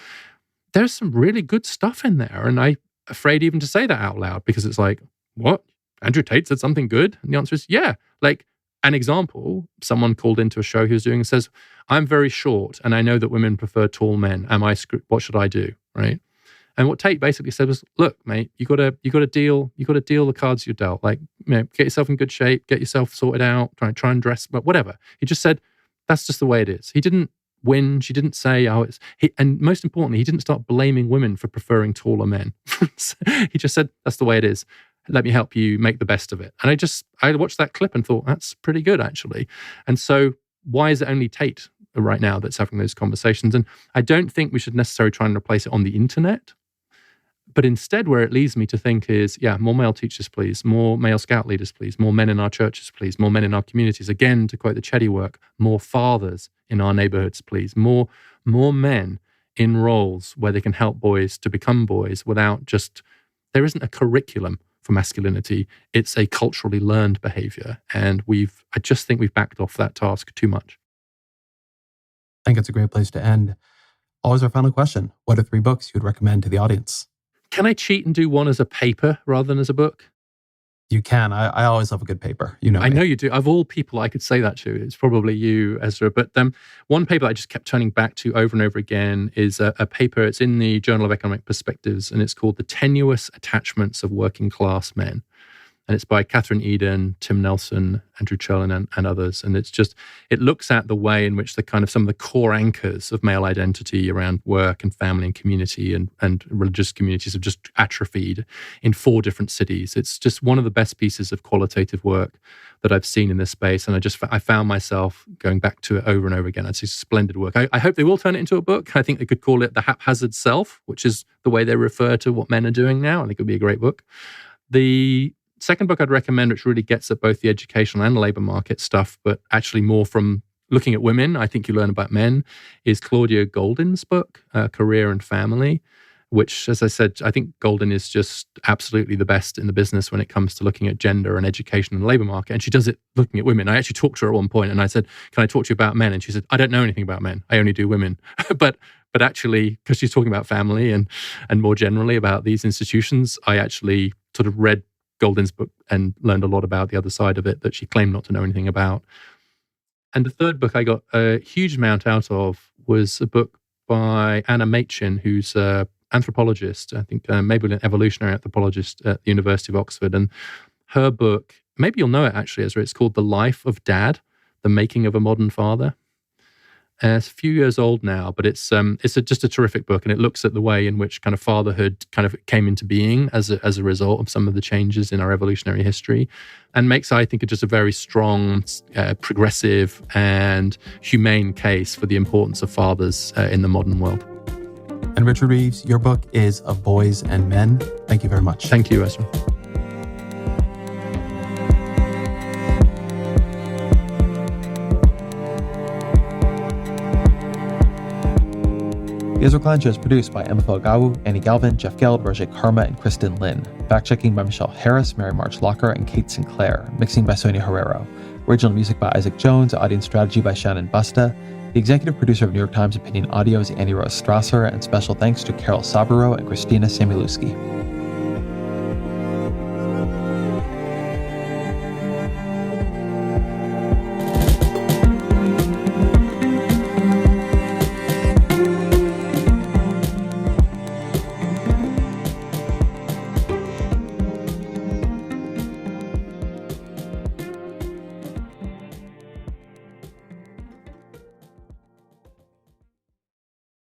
S2: there's some really good stuff in there. And I'm afraid even to say that out loud, because it's like, what? Andrew Tate said something good? And the answer is, yeah. Like an example, someone called into a show he was doing and says, I'm very short and I know that women prefer tall men. What should I do? Right? And what Tate basically said was, look, mate, you gotta deal the cards you're dealt. Like, get yourself in good shape, get yourself sorted out, try and dress, but whatever. He just said, that's just the way it is. He didn't whinge. He didn't say, and most importantly, he didn't start blaming women for preferring taller men. He just said, that's the way it is. Let me help you make the best of it. And I watched that clip and thought, that's pretty good, actually. And so why is it only Tate right now that's having those conversations? And I don't think we should necessarily try and replace it on the internet. But instead, where it leads me to think is, more male teachers, please. More male scout leaders, please. More men in our churches, please. More men in our communities. Again, to quote the Chetty work, more fathers in our neighborhoods, please. More men in roles where they can help boys to become boys without just, there isn't a curriculum for masculinity. It's a culturally learned behavior. And I just think we've backed off that task too much.
S1: I think it's a great place to end. Always our final question. What are 3 books you would recommend to the audience?
S2: Can I cheat and do one as a paper rather than as a book?
S1: You can. I always love a good paper.
S2: I know you do. Of all people I could say that to, it's probably you, Ezra. But one paper I just kept turning back to over and over again is a paper. It's in the Journal of Economic Perspectives, and it's called The Tenuous Attachments of Working Class Men. And it's by Catherine Eden, Tim Nelson, Andrew Cherlin, and others. And it looks at the way in which some of the core anchors of male identity around work and family and community and religious communities have just atrophied in 4 different cities. It's just one of the best pieces of qualitative work that I've seen in this space. And I found myself going back to it over and over again. It's splendid work. I hope they will turn it into a book. I think they could call it The Haphazard Self, which is the way they refer to what men are doing now. I think it would be a great book. The second book I'd recommend, which really gets at both the educational and labor market stuff, but actually more from looking at women, I think you learn about men, is Claudia Goldin's book, Career and Family, which, as I said, I think Goldin is just absolutely the best in the business when it comes to looking at gender and education and the labor market. And she does it looking at women. I actually talked to her at one point and I said, can I talk to you about men? And she said, I don't know anything about men. I only do women. But actually, because she's talking about family and more generally about these institutions, I actually sort of read Goldin's book and learned a lot about the other side of it that she claimed not to know anything about. And the third book I got a huge amount out of was a book by Anna Machin, who's an anthropologist, I think maybe an evolutionary anthropologist at the University of Oxford. And her book, maybe you'll know it actually, Ezra, it's called The Life of Dad, The Making of a Modern Father. It's a few years old now, but it's just a terrific book, and it looks at the way in which kind of fatherhood kind of came into being as a result of some of the changes in our evolutionary history, and makes, I think, just a very strong, progressive, and humane case for the importance of fathers in the modern world.
S1: And Richard Reeves, your book is Of Boys and Men. Thank you very much.
S2: Thank you, Ezra.
S1: The Ezra Klein Show is produced by Emma Gawu, Annie Galvin, Jeff Geld, Roger Karma, and Kristen Lin. Fact-checking by Michelle Harris, Mary March Locker, and Kate Sinclair. Mixing by Sonia Herrero. Original music by Isaac Jones. Audience strategy by Shannon Busta. The executive producer of New York Times Opinion Audio is Annie Rose Strasser, and special thanks to Carol Saburo and Christina Samuelewski.